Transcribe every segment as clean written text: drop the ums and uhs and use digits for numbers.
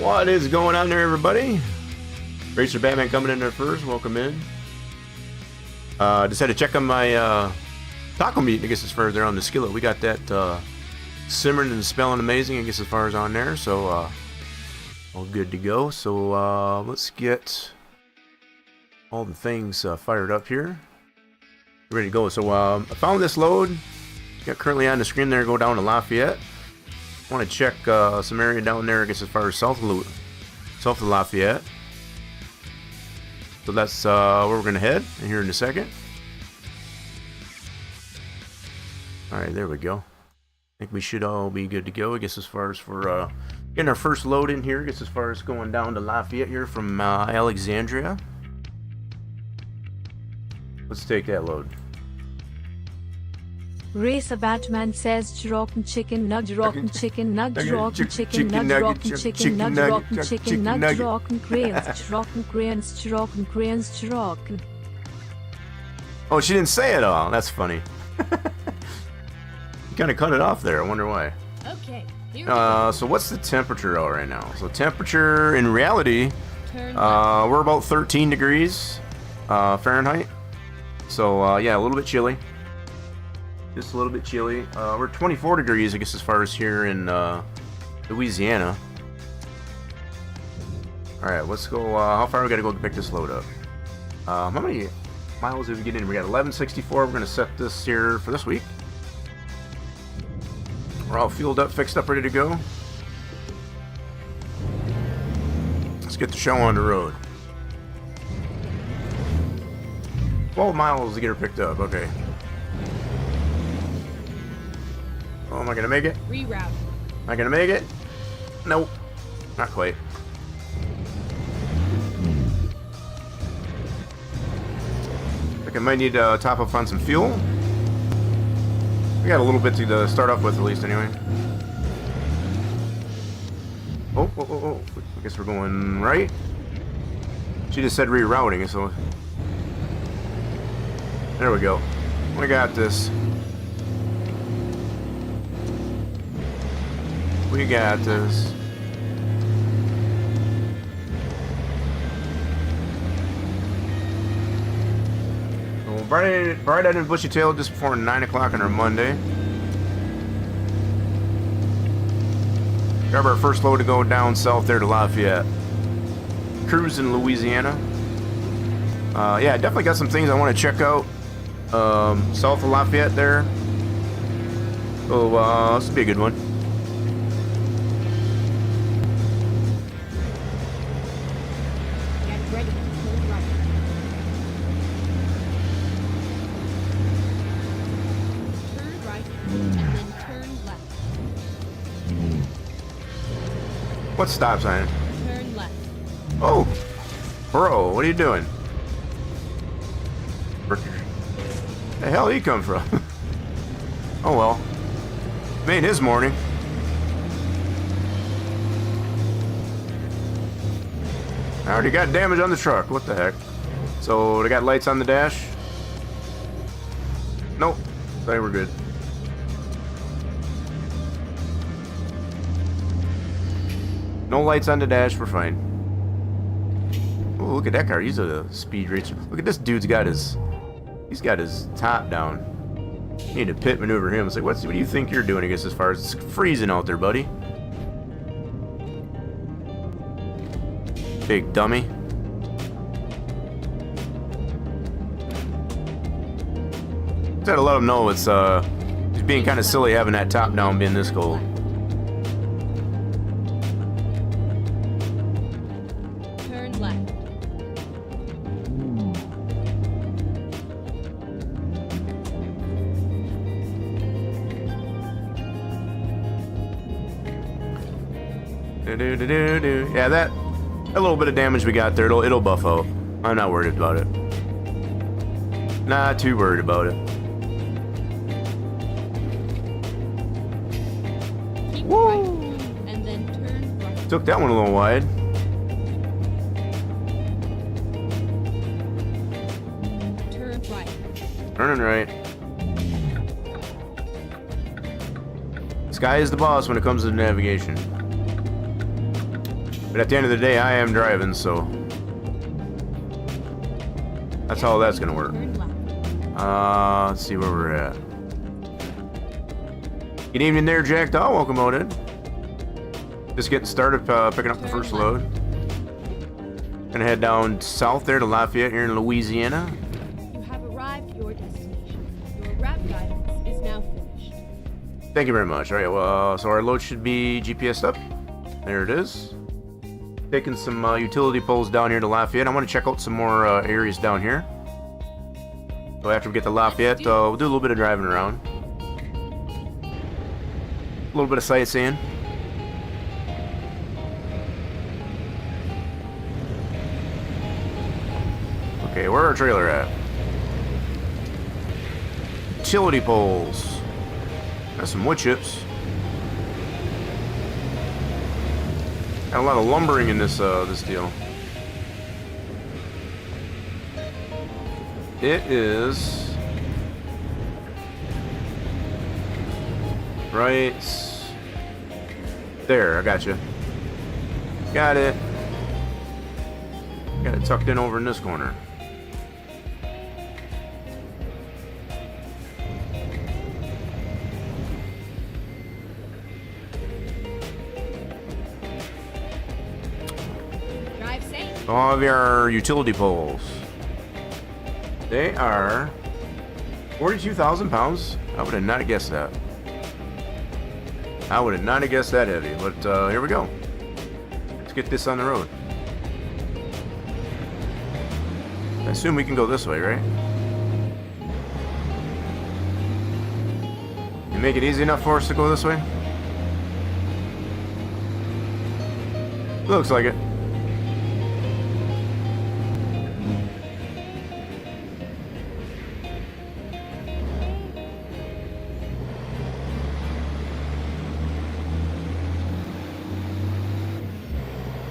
What is going on there, everybody? Racer Batman coming in there first. Welcome in. Just had to check on my taco meat. I guess as far as they're on the skillet, we got that simmering and smelling amazing. I guess as far as on there, so all good to go. So let's get all the things fired up here, ready to go. So I found this load. Got currently on the screen there. Go down to Lafayette. Want to check some area down there, I guess as far as south of Lafayette. So that's where we're going to head here in a second. Alright, there we go. I think we should all be good to go, I guess as far as for getting our first load in here, I guess as far as going down to Lafayette here from Alexandria. Let's take that load. Racer Batman says Truckin chicken nug Truckin chicken nug Truckin chicken nug Truckin chicken nug Truckin chicken nug Truckin cranes Truckin. Oh, she didn't say it all. That's funny. You kind of cut it off there. I wonder why. Okay. So what's the temperature out right now? So temperature in reality, we're about 13 degrees Fahrenheit. So yeah, a little bit chilly. Just a little bit chilly. We're 24 degrees, I guess, as far as here in Louisiana. Alright, let's go. How far we gotta go to pick this load up? How many miles did we get in? We got 1164. We're gonna set this here for this week. We're all fueled up, fixed up, ready to go. Let's get the show on the road. 12 miles to get her picked up. Okay. Oh, am I gonna make it? Reroute. Am I gonna make it? Nope. Not quite. I think I might need to top up on some fuel. We got a little bit to start off with, at least, anyway. Oh. I guess we're going right. She just said rerouting, so... There we go. We got this. We got this. So bright-eyed and bushy-tailed just before 9 o'clock on our Monday. Grab our first load to go down south there to Lafayette. Cruising Louisiana. Yeah, definitely got some things I want to check out south of Lafayette there. So this will be a good one. What stop sign? Turn left. Oh, bro, what are you doing? Where the hell did he come from? Oh well, made his morning. I already got damage on the truck. What the heck? So they got lights on the dash? Nope. I think we're good. No lights on the dash, we're fine. Oh, look at that car. He's a speed racer. Look at this dude's got his... He's got his top down. You need to pit maneuver him. It's like, what do you think you're doing, I guess, as far as it's freezing out there, buddy? Big dummy. Just had to let him know it's being kind of silly having that top down being this cold. Yeah, that little bit of damage we got there, it'll buff out. I'm not worried about it. Not too worried about it. Keep right, and then turn right. Took that one a little wide. Turn right. Turning right. Sky is the boss when it comes to navigation. But at the end of the day, I am driving, so that's how that's gonna work. Turn left. Let's see where we're at. Good evening there, Jack Daw. Welcome on in. Just getting started picking up the first load. Gonna head down south there to Lafayette here in Louisiana. You have arrived at your destination. Your route guidance is now finished. Thank you very much. All right, well, so our load should be GPS up. There it is. Taking some utility poles down here to Lafayette. I want to check out some more areas down here. So after we get to Lafayette, we'll do a little bit of driving around. A little bit of sightseeing. Okay, where our trailer at? Utility poles. Got some wood chips. Got a lot of lumbering in this this deal. It is right there. I got you. Got it. Got it tucked in over in this corner. Drive safe. All of our utility poles. They are 42,000 pounds. I would have not guessed that. I would have not guessed that heavy, but here we go. Let's get this on the road. I assume we can go this way, right? You make it easy enough for us to go this way? Looks like it.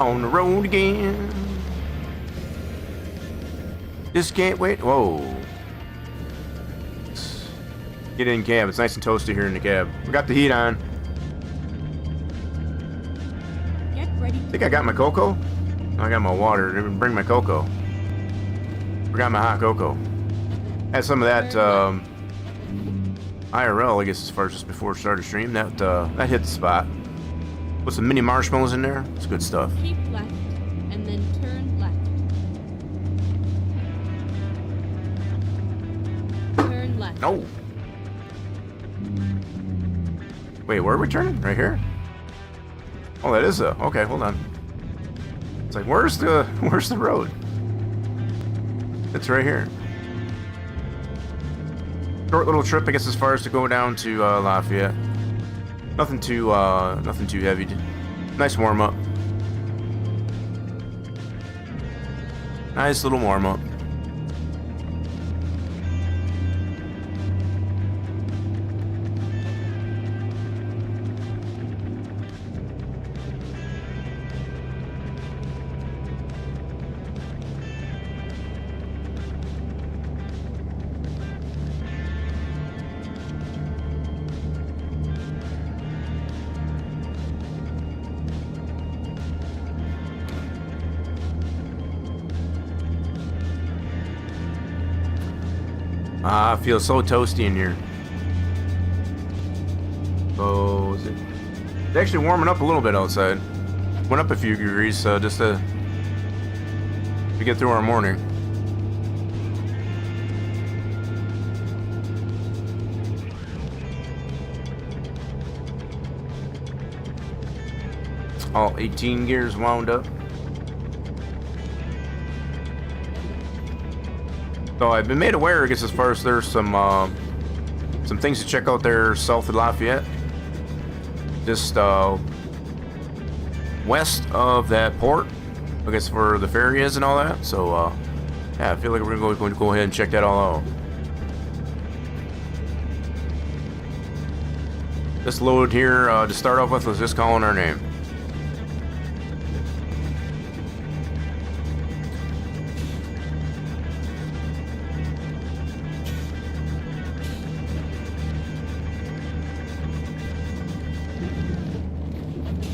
On the road again. Just can't wait. Whoa. Get in cab. It's nice and toasty here in the cab. We got the heat on. Get ready. I think I got my cocoa. I got my water. Didn't bring my cocoa. Forgot my hot cocoa. Had some of that IRL, I guess, as far as just before start of stream. That hit the spot. Put some mini marshmallows in there. It's good stuff. Keep left and then turn left. Turn left. No. Wait, where are we turning? Right here? Oh, that is a. Okay, hold on. It's like, where's the road? It's right here. Short little trip, I guess, as far as to go down to Lafayette. Nothing too heavy. Nice warm up. Nice little warm up. I feel so toasty in here. Oh, is it? It's actually warming up a little bit outside. Went up a few degrees just to get through our morning. All 18 gears wound up. So I've been made aware, I guess, as far as there's some things to check out there south of Lafayette. Just west of that port, I guess, where the ferry is and all that. So yeah, I feel like we're going to go ahead and check that all out. This load here, to start off with, was just calling our name.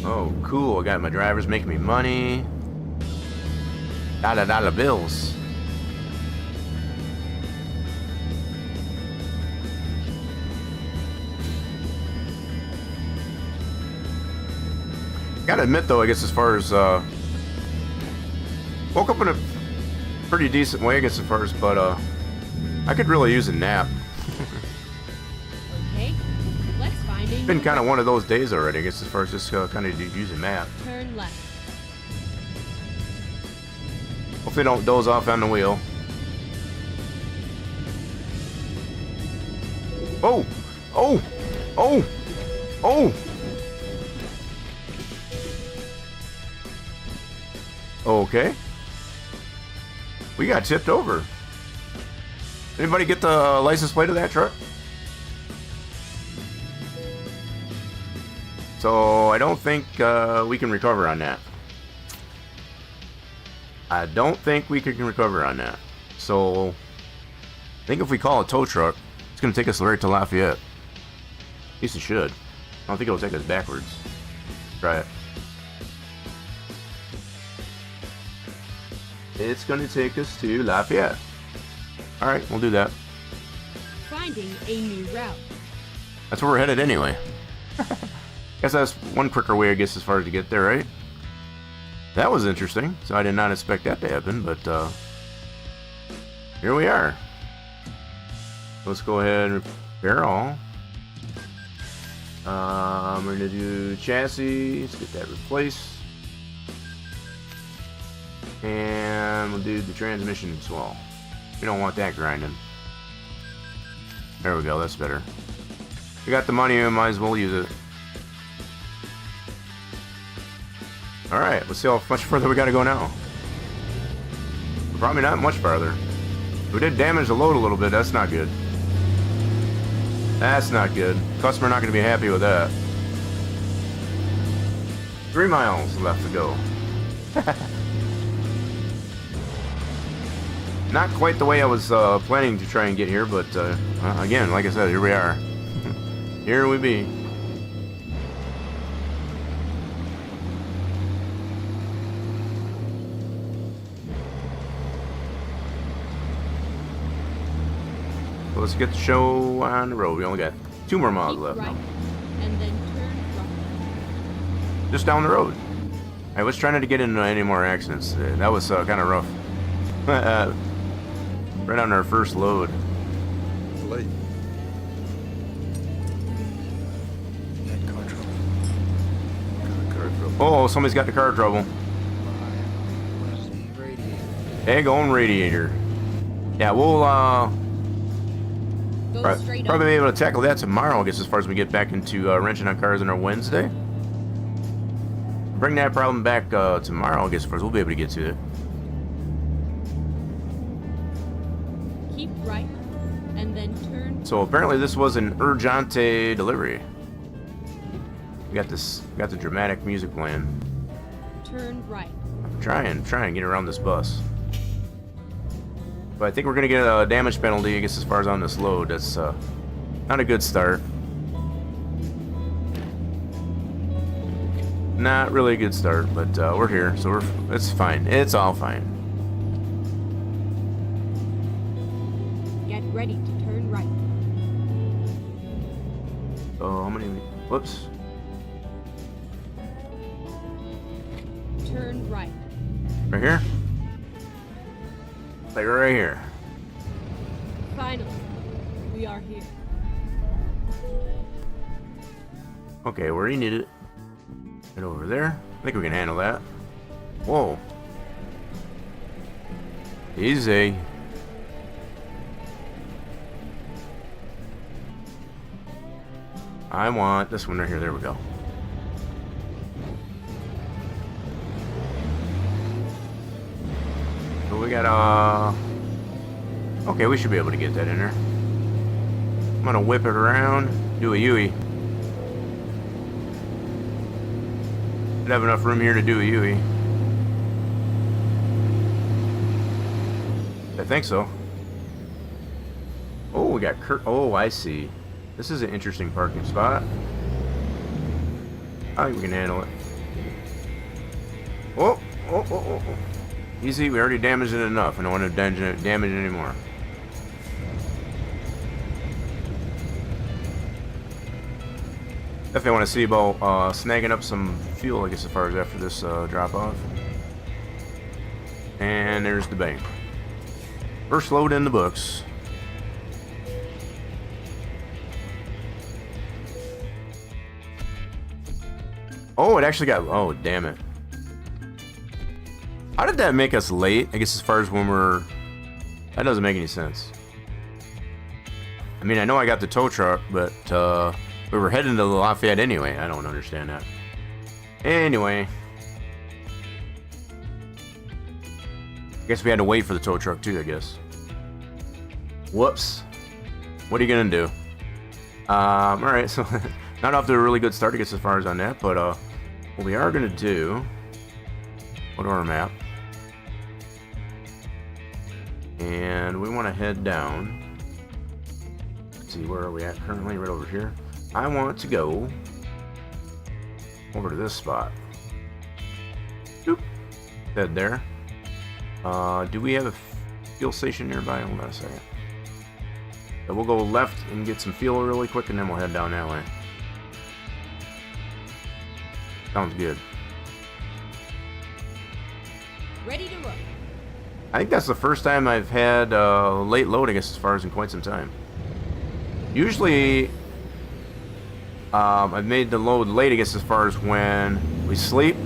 Oh cool. I got my drivers making me money. Dollar bills. Gotta admit though, I guess as far as woke up in a pretty decent way, I guess as far as, but I could really use a nap. Okay, let's find a It's been kind of one of those days already, I guess as far as just kind of use a nap. turn left. Hopefully don't doze off on the wheel. Oh! Oh! Oh! Oh! Okay. We got tipped over. Anybody get the license plate of that truck? So I don't think we can recover on that. I don't think we can recover on that. So I think if we call a tow truck, it's going to take us right to Lafayette. At least it should. I don't think it'll take us backwards. Try it. It's going to take us to Lafayette. Alright, we'll do that. Finding a new route. That's where we're headed anyway. Guess that's one quicker way, I guess, as far as to get there, right? That was interesting. So I did not expect that to happen, but here we are. Let's go ahead and repair all. We're going to do chassis. Let's get that replaced. And we'll do the transmission as well. We don't want that grinding. There we go, that's better. We got the money, we might as well use it. Alright, let's see how much further we gotta go now. Probably not much farther. We did damage the load a little bit, that's not good. That's not good. Customer not gonna be happy with that. 3 miles left to go. Not quite the way I was planning to try and get here, but again, like I said, here we are. Here we be. So let's get the show on the road. We only got 2 more miles Keep left right, now. and then turn left. Just down the road. I was trying not to get into any more accidents. That was kind of rough. Right on our first load. Late. Had car trouble. Got car trouble. Oh, somebody's got the car trouble. Where's the radiator? Egg-on radiator. Yeah, we'll Go straight probably up. be able to tackle that tomorrow, I guess, as far as we get back into wrenching on cars on our Wednesday. Bring that problem back tomorrow, I guess, as far as we'll be able to get to it. Keep right, and then turn. So apparently this was an urgente delivery. We got the dramatic music playing. Turn right. Try and get around this bus. But I think we're gonna get a damage penalty, I guess, as far as on this load. That's not a good start. Not really a good start, but we're here, so it's fine. It's all fine. Get ready to turn right. So how many? Whoops. Turn right. Right here. Like right here. Finally, we are here. Okay, where you need it. Right over there. I think we can handle that. Whoa. Easy. I want this one right here. There we go. So we got okay, we should be able to get that in there. I'm gonna whip it around, do a Yui. Should have enough room here to do a Yui. I think so. Oh, we got oh, I see. This is an interesting parking spot. I think we can handle it. Oh, oh, oh, oh, oh. Easy, we already damaged it enough. I don't want to damage it anymore. Definitely want to see about snagging up some fuel, I guess, as far as after this drop off. And there's the bank. First load in the books. Oh, it actually got... Oh, damn it. How did that make us late? I guess as far as when we're... That doesn't make any sense. I mean, I know I got the tow truck, but we were heading to Lafayette anyway. I don't understand that. Anyway. I guess we had to wait for the tow truck too, I guess. Whoops. What are you going to do? Alright, so not off to a really good start, I guess, as far as on that, but what we are going to do... Go to our map. And we want to head down. Let's see, where are we at currently? Right over here. I want to go over to this spot. Boop. Head there. Do we have a fuel station nearby? Hold on a second. So we'll go left and get some fuel really quick, and then we'll head down that way. Sounds good. Ready to roll. I think that's the first time I've had late loading, as far as in quite some time. Usually, I've made the load late, I guess, as far as when we sleep.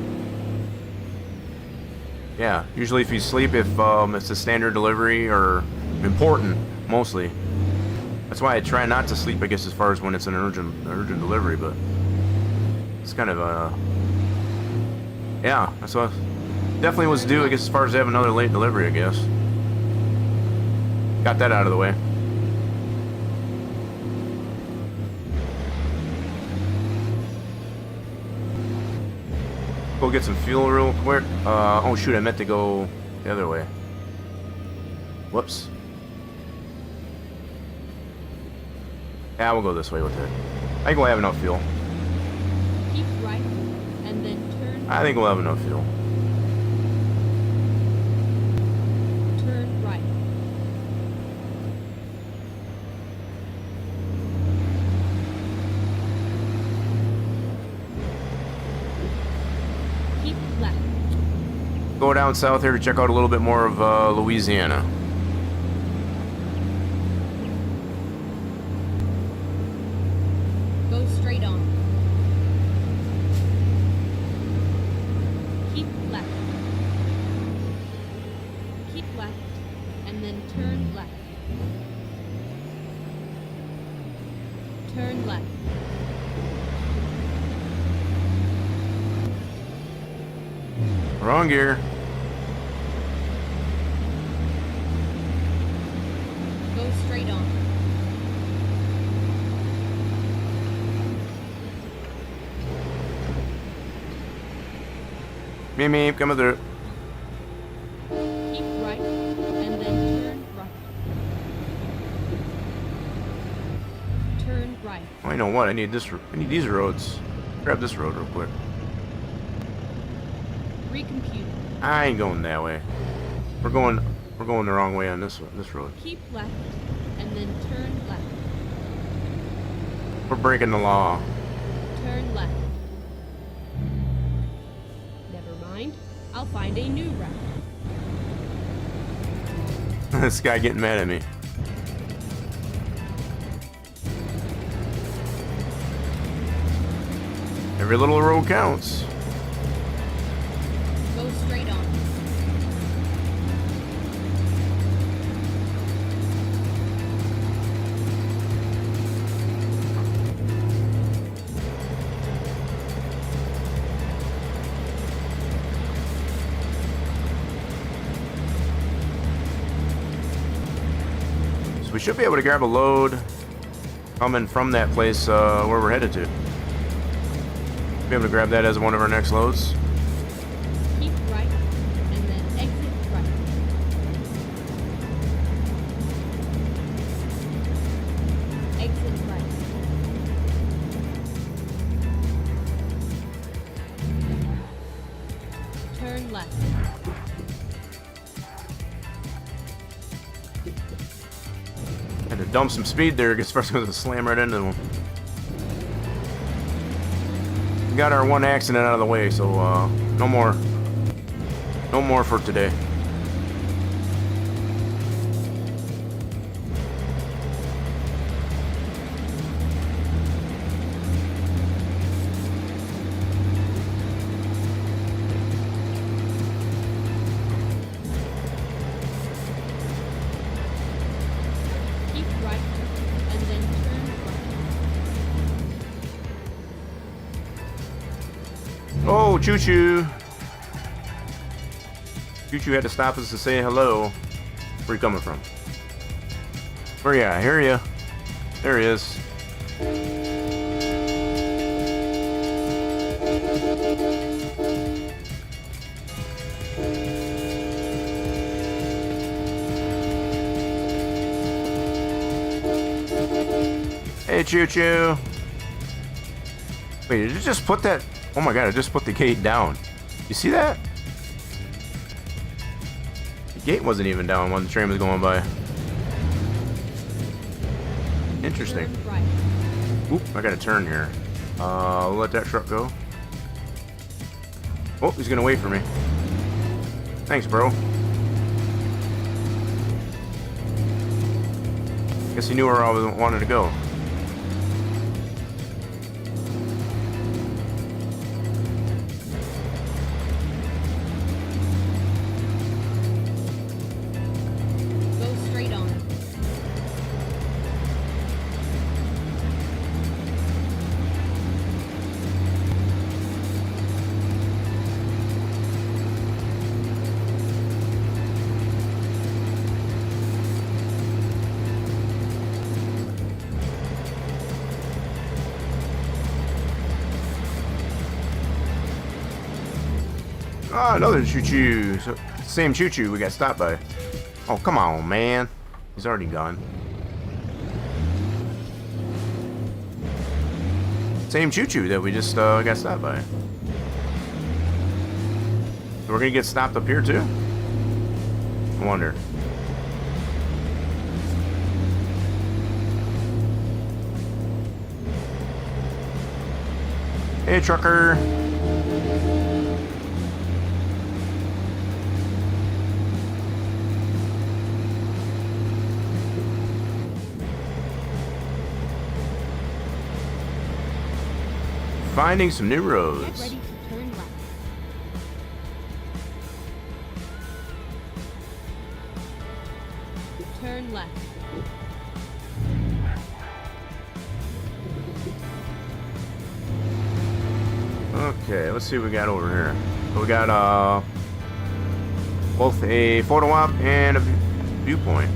Yeah, usually if you sleep, if it's a standard delivery or important, mostly. That's why I try not to sleep, I guess, as far as when it's an urgent delivery, but it's kind of yeah, that's what definitely was due, I guess, as far as having another late delivery, I guess. Got that out of the way. Go get some fuel real quick. Oh shoot, I meant to go the other way. Whoops. Yeah, we'll go this way with it. I think we'll have enough fuel. Keep right, and then turn. I think we'll have enough fuel. Turn right. Keep left. Go down south here to check out a little bit more of Louisiana. Go straight on. Keep left. Keep left, and then turn left. Turn left. Wrong gear. Go straight on. Meep meep, come through. Keep right, and then turn right. Turn right. Oh, I know what? I need this. I need these roads. Grab this road real quick. Recompute. I ain't going that way. We're going the wrong way on this road. Keep left, and then turn left. We're breaking the law. Turn left. Never mind. I'll find a new route. This guy getting mad at me. Every little road counts. Go straight on. So we should be able to grab a load coming from that place where we're headed to. Be able to grab that as one of our next loads. Keep right, and then exit right. Exit right. Turn Had to dump some speed there because first going to slam right into them. We got our one accident out of the way, so no more. No more for today. Keep right and then turn right. Oh, choo-choo. Choo-choo had to stop us to say hello. Where you coming from? Where you at? I hear ya. There he is. Hey, choo-choo. Wait, did you just put that? Oh my god, I just put the gate down. You see that? The gate wasn't even down when the train was going by. Interesting. Turn right. Oop, I gotta turn here. We'll let that truck go. Oh, he's gonna wait for me. Thanks, bro. Guess he knew where I wanted to go. Go straight on. Ah, another choo-choo. So, same choo-choo we got stopped by. Oh, come on, man. He's already gone. Same choo-choo that we just got stopped by. So we're gonna get stopped up here too? I wonder. Hey, trucker. Finding some new Get roads. ready to turn left. Turn left. Okay, let's see what we got over here. So we got both a photo op and a viewpoint.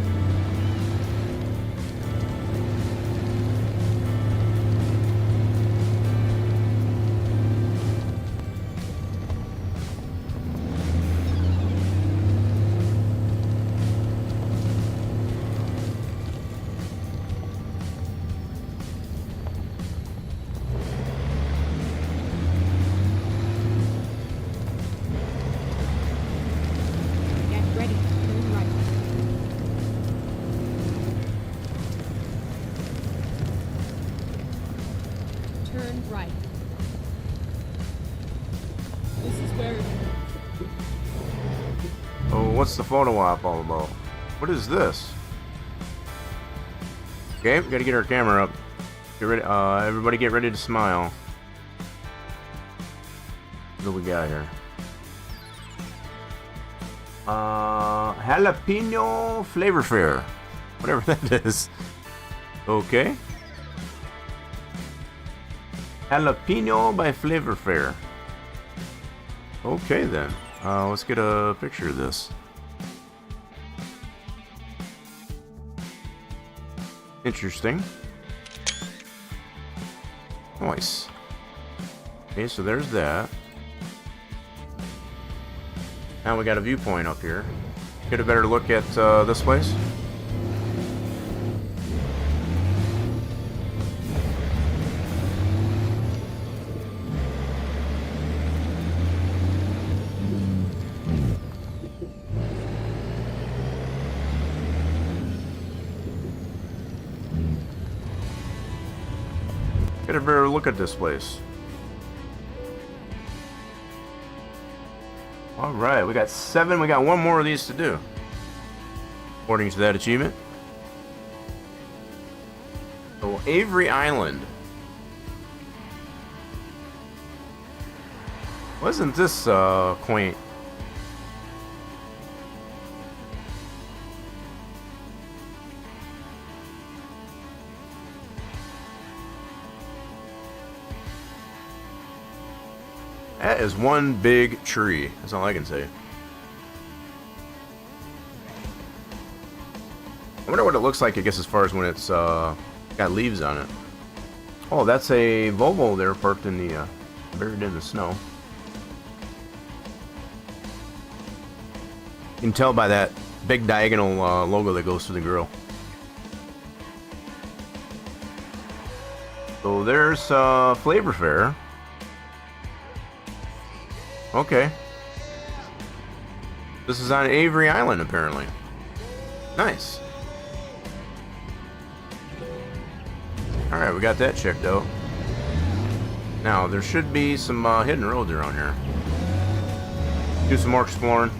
Get ready to turn right. Turn right. This is where it ends. Oh, what's the photo op all about? What is this? Okay, we gotta get our camera up. Get ready, everybody get ready to smile. What do we got here? Jalapeno Flavor Fair. Whatever that is. Okay. Jalapeno by Flavor Fair. Okay then. Let's get a picture of this. Interesting. Nice. Okay, so there's that. Now we got a viewpoint up here. Get a better look at this place. Get a better look at this place. Alright, we got 7. We got 1 more of these to do. According to that achievement. So, Avery Island. Wasn't this quaint? That is one big tree. That's all I can say. I wonder what it looks like, I guess, as far as when it's got leaves on it. Oh, that's a Volvo there parked in the buried in the snow. You can tell by that big diagonal logo that goes through the grill. So there's Flavor Fair. Okay. This is on Avery Island, apparently. Nice. Alright, we got that checked out. Now, there should be some hidden roads around here. Do some more exploring.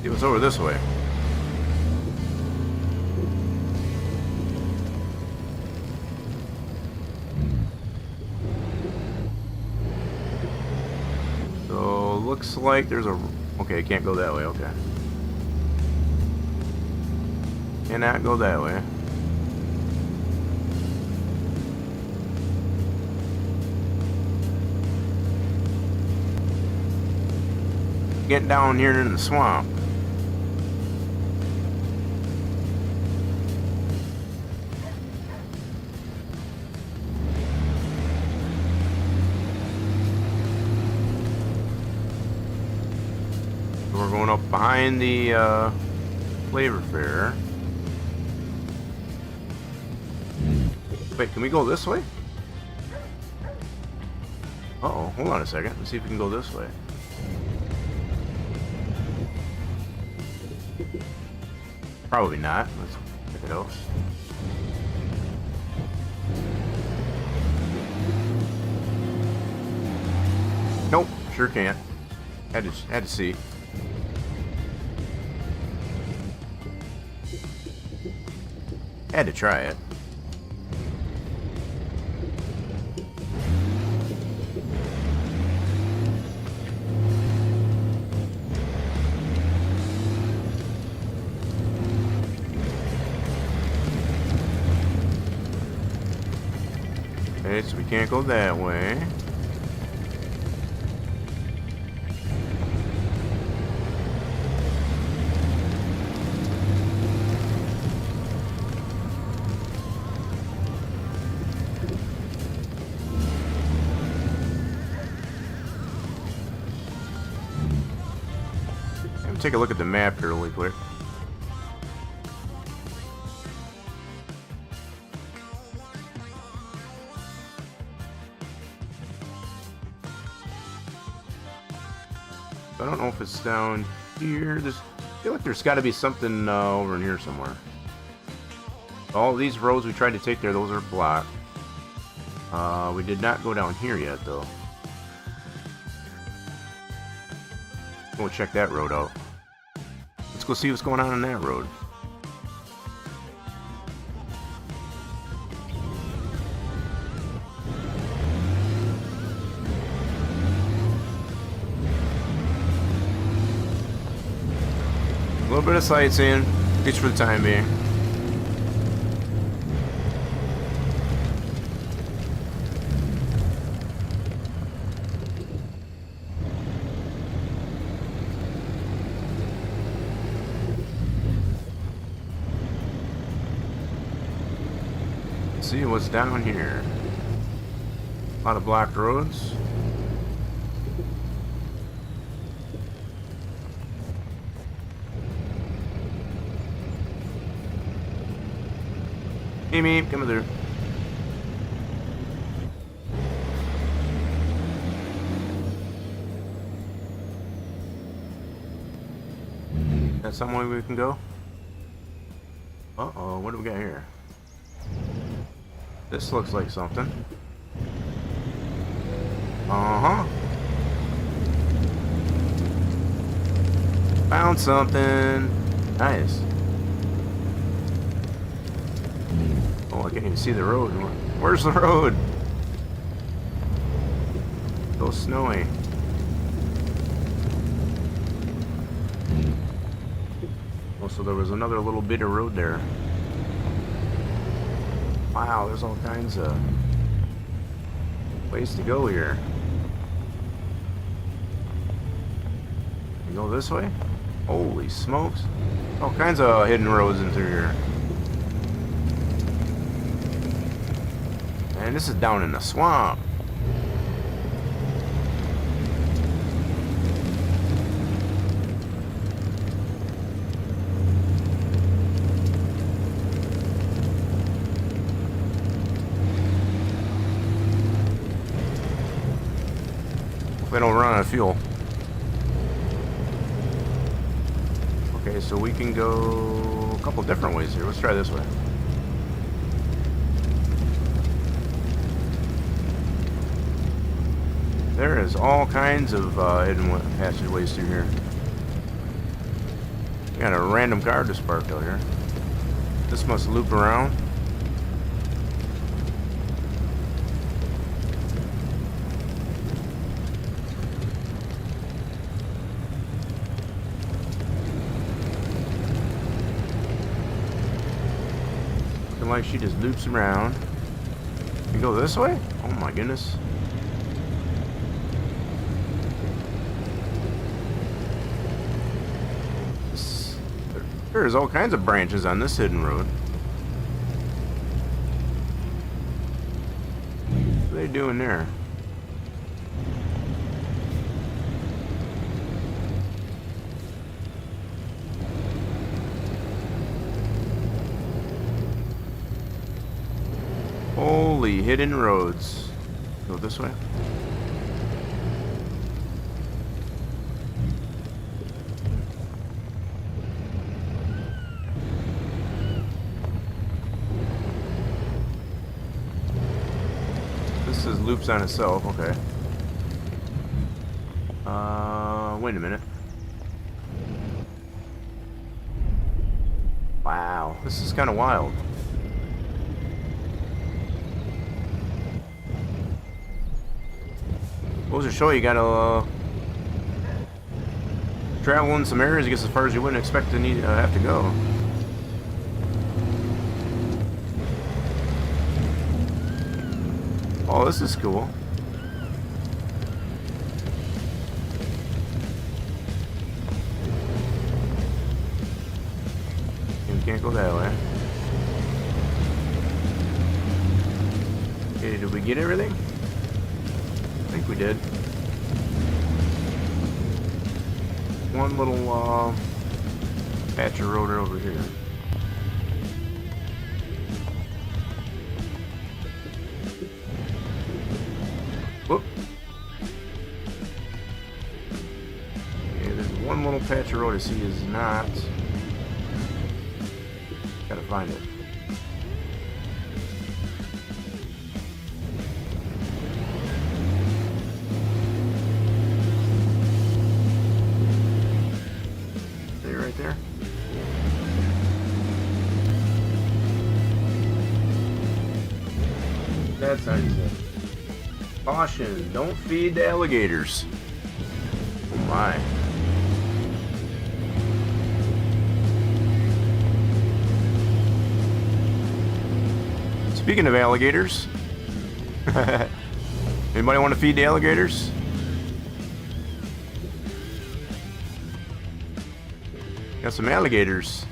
It was over this way. So looks like there's a... Okay, can't go that way, okay. Cannot go that way. Get down here in the swamp. We're going up behind the Flavor Fair. Wait, can we go this way? Uh-oh, hold on a second. Let's see if we can go this way. Probably not. Let's check it out. Nope, sure can't. Had to see. Had to try it. Okay, so we can't go that way. Take a look at the map here really quick. I don't know if it's down here. I feel like there's got to be something over in here somewhere. All these roads we tried to take there, those are blocked. We did not go down here yet, though. We'll check that road out. Let's go see what's going on that road. A little bit of sightseeing, at least for the time being. See what's down here. A lot of blocked roads. Amy, come through. That's some way we can go? Uh-oh, what do we got here? This looks like something. Uh-huh. Found something. Nice. Oh, I can't even see the road. Where's the road? So snowy. Oh, so there was another little bit of road there. Wow, there's all kinds of ways to go here. You go this way? Holy smokes. All kinds of hidden roads in through here. And this is down in the swamp. They don't run out of fuel. Okay, so we can go a couple different ways here. Let's try this way. There is all kinds of hidden passageways through here. Got a random car just parked out here. This must loop around. Like she just loops around. You go this way? Oh my goodness. There's all kinds of branches on this hidden road. What are they doing there? Holy hidden roads. Go this way. This is loops on itself, okay. Wait a minute. Wow, this is kind of wild. Goes to show you gotta travel in some areas, I guess, as far as you wouldn't expect to need have to go. Oh, this is cool. You can't go that way. Okay, did we get everything? I think we did. One little patch of road over here. Whoop. Okay, there's one little patch of road I see is not. Gotta find it. There. That's how you say it. Caution, don't feed the alligators. Oh my. Speaking of alligators, anybody want to feed the alligators? Got some alligators.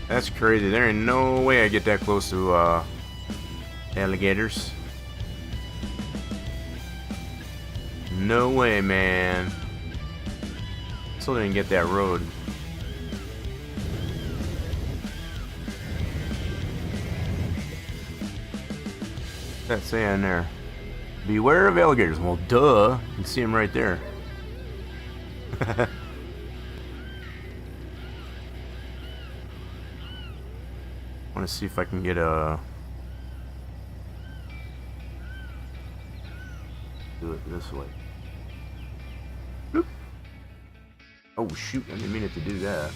That's crazy. There ain't no way I get that close to alligators. No way, man. Still didn't get that road. What's that saying there? Beware of alligators. Well, duh. You can see them right there. I want to see if I can get a... Do it this way. Bloop. Oh shoot, I didn't mean it to do that.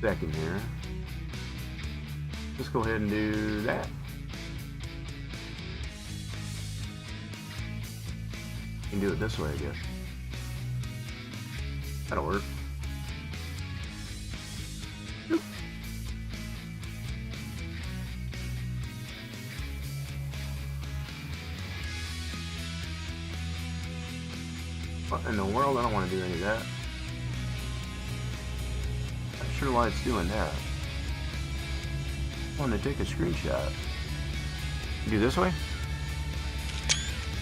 Second here. Let's go ahead and do that. You can do it this way, I guess. That'll work. Boop. What in the world? I don't want to do any of that. Not sure why it's doing that. I want to take a screenshot. Do this way?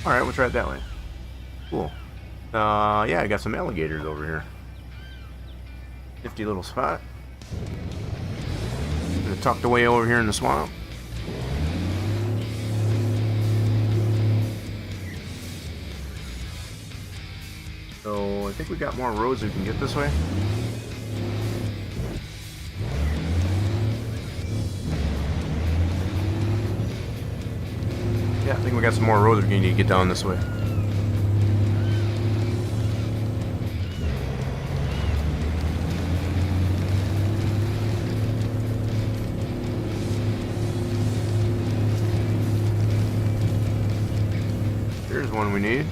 Alright, we'll try it that way. Cool. Yeah, I got some alligators over here. Nifty little spot. They're tucked away over here in the swamp. So, I think we got more roads we can get this way. Yeah, I think we got some more roads we need to get down this way. Here's one we need.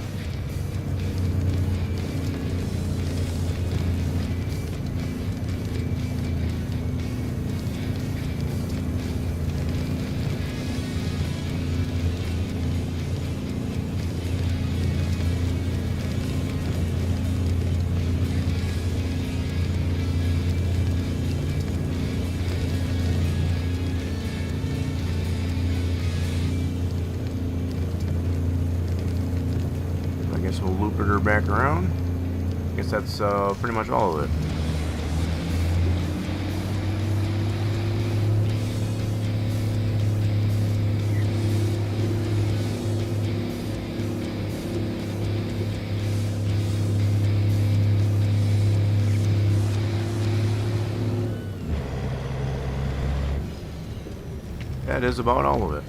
We'll loop her back around. I guess that's pretty much all of it. That is about all of it.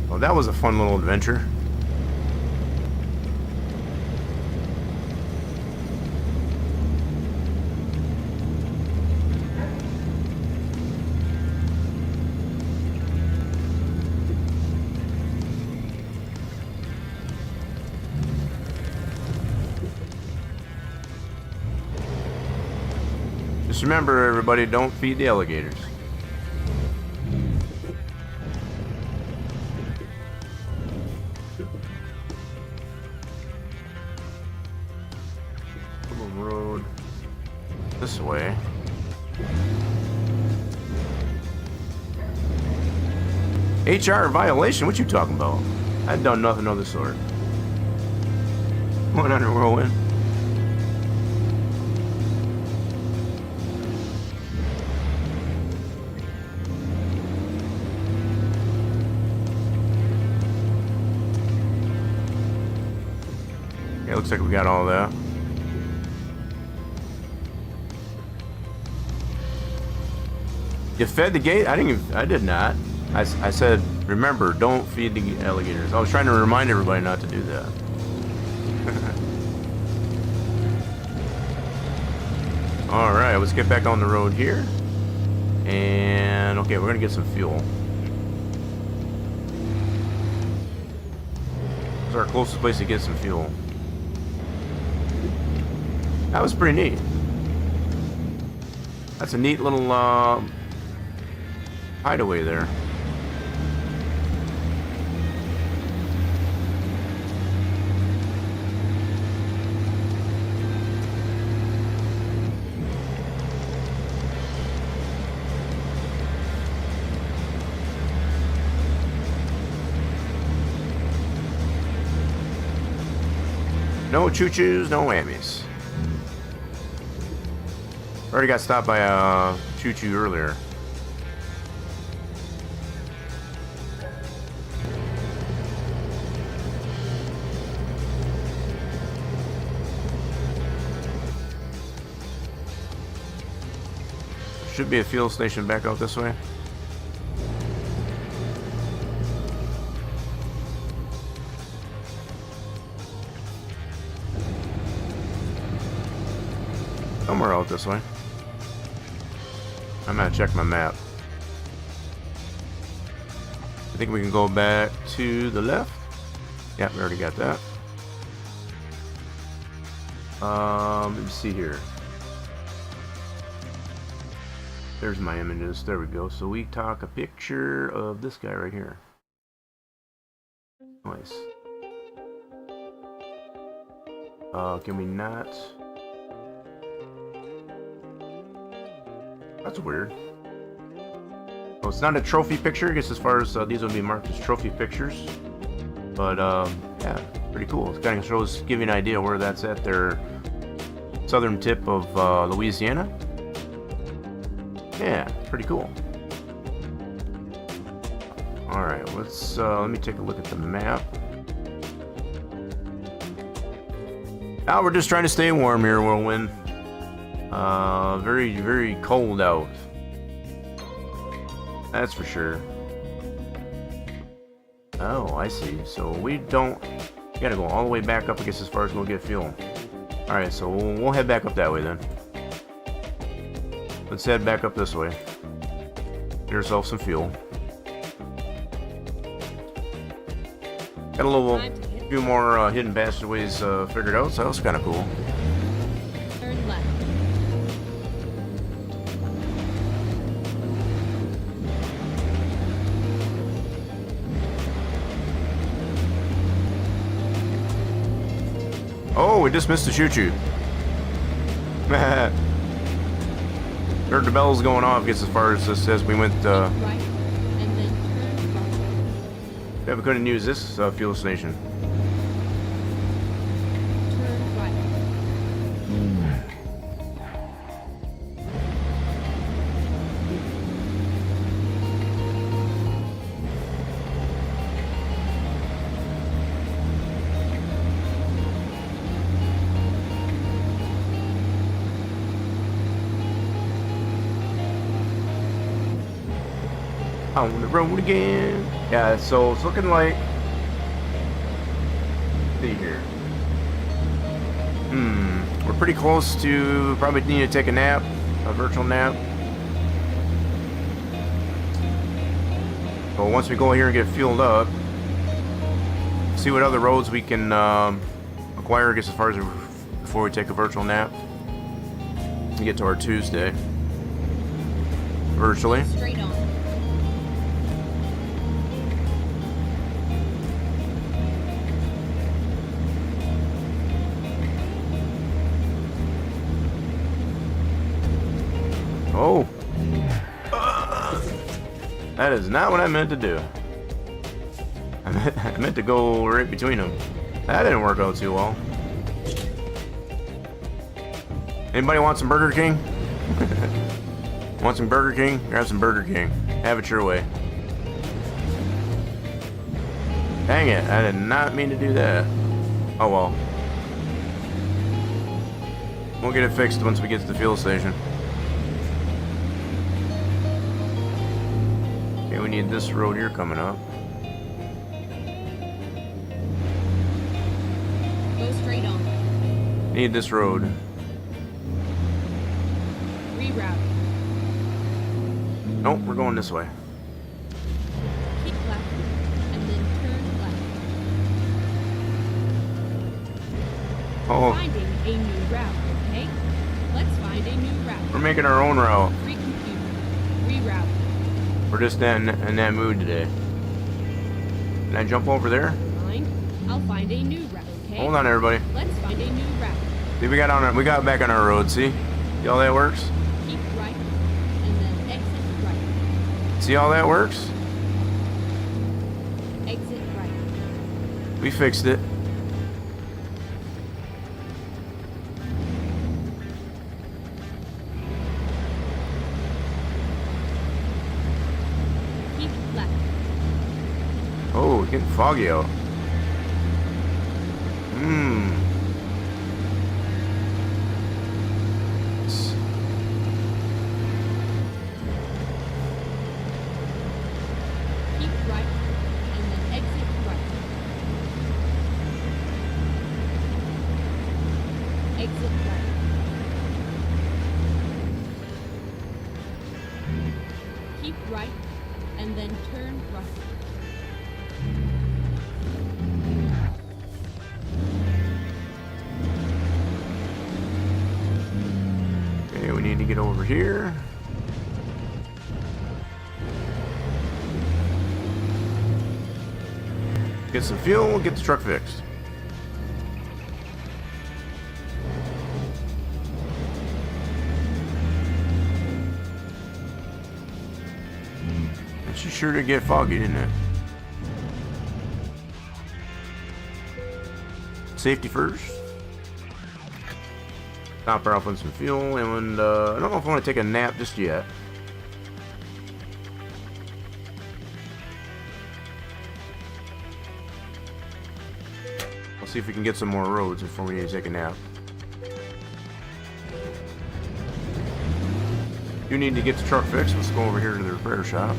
Well, that was a fun little adventure. Just remember, everybody, don't feed the alligators. Road this way. HR violation? What you talking about? I've done nothing of the sort. Went under whirlwind. Okay, looks like we got all that. You fed the gate? I did not. I said, remember, don't feed the alligators. I was trying to remind everybody not to do that. Alright, let's get back on the road here. And, okay, we're going to get some fuel. This is our closest place to get some fuel. That was pretty neat. That's a neat little, hideaway there. No choo-choos, no whammies. Already got stopped by a choo-choo earlier. Should be a fuel station back out this way. Somewhere out this way. I'm gonna check my map. I think we can go back to the left. Yeah, we already got that. Let me see here. There's my images. There we go. So we took a picture of this guy right here. Nice. Can we not? That's weird. Oh, it's not a trophy picture. I guess as far as these would be marked as trophy pictures. But yeah, pretty cool. It kind of shows, give you an idea where that's at. Their southern tip of Louisiana. Yeah, pretty cool. All right, let's let me take a look at the map. Now we're just trying to stay warm here, Whirlwind. Very, very cold out. That's for sure. Oh, I see. So we gotta go all the way back up, I guess, as far as we'll get fuel. All right, so we'll head back up that way then. Let's head back up this way. Get ourselves some fuel. Got a few more hidden passageways figured out, so that was kind of cool. Turn left. Oh, we just missed the choo-choo. Heard the bells going off, gets as far as this says we went. Right, and then turn right. Yeah, we couldn't use this fuel station. Turn right. On the road again. Yeah, so it's looking like. Let's see here. We're pretty close to probably need to take a nap, a virtual nap. But once we go here and get fueled up, see what other roads we can acquire, I guess, as far as before we take a virtual nap and get to our Tuesday virtually. Straight on. Oh, that is not what I meant to do. I meant to go right between them. That didn't work out too well. Anybody want some Burger King? Want some Burger King? Grab some Burger King. Have it your way. Dang it, I did not mean to do that. Oh well. We'll get it fixed once we get to the fuel station. Okay, we need this road here coming up. Go straight on. Need this road. Reroute. Nope, we're going this way. Keep left, and then turn left. Oh, Finding a new route, okay? Let's find a new route. we're making our own route. Recompute. Reroute. We're just in that mood today. Can I jump over there? Mind? I'll find a new route, okay? Hold on, everybody. Let's find a new route. See, we got back on our road. See how that works? Keep right, and then exit right. See how that works? Exit right. We fixed it. it's getting foggy out. Keep right and then exit right. Exit right. Keep right and then turn right. Okay, we need to get over here. Get some fuel, get the truck fixed. And she sure did get foggy, didn't it? Safety first. Top her off on some fuel, and I don't know if I want to take a nap just yet. We'll see if we can get some more roads before we need to take a nap. You need to get the truck fixed. Let's go over here to the repair shop.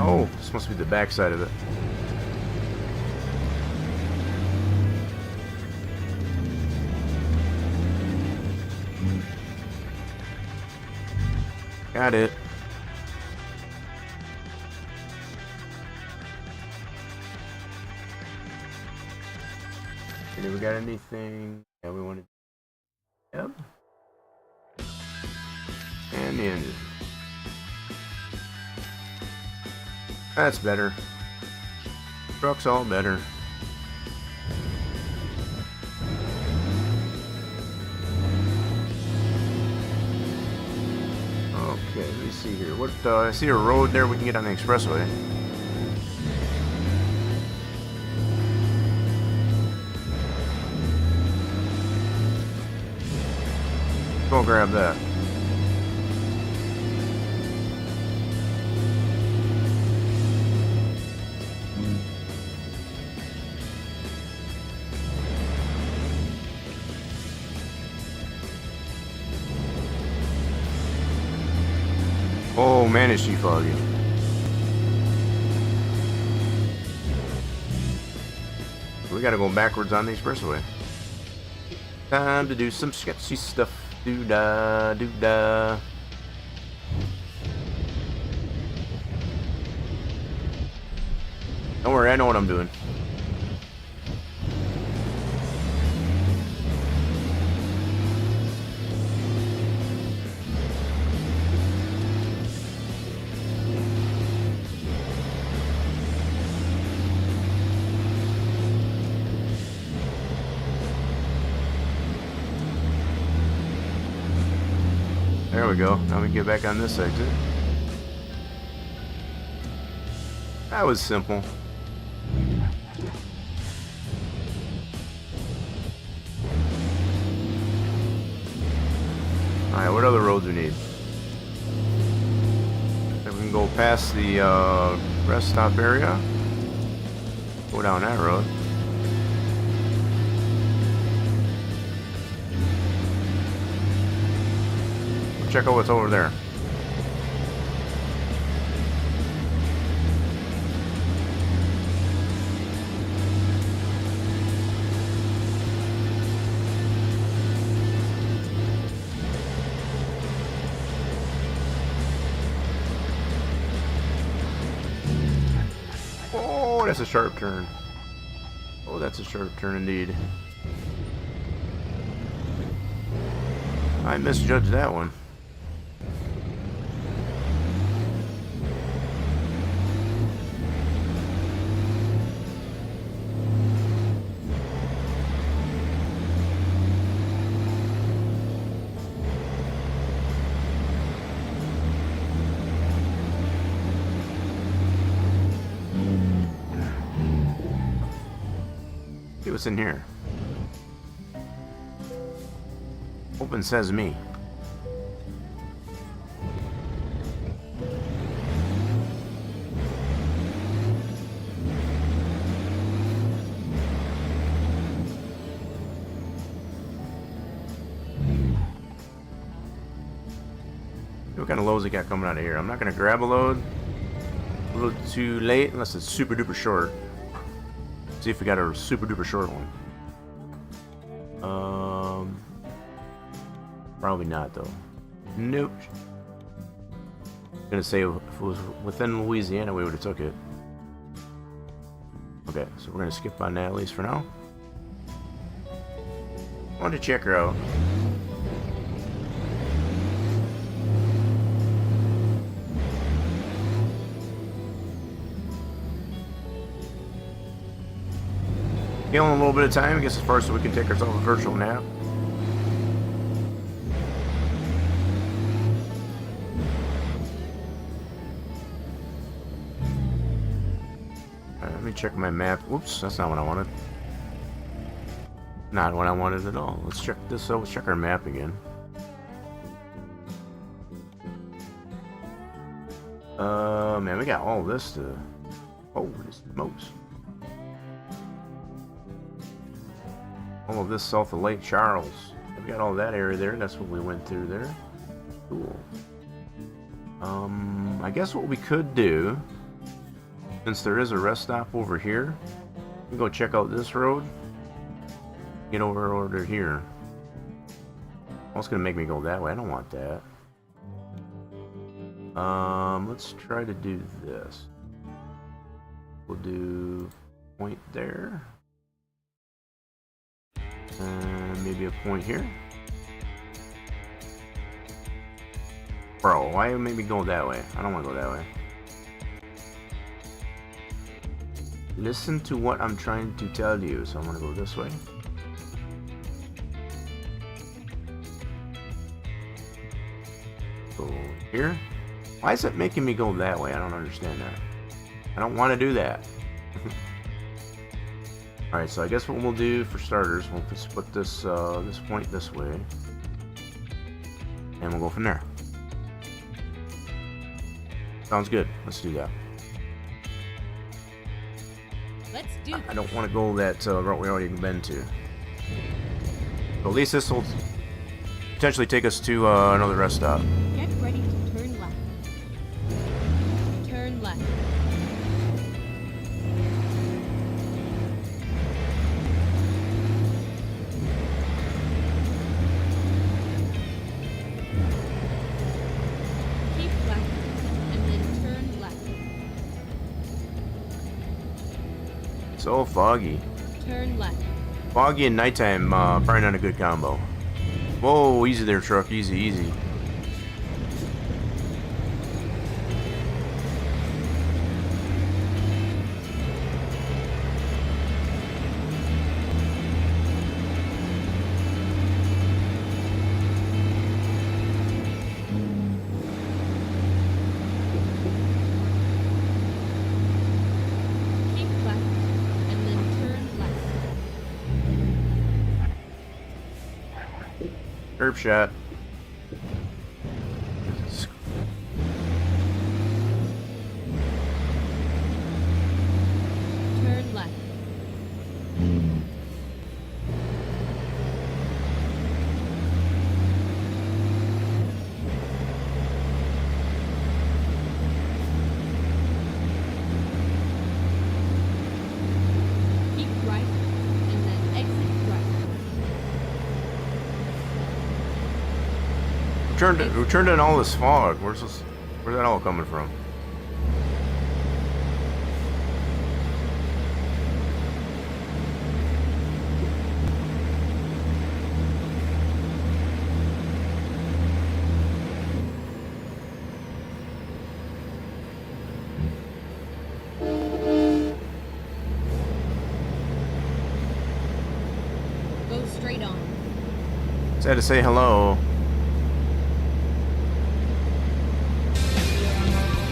Oh, this must be the back side of it. Got it. Okay, we got anything? Yeah, we wanted. Yep. And the engine. That's better. Truck's all better. Okay, let me see here. What? I see a road there we can get on the expressway. Go grab that. Oh man, is she foggy. We gotta go backwards on the expressway. Time to do some sketchy stuff. Doo-da, doo-da. Don't worry, I know what I'm doing. There we go. Now we can get back on this exit. That was simple. Alright, what other roads we need? Then we can go past the rest stop area. Go down that road. Check out what's over there. Oh, that's a sharp turn. Oh, that's a sharp turn indeed. I misjudged that one. See what's in here. Open sesame. what kind of loads they got coming out of here. I'm not gonna grab a load. A little too late unless it's super duper short. See if we got a super duper short one. Probably not though. Nope. I'm gonna say if it was within Louisiana, we would have took it. Okay, so we're gonna skip on that at least for now. I want to check her out. Killing a little bit of time, I guess, as far as so we can take ourselves a virtual nap. Alright, let me check my map. Whoops, that's not what I wanted. Not what I wanted at all. Let's check this out. Let's check our map again. Man, we got all this to... Holy smokes. All of this south of Lake Charles. We got all that area there. That's what we went through there. Cool. I guess what we could do, since there is a rest stop over here, we can go check out this road. Get over here. Oh, it's gonna make me go that way. I don't want that. Let's try to do this. We'll do point there. And maybe a point here. Bro, why make me go that way? I don't want to go that way. Listen to what I'm trying to tell you. So I'm gonna go this way. Go here. Why is it making me go that way? I don't understand that. I don't want to do that. Alright, so I guess what we'll do for starters, we'll just put this this point this way. And we'll go from there. Sounds good. Let's do that. Let's do I don't want to go that route we already been to. So at least this will potentially take us to another rest stop. Get ready to turn left. Turn left. Keep left and then turn left. So foggy. Turn left. Foggy and nighttime, probably not a good combo. Whoa, easy there, truck. Easy, easy. Keep left and then turn left. Curb shot. Turn left. Keep right and then exit right. We turned in all this fog. Where's that all coming from? Go straight on. Just had to say hello.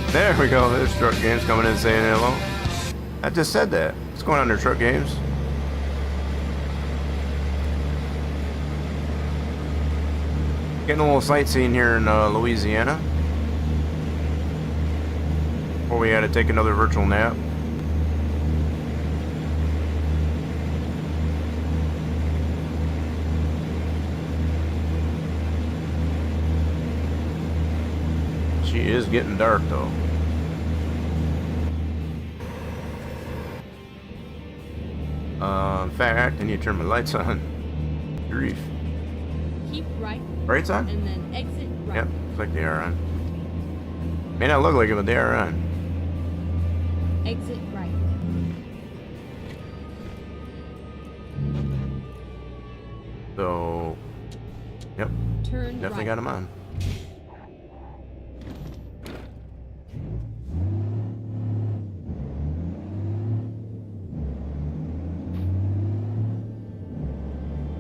There we go. There's Truck Games coming in saying hello. I just said that. What's going on there, Truck Games? Getting a little sightseeing here in Louisiana. Before we had to take another virtual nap. She is getting dark though. In fact, I need to turn my lights on. Grief. Keep right Lights on? and then exit right. Yep, looks like they are on. May not look like it, but they are on. Exit right. So, yep, Turn definitely right. got them on.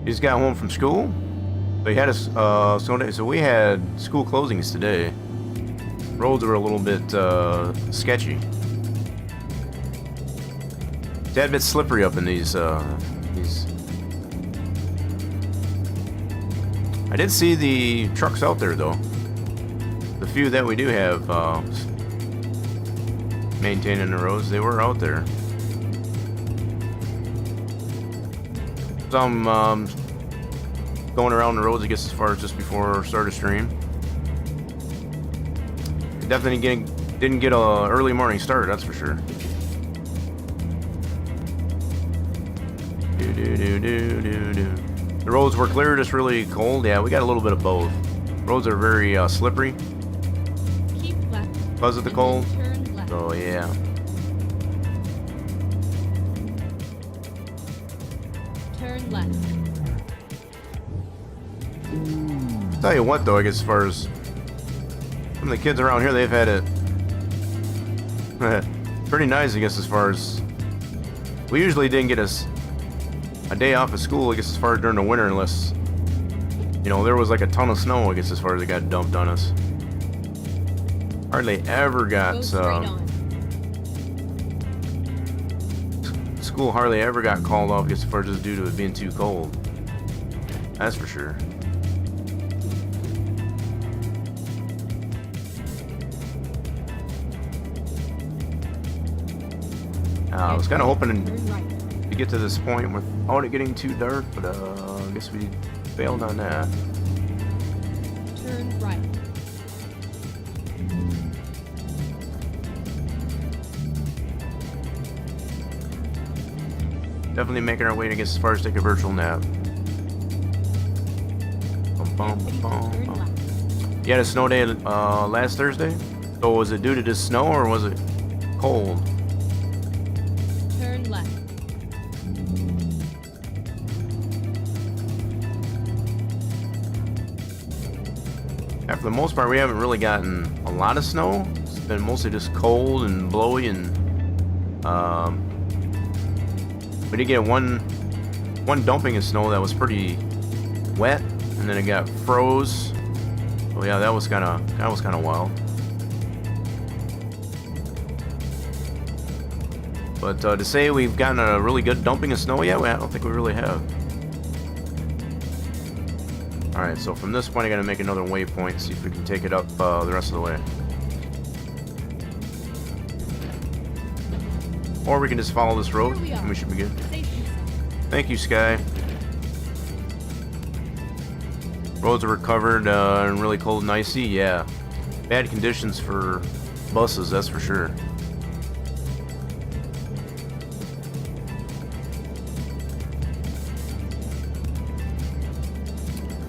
He just got home from school. So he had a Sunday. So we had school closings today. Roads were a little bit sketchy. Tad bit slippery up in these. I did see the trucks out there though. The few that we do have maintaining the roads, they were out there. Some going around the roads, I guess, as far as just before start of stream. Definitely didn't get a early morning start, that's for sure. The roads were clear, just really cold. Yeah, we got a little bit of both. Roads are very slippery Keep left. because of the and cold. then turn left. So yeah. Turn left. Tell you what though, I guess as far as some of the kids around here, they've had it pretty nice, I guess, as far as we usually didn't get a day off of school, I guess, as far as during the winter, unless, you know, there was like a ton of snow, I guess, as far as it got dumped on us. Hardly ever got Go straight on. school hardly ever got called off, I guess, as far as just due to it being too cold. That's for sure. I was kind of hoping Turn right. to get to this point without it getting too dark, but I guess we failed on that. Turn right. Definitely making our way to get as far as take a virtual nap. Bum, bum, Deputy, bum, turn bum. left. You had a snow day last Thursday? So was it due to just snow or was it cold? Turn left. Yeah, for the most part, we haven't really gotten a lot of snow. It's been mostly just cold and blowy, and we did get one dumping of snow that was pretty wet, and then it got froze. So yeah, that was kind of wild. But to say we've gotten a really good dumping of snow yet, I don't think we really have. Alright, so from this point I gotta make another waypoint, see if we can take it up the rest of the way. Or we can just follow this road Here we are. and we should be good. Safety sign. Thank you, Sky. Roads are covered and really cold and icy, yeah. Bad conditions for buses, that's for sure.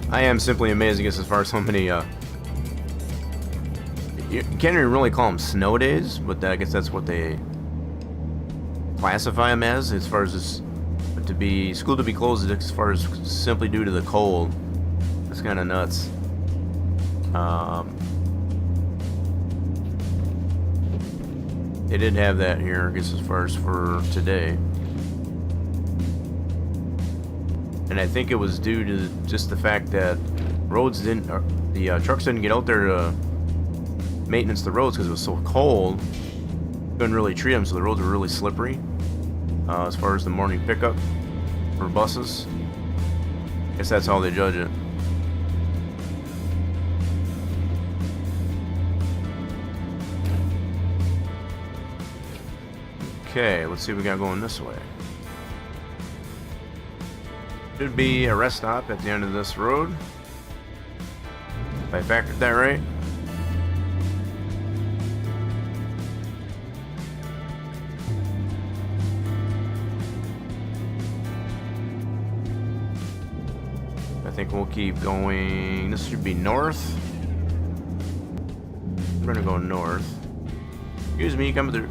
I am simply amazed, I guess, as far as how many, you can't even really call them snow days, but I guess that's what they classify them as far as this, but school to be closed as far as simply due to the cold. It's kind of nuts. They did have that here, I guess, as far as for today. And I think it was due to just the fact that the trucks didn't get out there to maintenance the roads because it was so cold. Couldn't really treat them, so the roads were really slippery. As far as the morning pickup for buses, I guess that's how they judge it. Okay, let's see what we got going this way. Should be a rest stop at the end of this road. If I factored that right. think we'll keep going. This should be north. We're gonna go north. Excuse me, coming through.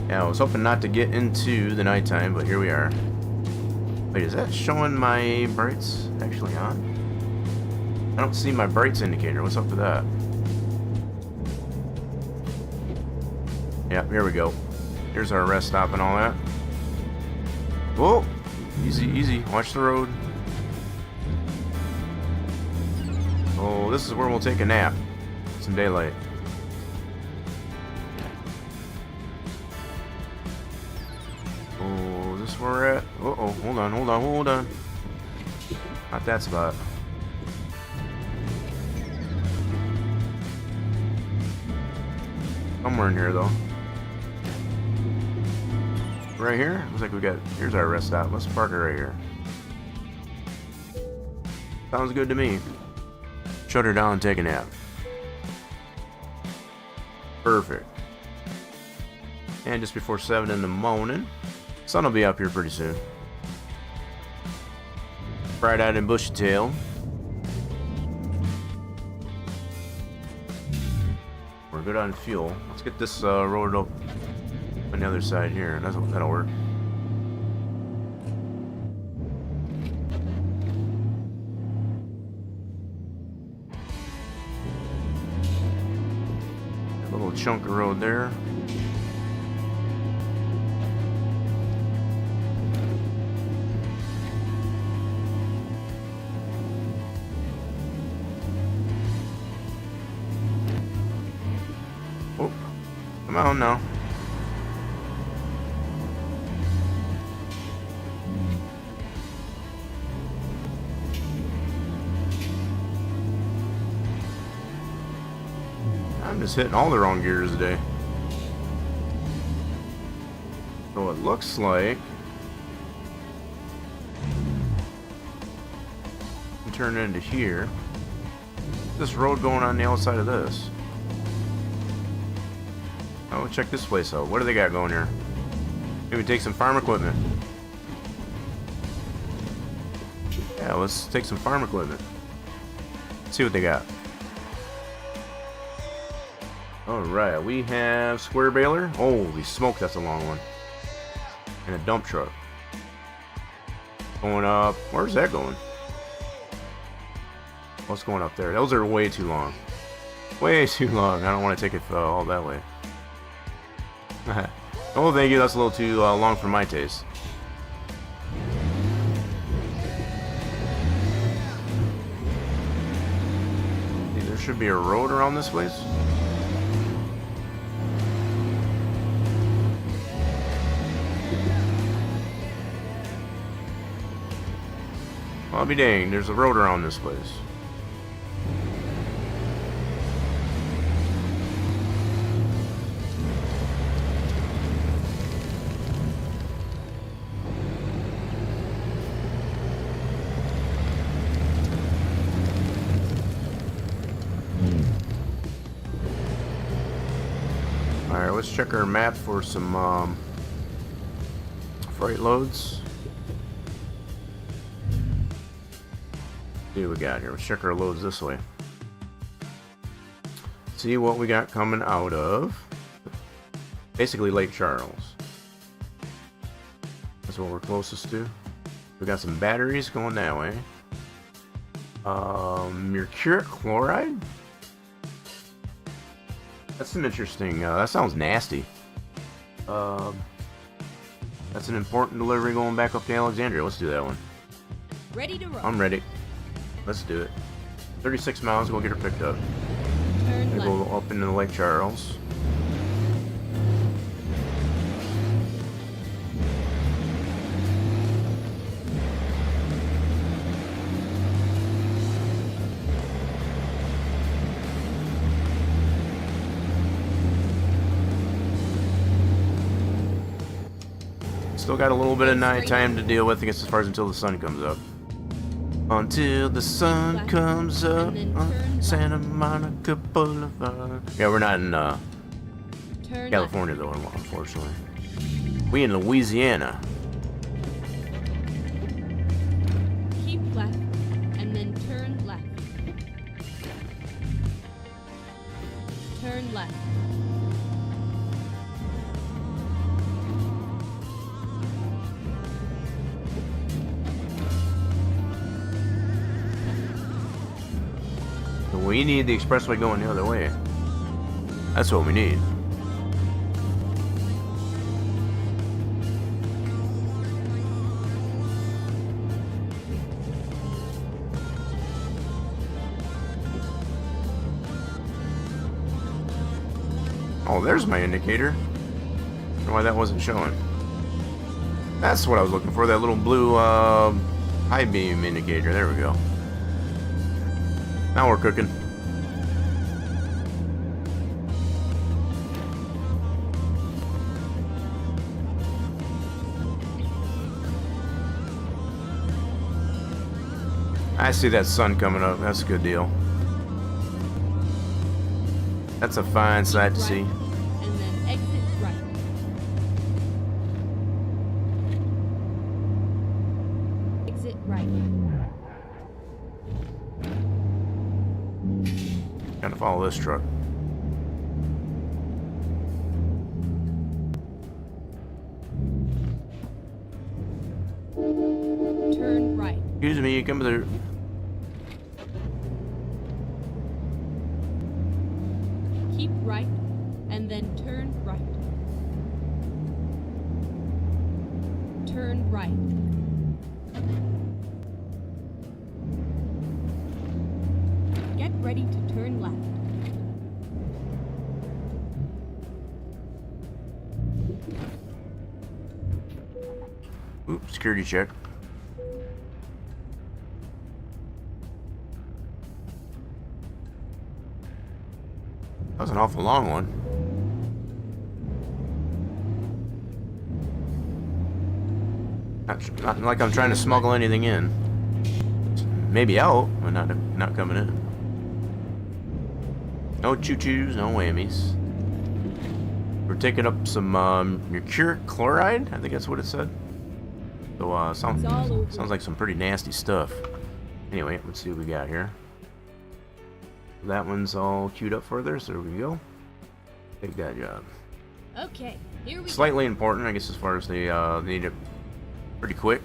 Yeah, I was hoping not to get into the nighttime, but here we are. Wait, is that showing my brights actually on? I don't see my brights indicator. What's up with that? Yeah, here we go. Here's our rest stop and all that. Whoa! Easy, easy. Watch the road. Oh, this is where we'll take a nap. Some daylight. Oh, is this where we're at? Uh-oh, hold on, hold on, hold on. Not that spot. Somewhere in here, though. Right here? Looks like we got... Here's our rest stop. Let's park it right here. Sounds good to me. Shut her down and take a nap. Perfect. And just before 7 in the morning. Sun will be up here pretty soon. Bright-eyed and bushy-tailed. We're good on fuel. Let's get this road up on the other side here. That'll work. A little chunk of road there. Oh, come on now. I'm just hitting all the wrong gears today. So it looks like we turn into here. This road going on the outside of this. Oh, check this place out. What do they got going here? Maybe take some farm equipment. Yeah, let's take some farm equipment. See what they got. Alright, we have square baler. Holy smoke, that's a long one. And a dump truck. Going up. Where's that going? What's going up there? Those are way too long. Way too long. I don't want to take it all that way. Oh, thank you. That's a little too long for my taste. There should be a road around this place. I'll be dang, there's a road around this place. Alright, let's check our map for some freight loads. See what we got here. Let's check our loads this way. See what we got coming out of basically Lake Charles. That's what we're closest to. We got some batteries going that way. Mercuric chloride? That's an interesting, that sounds nasty. That's an important delivery going back up to Alexandria. Let's do that one. Ready to roll. I'm ready. Let's do it. 36 miles, we'll get her picked up. Turn We'll left. go up into Lake Charles. Still got a little bit of nighttime to deal with, I guess, as far as until the sun comes up. Until the sun comes up on Santa Monica Boulevard. Yeah, we're not in Turn California, though, unfortunately. We in Louisiana. left. Keep left, and then turn left. Turn left. So we need the expressway going the other way. That's what we need. Oh, there's my indicator. I don't know why that wasn't showing. That's what I was looking for, that little blue high beam indicator. There we go. Now we're cooking. I see that sun coming up. That's a good deal. That's a fine sight to see. And then exit right. Exit right. Gotta follow this truck. Turn right. Excuse me, you come to the... Keep right, and then turn right. Turn right. Get ready to turn left. Oops, security check. That was an awful long one. Not like I'm trying to smuggle anything in. Maybe out, but not coming in. No choo-choos, no whammies. We're taking up some mercuric chloride. I think that's what it said. So sounds like some pretty nasty stuff. Anyway, let's see what we got here. That one's all queued up further, so there we go. Take that job. Okay, here we Slightly important, I guess, as far as they need it pretty quick.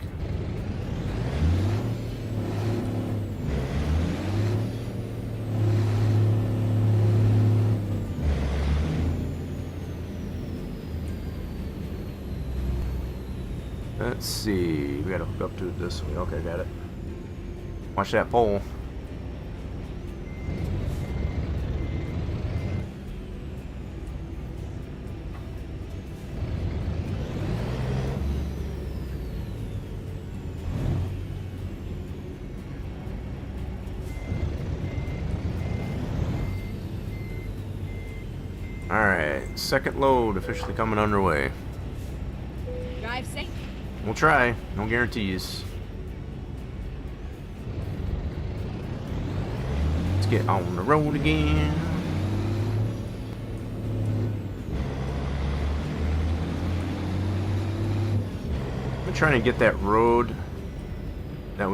Let's see. We gotta hook up to it this way. Okay, got it. Watch that pole. Alright, second load officially coming underway. drive safe. We'll try, no guarantees. Let's get on the road again. I'm trying to get that road that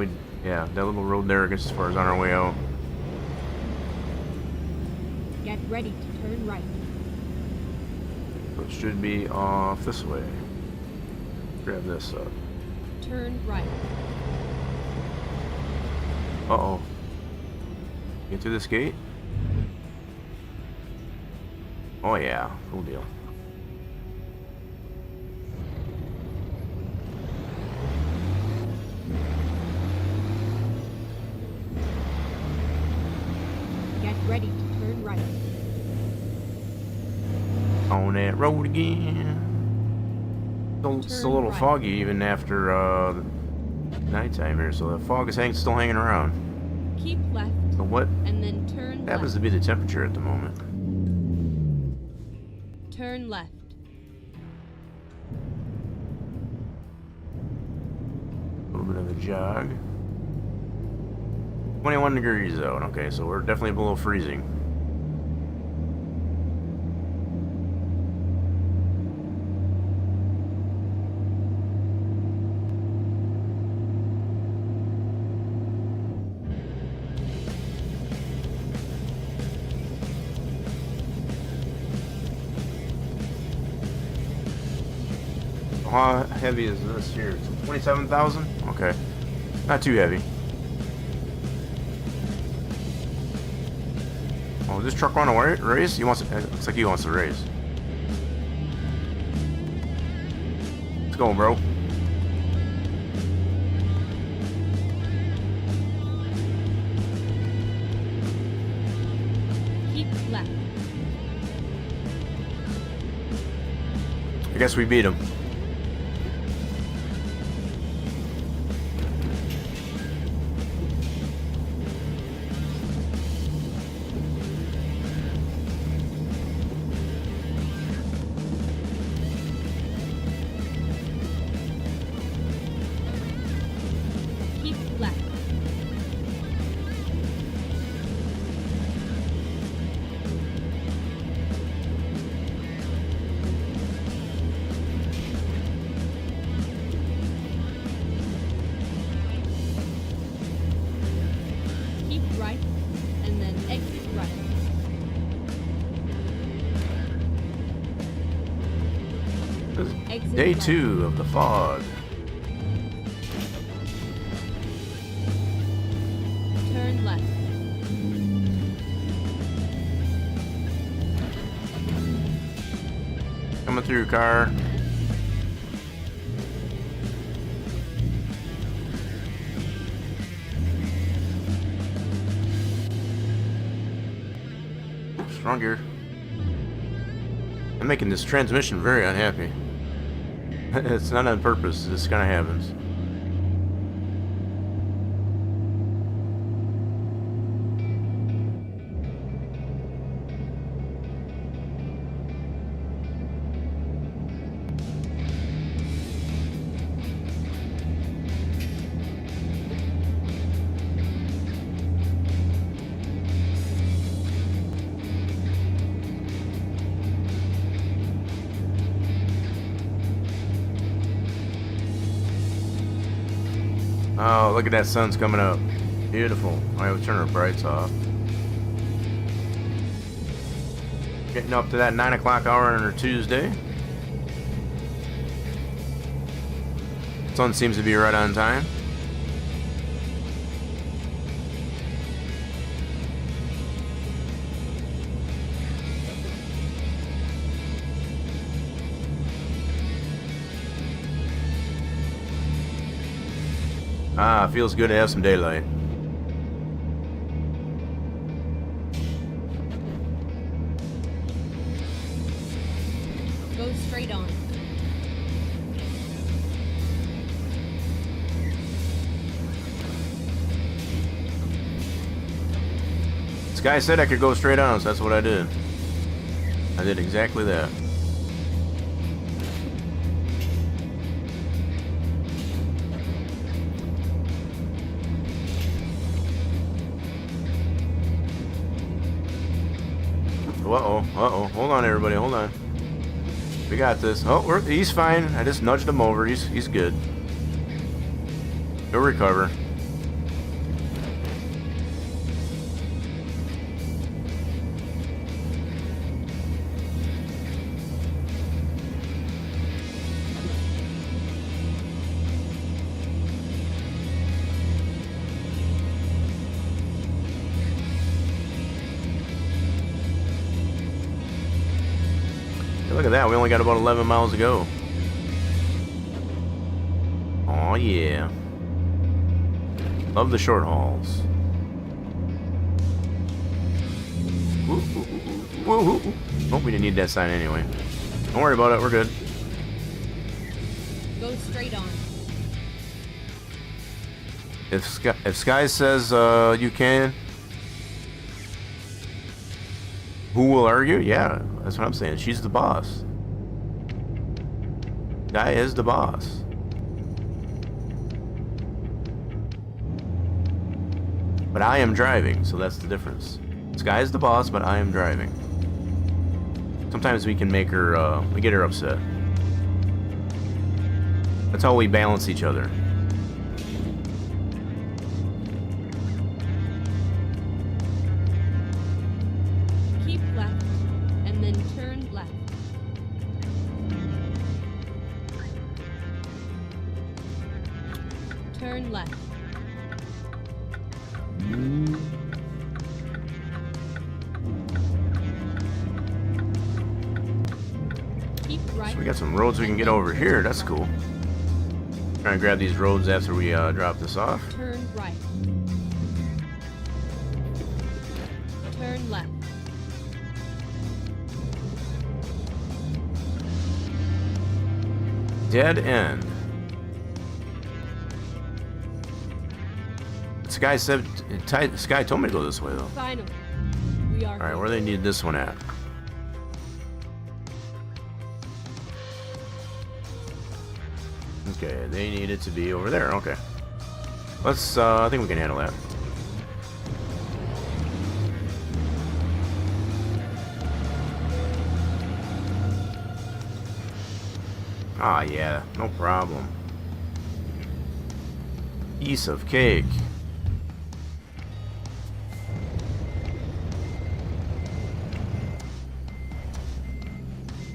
that little road there, I guess, as far as on our way out. Get ready to turn right. So it should be off this way. Grab this up. Turn right. Uh-oh. Get through this gate? Oh yeah, cool deal. Get ready to turn right. On that road again. It's a little right. foggy even after nighttime here, so the fog is still hanging around. Keep left So what and then turn happens left. to be the temperature at the moment? Turn left. A little bit of a jog. 21 degrees out. Okay, so we're definitely below freezing. How heavy is this here? 27,000? Okay. Not too heavy. Oh, is this truck want to race? He wants to, it looks like he wants to race. Let's go, bro. Keep left. I guess we beat him. Keep left. Keep right, and then exit right. Exit Day right. 2 of the fog. Turn left. Coming through, car. Oops, wrong gear. I'm making this transmission very unhappy. It's not on purpose, this kind of happens. Oh, look at that, sun's coming up. Beautiful. Alright, we'll turn our brights off. Getting up to that 9 o'clock hour on our Tuesday. Sun seems to be right on time. Ah, feels good to have some daylight. Go straight on. This guy said I could go straight on, so that's what I did. I did exactly that. Uh-oh. Hold on, everybody. Hold on. We got this. Oh, he's fine. I just nudged him over. He's good. He'll recover. Look at that, we only got about 11 miles to go. Oh yeah. Love the short hauls. Woo. Oh, we didn't need that sign anyway. Don't worry about it, we're good. Go straight on. If Sky says you can, who will argue? Yeah, that's what I'm saying. She's the boss. Guy is the boss. But I am driving, so that's the difference. Sky is the boss, but I am driving. Sometimes we can make her, we get her upset. That's how we balance each other. Keep left, and then turn left. Turn left. Keep right. So we got some roads we can get over here. That's cool. Trying to grab these roads after we drop this off. Turn right. Turn left. Dead end. Sky said, Sky told me to go this way though. Finally, we are. All right, where they need this one at? Okay, they need it to be over there. Okay, let's. I think we can handle that. Ah, yeah, no problem. Piece of cake.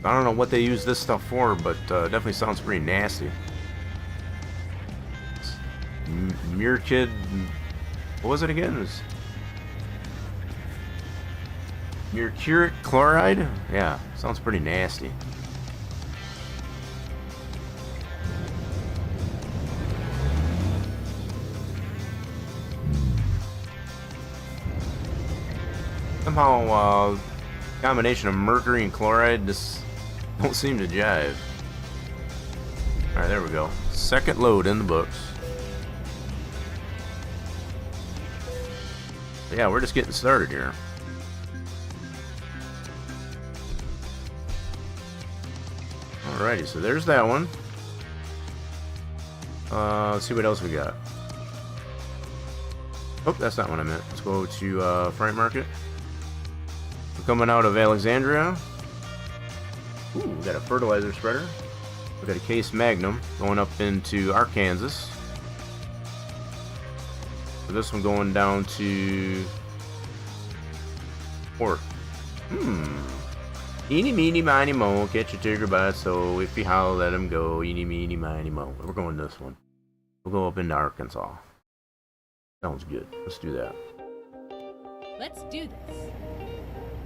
I don't know what they use this stuff for, but definitely sounds pretty nasty. Merkid, what was it again? It was mercuric chloride? Yeah, sounds pretty nasty. Somehow, combination of mercury and chloride just don't seem to jive. Alright, there we go. Second load in the books. But yeah, we're just getting started here. Alrighty, so there's that one. Let's see what else we got. Oh, that's not what I meant. Let's go to Freight Market. We're coming out of Alexandria. Ooh, we got a fertilizer spreader. We got a Case Magnum going up into Arkansas. So this one going down to Port. Eeny, meeny, miny, mo. Catch a tigger by its toe. If you howl, let him go. Eeny, meeny, miny, mo. We're going this one. We'll go up into Arkansas. Sounds good. Let's do that. Let's do this.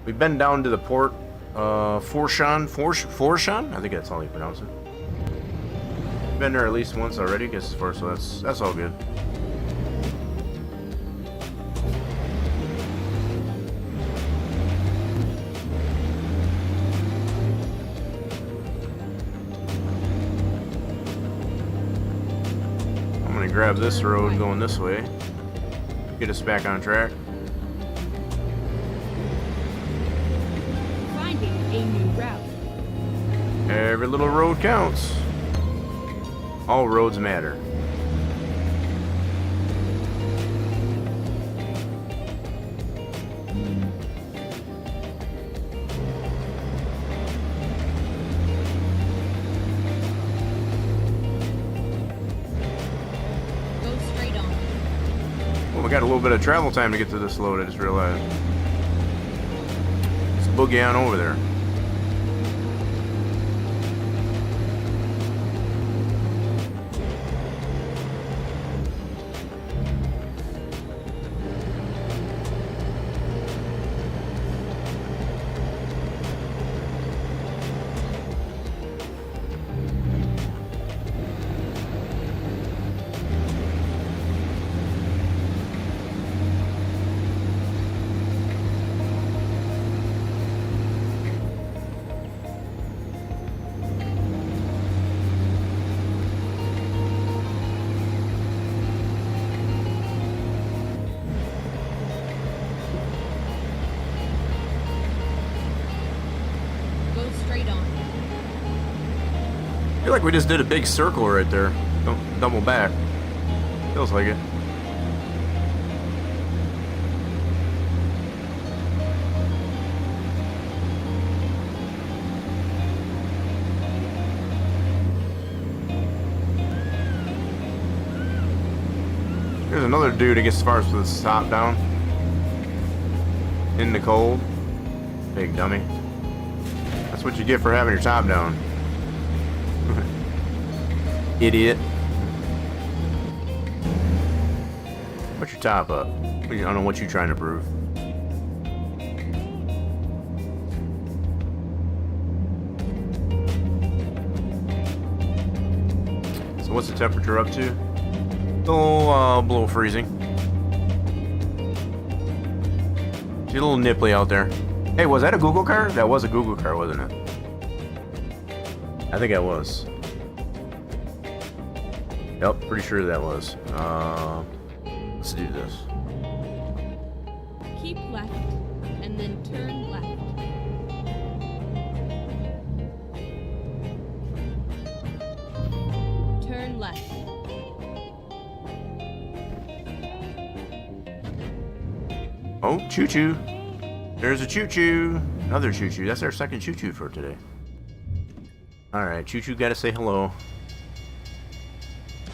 We've been down to the port, Forshan? I think that's how you pronounce it. Been there at least once already, guess as far, so that's all good. I'm gonna grab this road going this way, get us back on track. A new route. Every little road counts. All roads matter. Go straight on. Well, we got a little bit of travel time to get to this load, I just realized. Let's boogie on over there. I feel like we just did a big circle right there. Don't double back. Feels like it. There's another dude that gets as far as with his top down. In the cold. Big dummy. That's what you get for having your top down. Put your top up. I don't know what you're trying to prove. So what's the temperature up to? Oh, below freezing. See a little nipply out there. Hey, was that a Google car? That was a Google car, wasn't it? I think that was. Yep, pretty sure that was. Let's do this. Keep left, and then turn left. Turn left. Oh, choo-choo. There's a choo-choo. Another choo-choo. That's our second choo-choo for today. Alright, choo-choo gotta say hello.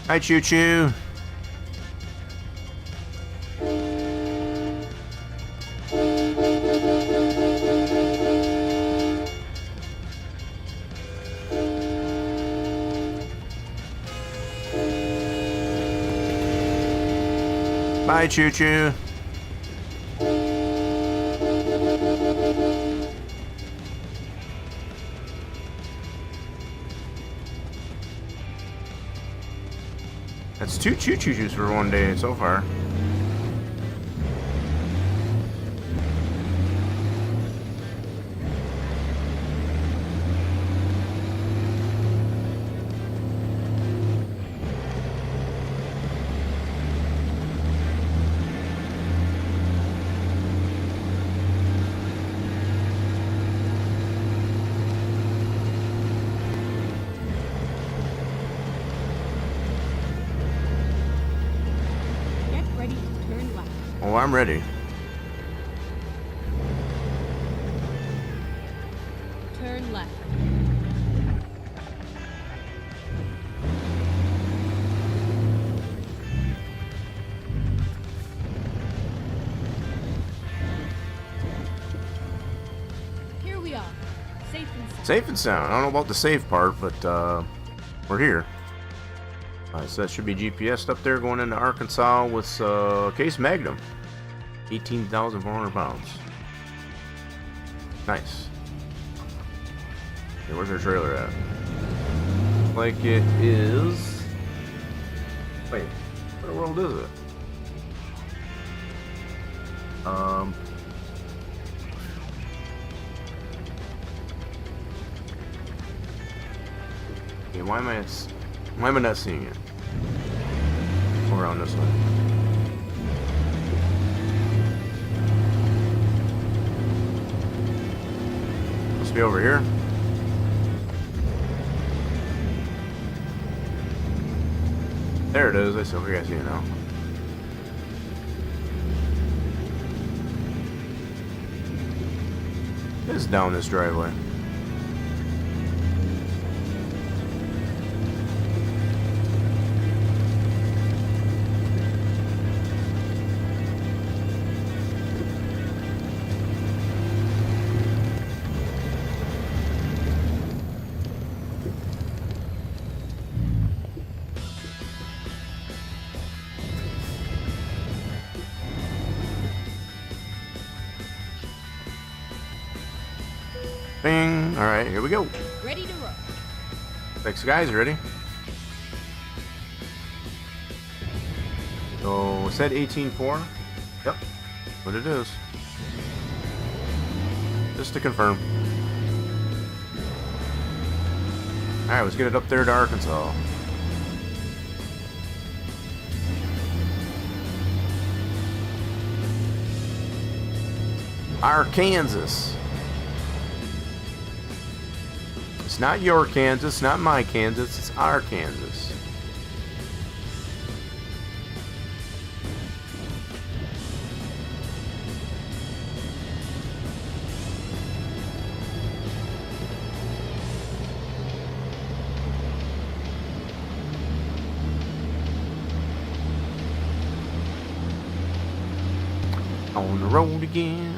Hi, choo-choo. Bye, choo-choo. That's 2 choo-choo-choos for one day so far. Oh, I'm ready. Turn left. Here we are. Safe and sound. Safe and sound. I don't know about the safe part, but we're here. So that should be GPS up there going into Arkansas with Case Magnum. 18,400 pounds. Nice. Okay, where's our trailer at? Like it is... Wait, what in the world is it? Okay, why am I not seeing it? Go around this way. Must be over here. There it is. I still think I see it now. It's down this driveway. Bing. All right, here we go. Ready to roll. Thanks, guys. Ready? So, it said 18.4. Yep, what it is. Just to confirm. All right, let's get it up there to Arkansas. Arkansas. It's not your Kansas, not my Kansas, it's our Kansas. On the road again.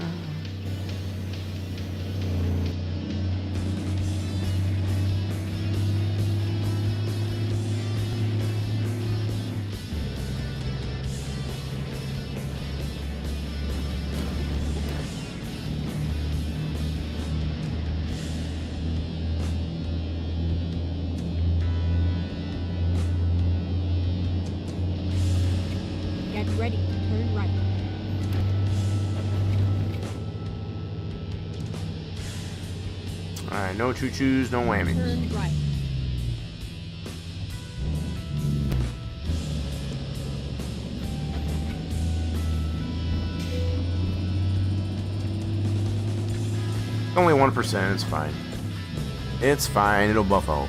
Alright, no choo-choos, no whammies. Turn right. Only 1%, it's fine. It's fine, it'll buff out.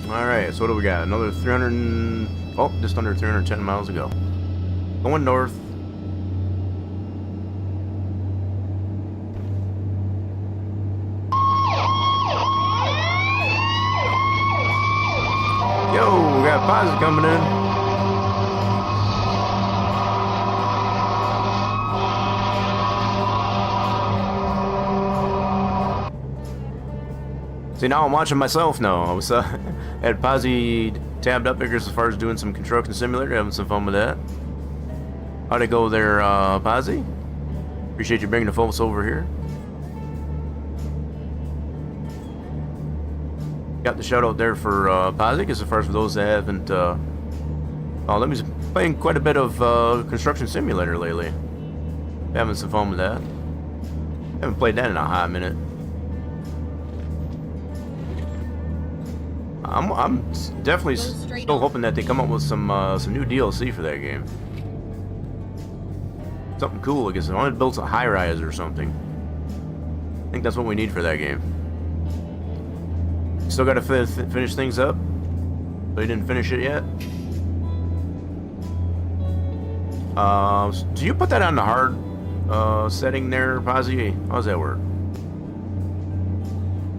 Alright, so what do we got? Another 300... Oh, just under 310 miles to go. Going north. Yo, we got Paz coming in. See, now I'm watching myself now. I was had Posse tabbed up here as far as doing some construction simulator, having some fun with that. How'd it go there, Posse? Appreciate you bringing the folks over here. Got the shout out there for Posse, as far as for those that haven't. Let me playing quite a bit of construction simulator lately. Having some fun with that. Haven't played that in a hot minute. I'm definitely still hoping that they come up with some new DLC for that game. Something cool, I guess. I want to build a high-rise or something. I think that's what we need for that game. Still got to finish things up. They didn't finish it yet. Do you put that on the hard setting there, Posse? How does that work?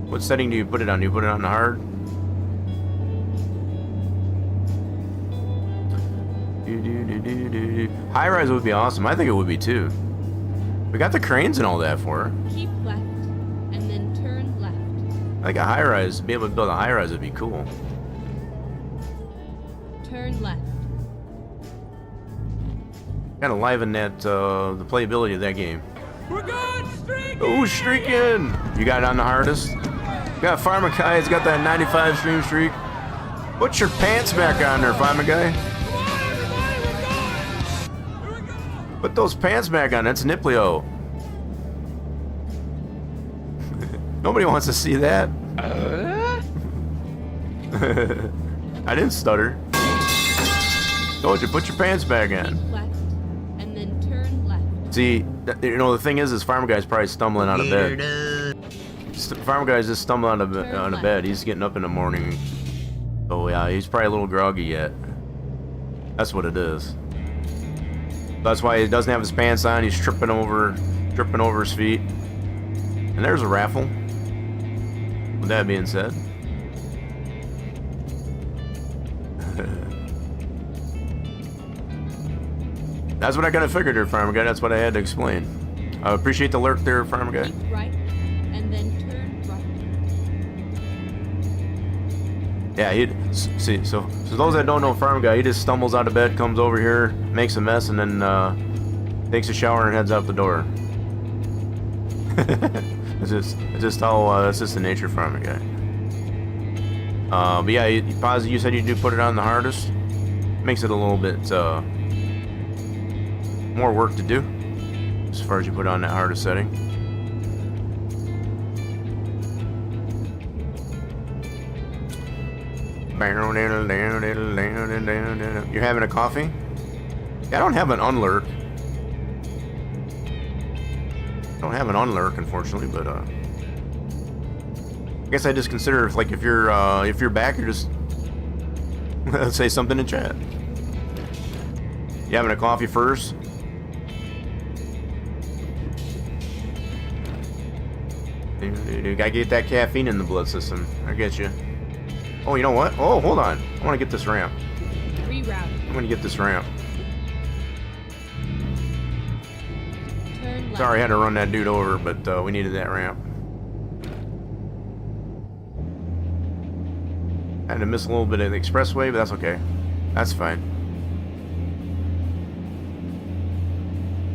What setting do you put it on? Do you put it on the hard? High rise would be awesome. I think it would be too. We got the cranes and all that for her. Keep left, and then turn left. I think a high rise, be able to build a high rise would be cool. Turn left. Kind of liven that the playability of that game. We're going streaking! Oh, streaking! You got it on the hardest. You got Farmer Guy. It's got that 95 stream streak. Put your pants back on there, Farmer Guy. Put those pants back on. That's Niplio. Nobody wants to see that. I didn't stutter. Told you, put your pants back on. Keep left, and then turn left. See, you know, the thing is Farmer Guy's probably stumbling out of bed. Farmer Guy's just stumbling out of bed. He's getting up in the morning. Oh yeah, he's probably a little groggy yet. That's what it is. That's why he doesn't have his pants on. He's tripping over his feet. And there's a raffle. With that being said. That's what I kind of figured there, Farmer Guy. That's what I had to explain. I appreciate the alert there, Farmer Guy. Keep right, and then turn right. Yeah, he see. So those that don't know Farmer Guy, he just stumbles out of bed, comes over here, makes a mess, and then takes a shower and heads out the door. it's just how that's just the nature of Farmer Guy. But yeah, Pazzi, you said you do put it on the hardest. Makes it a little bit more work to do as far as you put on that hardest setting. You're having a coffee? Yeah, I don't have an unlurk. I don't have an unlurk, unfortunately, but I guess I just consider if you're back, you're just say something in chat. You having a coffee first? Gotta get that caffeine in the blood system. I get you. Oh, you know what? Oh, hold on. I want to get this ramp. Reroute. I'm gonna get this ramp. Turn left. Sorry, I had to run that dude over, but we needed that ramp. I had to miss a little bit of the expressway, but that's okay. That's fine.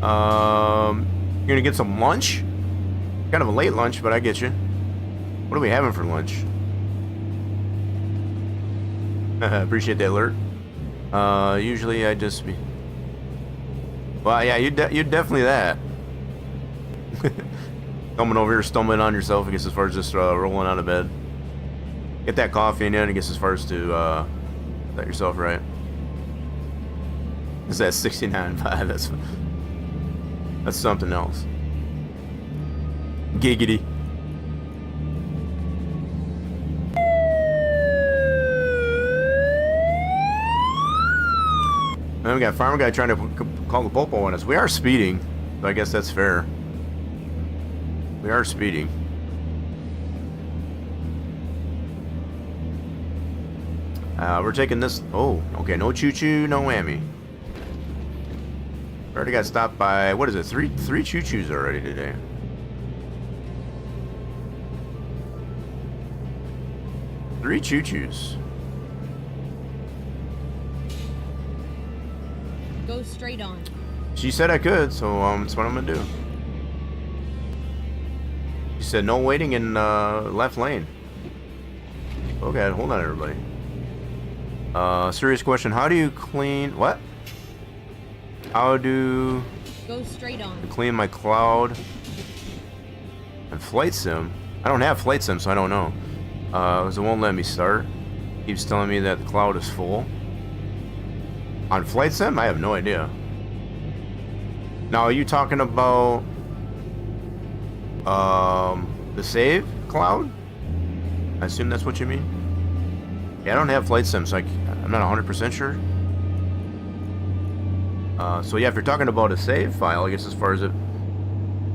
You're gonna get some lunch? Kind of a late lunch, but I get you. What are we having for lunch? Appreciate that alert. Usually I just be... Well, yeah, you're definitely that. Coming over here, stumbling on yourself, I guess, as far as just rolling out of bed. Get that coffee in you, I guess, as far as to set yourself right. Is that 69.5? That's something else. Giggity. Then we got Farmer Guy trying to call the popo on us. We are speeding, so I guess that's fair. We are speeding. We're taking this. Oh, okay. No choo-choo, no whammy. We already got stopped by, what is it? Three choo-choos already today. Three choo-choos. Go straight on. She said I could, so that's what I'm gonna do. She said no waiting in left lane. Okay, hold on, everybody. Serious question. How do you clean what? How do Go straight on. I clean my cloud and flight sim? I don't have flight sim, so I don't know. Because it won't let me start. Keeps telling me that the cloud is full. On flight sim, I have no idea. Now, are you talking about the save cloud? I assume that's what you mean. Yeah, I don't have flight sim, so I'm not 100% sure. So yeah, if you're talking about a save file, I guess as far as it,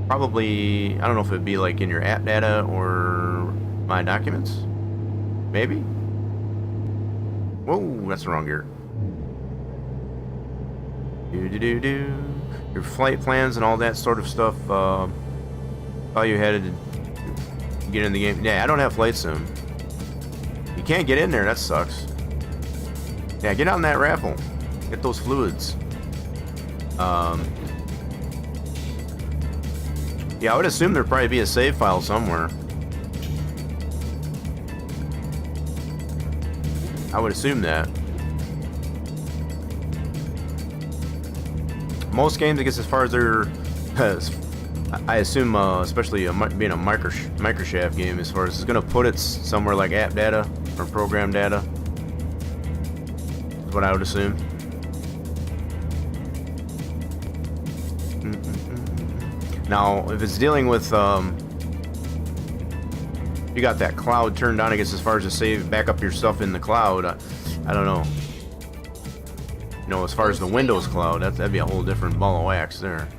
probably, I don't know if it'd be like in your app data or my documents. Maybe? Whoa, that's the wrong gear. Do. Your flight plans and all that sort of stuff, how you headed to get in the game. Yeah, I don't have flight sim. You can't get in there, that sucks. Yeah, get on that raffle. Get those fluids. Yeah, I would assume there'd probably be a save file somewhere. I would assume that. Most games, I guess, as far as their, I assume, especially being a microshaft game, as far as it's gonna put it somewhere like app data or program data. Is what I would assume. Now, if it's dealing with, you got that cloud turned on, I guess, as far as to save, back up your stuff in the cloud, I don't know. You know, as far as the Windows cloud, that'd be a whole different ball of wax there.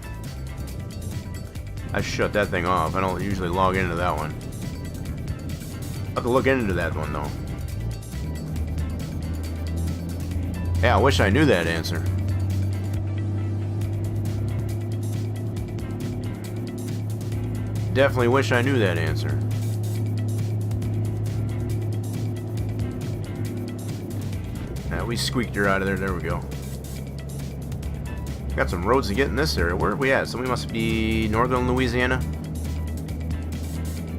I shut that thing off. I don't usually log into that one. I'll have to look into that one, though. Yeah, I wish I knew that answer. Definitely wish I knew that answer. Yeah, we squeaked her out of there. There we go. Got some roads to get in this area. Where are we at? So we must be northern Louisiana.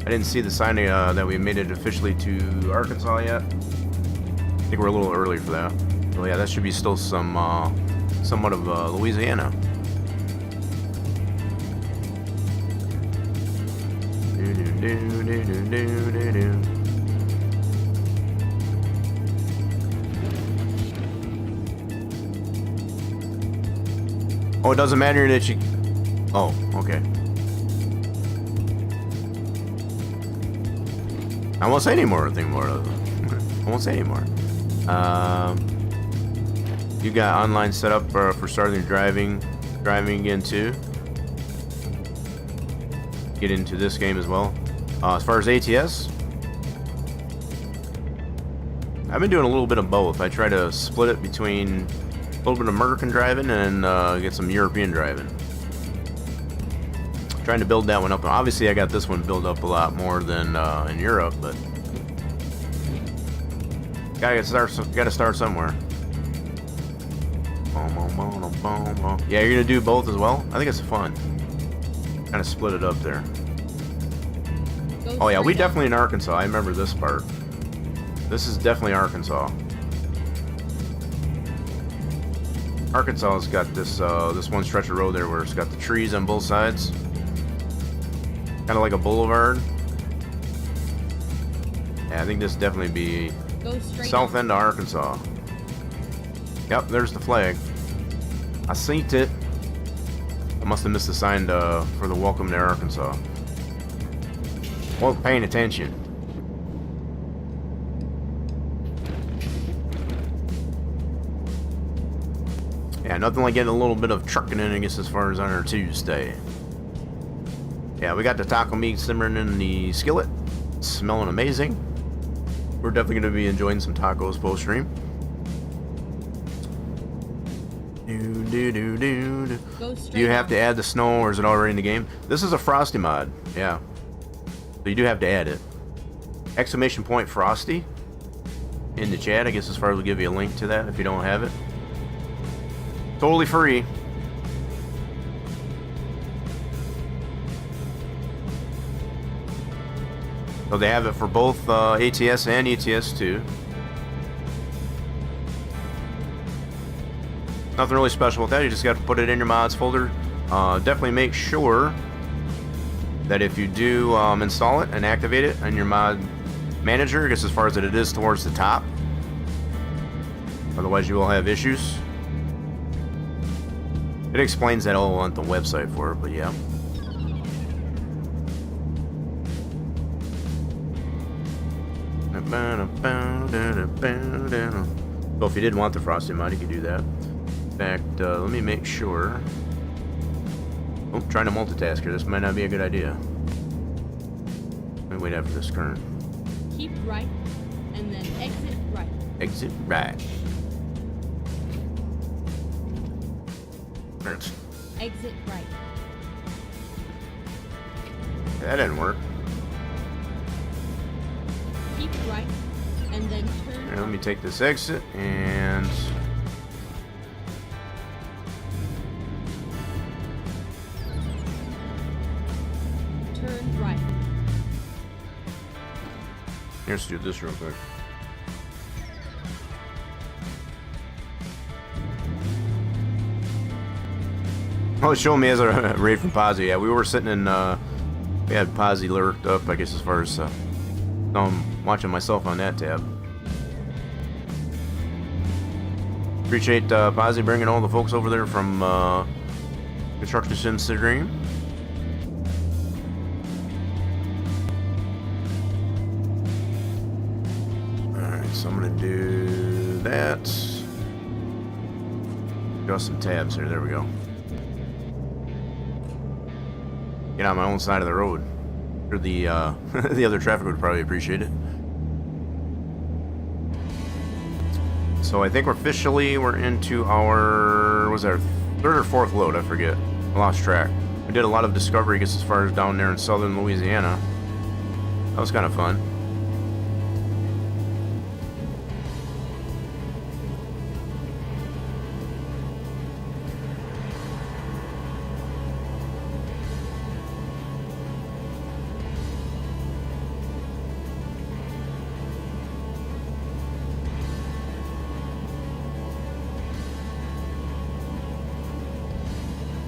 I didn't see the sign that we made it officially to Arkansas yet. I think we're a little early for that. Well, yeah, that should be still some somewhat of Louisiana. Oh, it doesn't matter that you... Oh, okay. I won't say any more. I won't say any more. You got online set up for starting driving into... Get into this game as well. As far as ATS, I've been doing a little bit of both. I try to split it between a little bit of American driving and get some European driving. Trying to build that one up. Obviously, I got this one built up a lot more than in Europe, but gotta start somewhere. Yeah, you're gonna do both as well? I think it's fun. Kind of split it up there. Oh yeah, we definitely in Arkansas. I remember this part. This is definitely Arkansas. Arkansas's got this this one stretch of road there where it's got the trees on both sides. Kind of like a boulevard. Yeah, I think this definitely be south end of Arkansas. Yep, there's the flag. I seen it. I must have missed the sign for the welcome to Arkansas. Wasn't paying attention. Yeah, nothing like getting a little bit of trucking in, I guess, as far as on our Tuesday. Yeah, we got the taco meat simmering in the skillet. Smelling amazing. We're definitely going to be enjoying some tacos post-stream. Do you have to add the snow, or is it already in the game? This is a Frosty mod, yeah. So you do have to add it. Exclamation point Frosty in the chat, I guess, as far as we'll give you a link to that if you don't have it. Totally free. So they have it for both ATS and ETS2. Nothing really special with that, you just got to put it in your mods folder. Definitely make sure that if you do install it and activate it in your mod manager, I guess as far as it is towards the top. Otherwise you will have issues. It explains that all on the website for it, but yeah. So if you did want the Frosty mod, you could do that. In fact, let me make sure. Oh, trying to multitask here. This might not be a good idea. Let me wait after this turn. Keep right, and then exit right. Exit right. There's. Exit right. That didn't work. Keep right, and then turn. Here, let me take this exit and. Turn right. Let's do this real quick. Oh, it's showing me as a raid from Posy. Yeah, we were sitting in, we had Posy lurked up, I guess, as far as, I'm watching myself on that tab. Appreciate Posy bringing all the folks over there from Construction Sim Stream. Alright, so I'm going to do that. Got some tabs here, there we go. Get on my own side of the road. Or the the other traffic would probably appreciate it. So I think we're into our, was our third or fourth load, I forget. I lost track. We did a lot of discovery, I guess, as far as down there in southern Louisiana. That was kind of fun.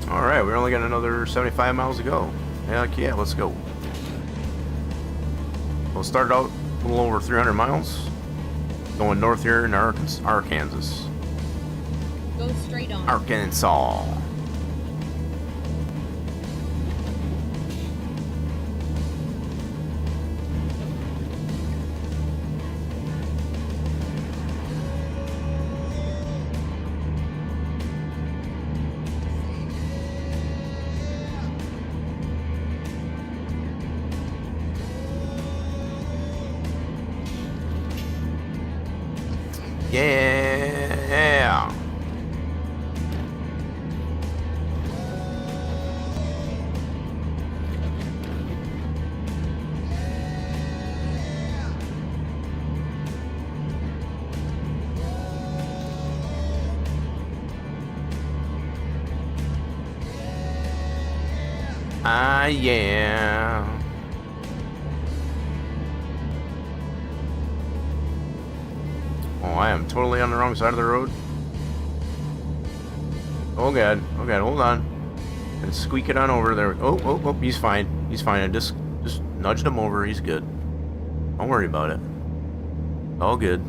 Alright, we only got another 75 miles to go. Heck yeah, let's go. We'll start out a little over 300 miles. Going north here in Arkansas. Go straight on. Arkansas. Yeah. Ah, yeah. Oh, I am totally on the wrong side of the road. Oh god, hold on. And squeak it on over there. Oh, he's fine. He's fine. I just nudged him over. He's good. Don't worry about it. All good.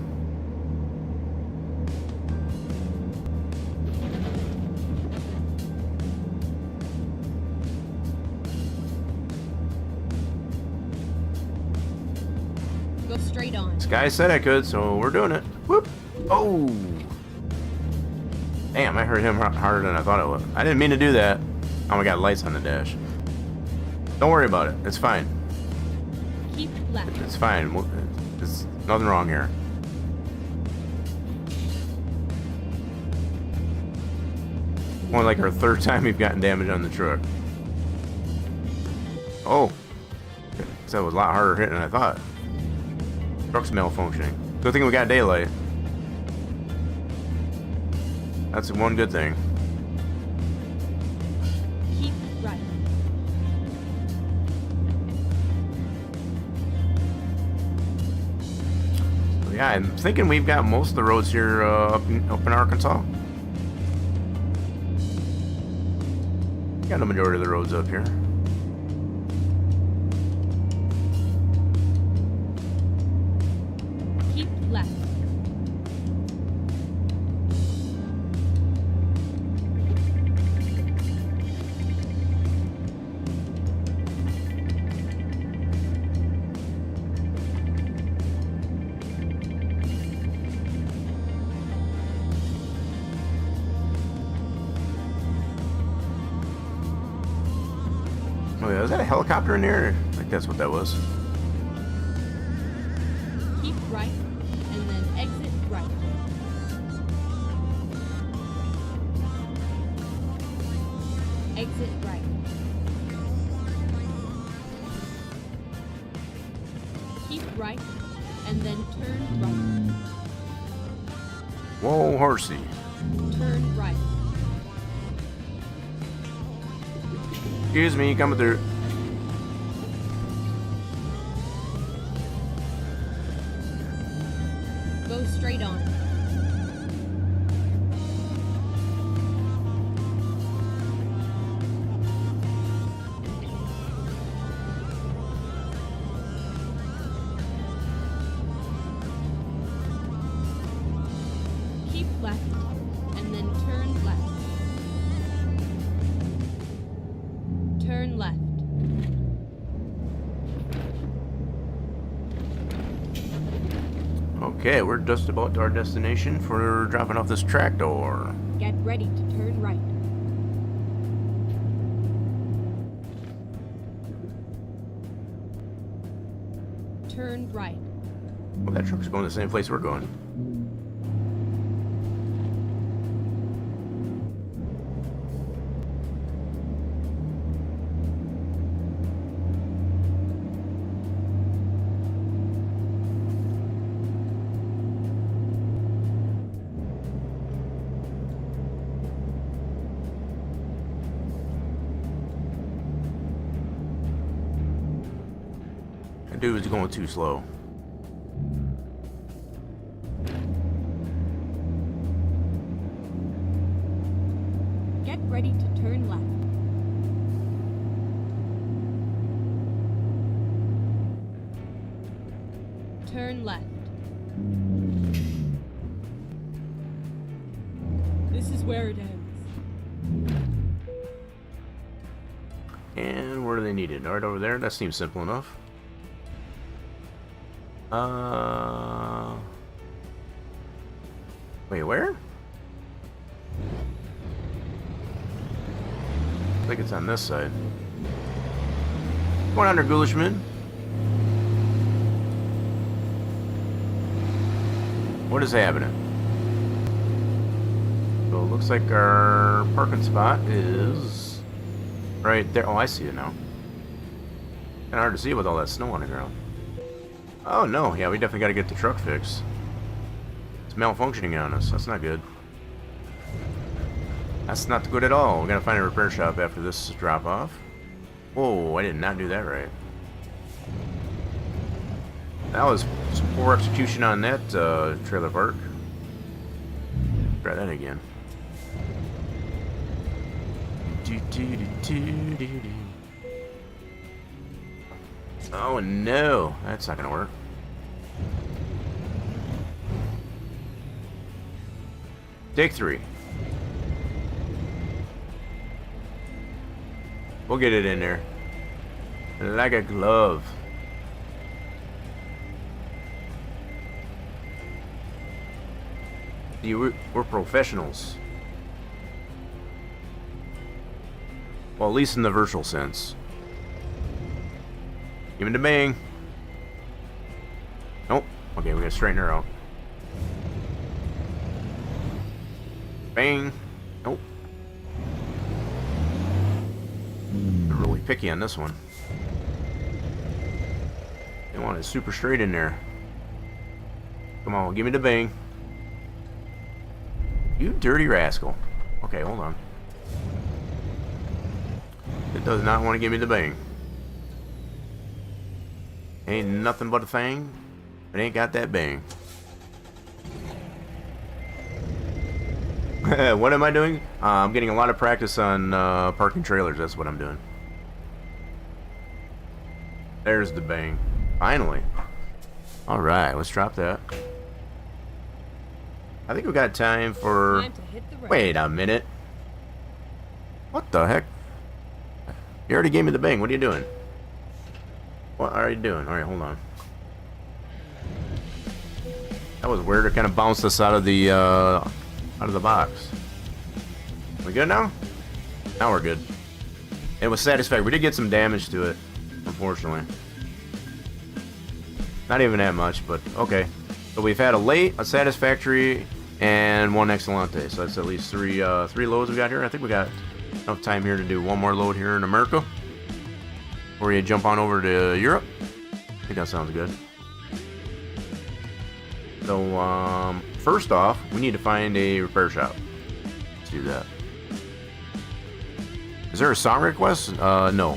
Go straight on. This guy said I could, so we're doing it. Whoop! Oh! Damn, I hurt him harder than I thought it would. I didn't mean to do that. Oh, we got lights on the dash. Don't worry about it. It's fine. Keep left. It's fine. There's nothing wrong here. More like our third time we've gotten damage on the truck. Oh. That was a lot harder hitting than I thought. Truck's malfunctioning. Good thing we got daylight. That's one good thing. Keep right. Yeah, I'm thinking we've got most of the roads here up in Arkansas. Got the majority of the roads up here. Keep left. Oh yeah, was that a helicopter in there? I think that's what that was. Keep right, and then exit right. Exit right. Keep right, and then turn right. Whoa, horsey. Turn right. Excuse me, coming through. Go straight on. Keep left, and then turn left. Turn left. Okay, we're just about to our destination for dropping off this tractor. Get ready to turn right. Turn right. Well, that truck's going the same place we're going. That dude was going too slow. Get ready to turn left. Turn left. This is where it ends. And where do they need it? Right over there? That seems simple enough. Wait, where? I think it's on this side. Going under Goulishman. What is happening? So it looks like our parking spot is right there. Oh, I see it now. Kind of hard to see with all that snow on the ground. Oh no, yeah, we definitely got to get the truck fixed. It's malfunctioning on us. That's not good. That's not good at all. We're gonna find a repair shop after this drop off. Whoa, I did not do that right. That was some poor execution on that trailer park. Try that again. Oh no, that's not gonna work. Take 3. We'll get it in there. Like a glove. We're professionals. Well, at least in the virtual sense. Give me the bang. Nope. Okay, we gotta straighten her out. Bang. Nope. They're really picky on this one. They want it super straight in there. Come on, give me the bang. You dirty rascal. Okay, hold on. It does not want to give me the bang. Ain't nothing but a thing. It ain't got that bang. What am I doing? I'm getting a lot of practice on parking trailers. That's what I'm doing. There's the bang. Finally. Alright, let's drop that. I think we got time for... Time to hit the road. Wait a minute. What the heck? You already gave me the bang. What are you doing? What are you doing? Alright, hold on. That was weird. It kind of bounced us out of the box. We good now? Now we're good. It was satisfactory. We did get some damage to it, unfortunately. Not even that much, but okay. So we've had a late, a satisfactory, and 1 excelente. So that's at least three loads we got here. I think we got enough time here to do one more load here in America before you jump on over to Europe. I think that sounds good. So first off, we need to find a repair shop. Let's do that. Is there a song request? No.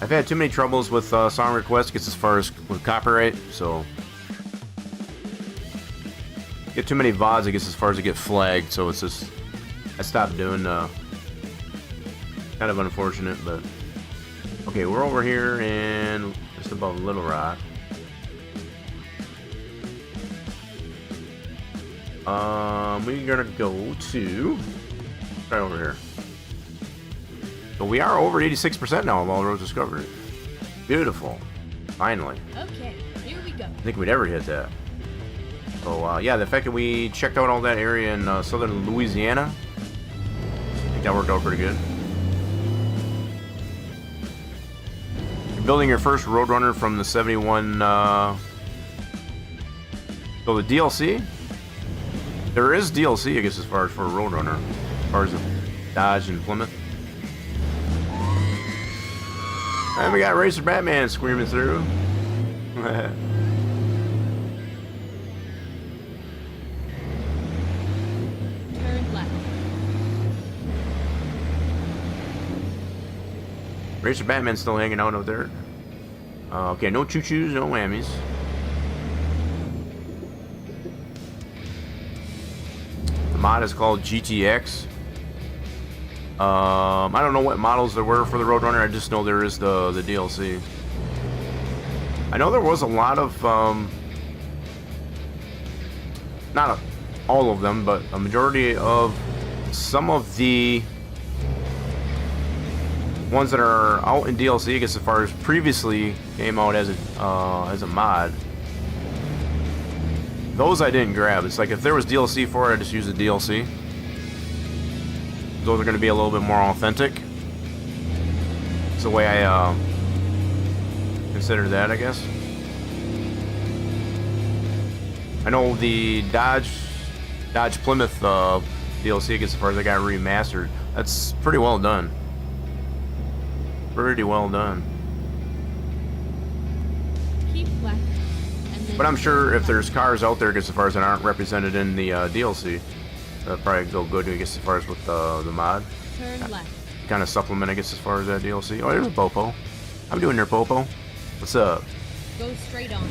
I've had too many troubles with song requests, gets as far as with copyright, so get too many VODs, it gets as far as it get flagged, so it's just I stopped doing kind of unfortunate, but okay, we're over here in just above Little Rock. We're gonna go to right over here. So we are over 86% now of all roads discovered. Beautiful. Finally. Okay, here we go. I think we'd ever hit that. So yeah, the fact that we checked out all that area in southern Louisiana, I think that worked out pretty good. You're building your first Roadrunner from the 71. So the DLC, there is DLC, I guess, as far as for a Roadrunner, as far as the Dodge and Plymouth. And we got Racer Batman screaming through. Turn left. Racer Batman's still hanging out there. Okay, no choo-choos, no whammies. The mod is called GTX. I don't know what models there were for the Roadrunner. I just know there is the DLC. I know there was a lot of not all of them, but a majority of some of the ones that are out in DLC, I guess, as far as previously came out as a mod. Those I didn't grab. It's like if there was DLC for it, I just use the DLC. Those are going to be a little bit more authentic. It's the way I consider that, I guess. I know the Dodge Plymouth DLC, I guess, as far as I got remastered, that's pretty well done. Pretty well done. Keep left. And then But I'm sure if there's cars out there, I guess, as far as that aren't represented in the DLC, That'd probably go good, I guess, as far as with the mod. Turn left. Kind of supplement, I guess, as far as that DLC. Oh, there's a Popo. I'm doing there, Popo. What's up? Go straight on.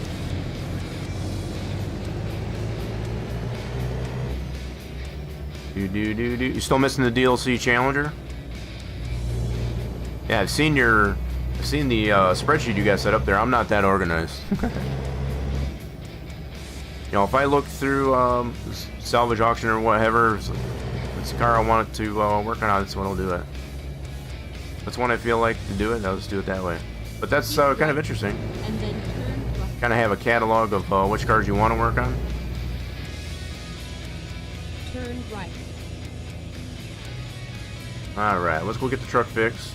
You still missing the DLC Challenger? Yeah, I've seen the spreadsheet you guys set up there. I'm not that organized. You know, if I look through salvage auction or whatever, if it's a car I want to work on, that's when I'll do it. That's when I feel like to do it. I'll just do it that way. But that's kind of interesting. And then turn left. Kind of have a catalog of which cars you want to work on. Turn right. Alright, let's go get the truck fixed.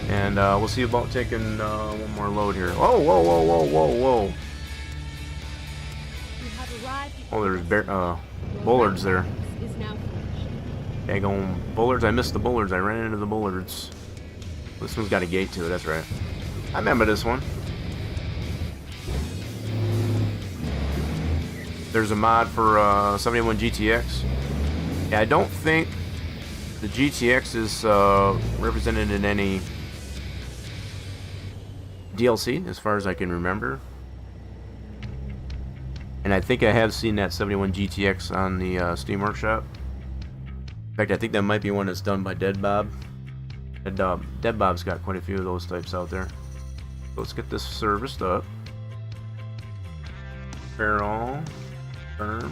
And we'll see about taking one more load here. Oh, whoa, whoa, whoa, whoa, whoa. You have arrived. Oh, there's bullards there. Is now finished. Daggone bullards. I missed the bullards. I ran into the bullards. This one's got a gate to it, that's right. I remember this one. There's a mod for 71 GTX. Yeah, I don't think the GTX is represented in any DLC, as far as I can remember. And I think I have seen that 71 GTX on the Steam Workshop. In fact, I think that might be one that's done by Dead Bob. Dead Bob's got quite a few of those types out there. So let's get this serviced up. Barrel, firm,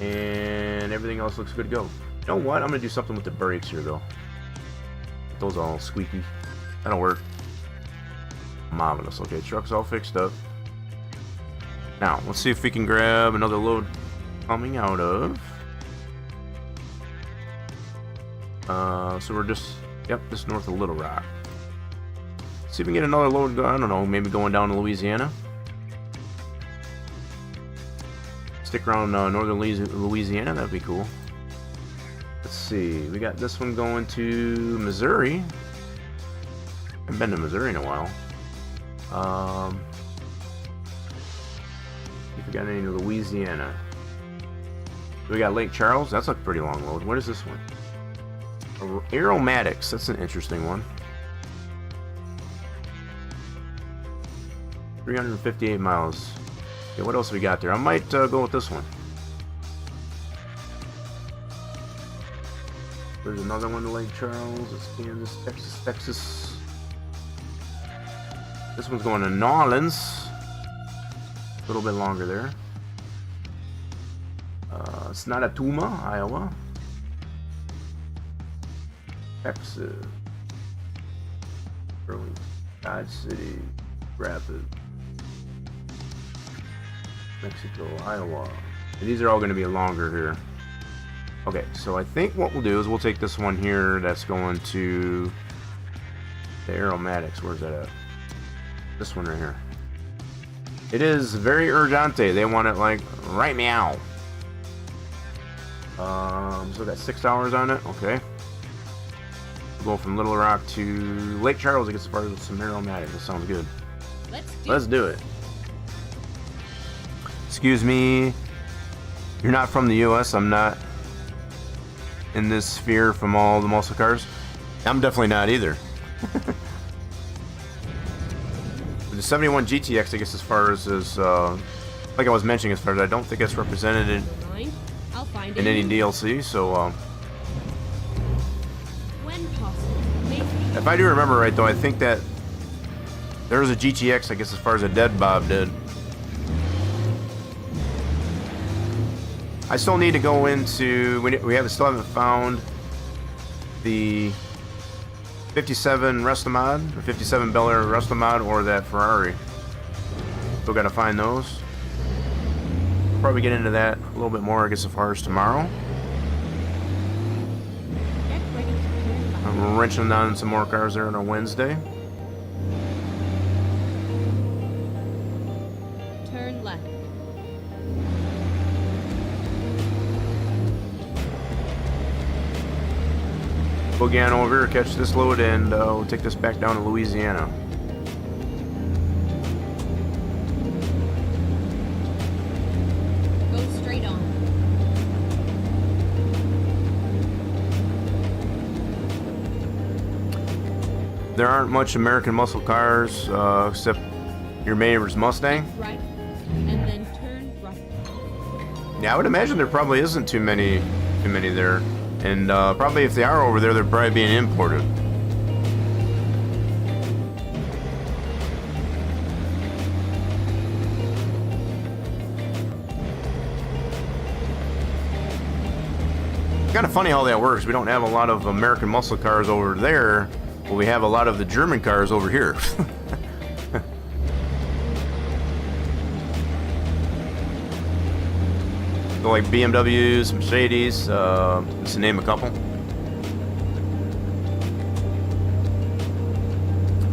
and everything else looks good to go. You know what? I'm gonna do something with the brakes here, though. Get those all squeaky. That'll work. Marvelous. Okay, truck's all fixed up. Now, let's see if we can grab another load coming out of. So we're just, just north of Little Rock. See if we can get another load, I don't know, maybe going down to Louisiana. Stick around northern Louisiana, that'd be cool. Let's see, we got this one going to Missouri. I haven't been to Missouri in a while. If we got any to Louisiana. We got Lake Charles, that's a pretty long load. What is this one? Aromatics, that's an interesting one. 358 miles. Okay, what else we got there? I might go with this one. There's another one to Lake Charles. It's Kansas, Texas. This one's going to New Orleans. A little bit longer there. It's not Atuma, Iowa. Texas. Burlington, Dodge City, Rapids, Mexico, Iowa. And these are all going to be longer here. Okay, so I think what we'll do is we'll take this one here that's going to the Aromatics. Where's that at? This one right here. It is very urgente. They want it like right meow. So got 6 hours on it. Okay. We'll go from Little Rock to Lake Charles. I guess as far as some Aromatics. That sounds good. Let's do it. Excuse me. You're not from the U.S. I'm not in this sphere from all the muscle cars. I'm definitely not either. The 71 GTX, I guess, as far as like I was mentioning, as far as I don't think it's represented in any DLC. So, when possible, if I do remember right, though, I think that there was a GTX, I guess, as far as a Dead Bob did. I still need to go into. Still haven't found the 57 Restomod, or 57 Bel Air Restomod, or that Ferrari. Still got to find those. Probably get into that a little bit more, I guess, as far as tomorrow. I'm wrenching on some more cars there on a Wednesday. turn left. Boogie on over here, catch this load, and we'll take this back down to Louisiana. Go straight on. there aren't much American muscle cars except your neighbor's Mustang. Right, and then turn right. Yeah, I would imagine there probably isn't too many there, and probably if they are over there, they're probably being imported. Kind of funny how that works. We don't have a lot of American muscle cars over there, but we have a lot of the German cars over here. So like BMWs, Mercedes, just to name a couple.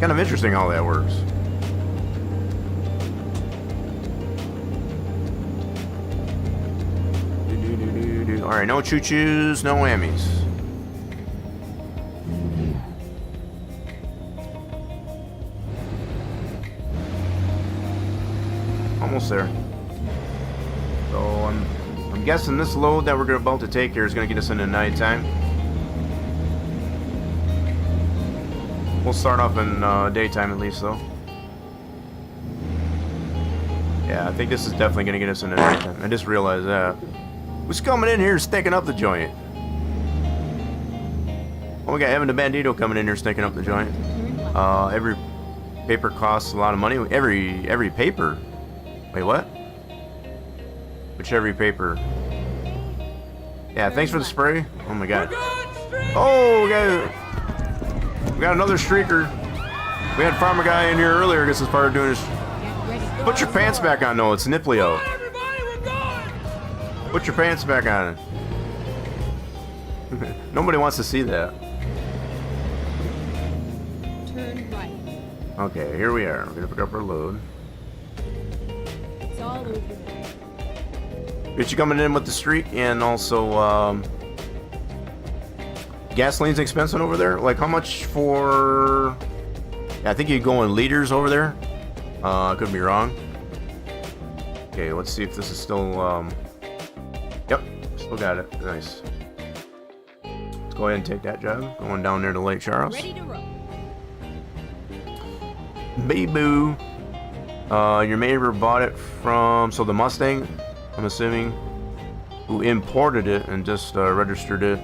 Kind of interesting how that works. Alright, no choo-choos, no whammies. Almost there. So I'm guessing this load that we're about to take here is going to get us into nighttime. We'll start off in daytime at least though. Yeah, I think this is definitely going to get us into nighttime. I just realized that. Who's coming in here stinking up the joint? Oh, we got Evan the Bandito coming in here stinking up the joint. Every paper costs a lot of money. Every paper. Wait, what? Which every paper? Yeah, thanks for the spray. Oh my god. Oh, we got another streaker. We had Farmer Guy in here earlier. I guess as far as doing his. Put your pants back on, no, it's nipply out. Put your pants back on. Nobody wants to see that. Turn right. Okay, here we are. We're gonna pick up our load. It's all over. Get you coming in with the streak, and also gasoline's expensive over there. Like how much for? Yeah, I think you go in liters over there. I could be wrong. Okay, let's see if this is still. Yep, still got it. Nice. Let's go ahead and take that job. Going down there to Lake Charles. Ready to roll. Boo. Your neighbor bought it from the Mustang, I'm assuming, who imported it and just registered it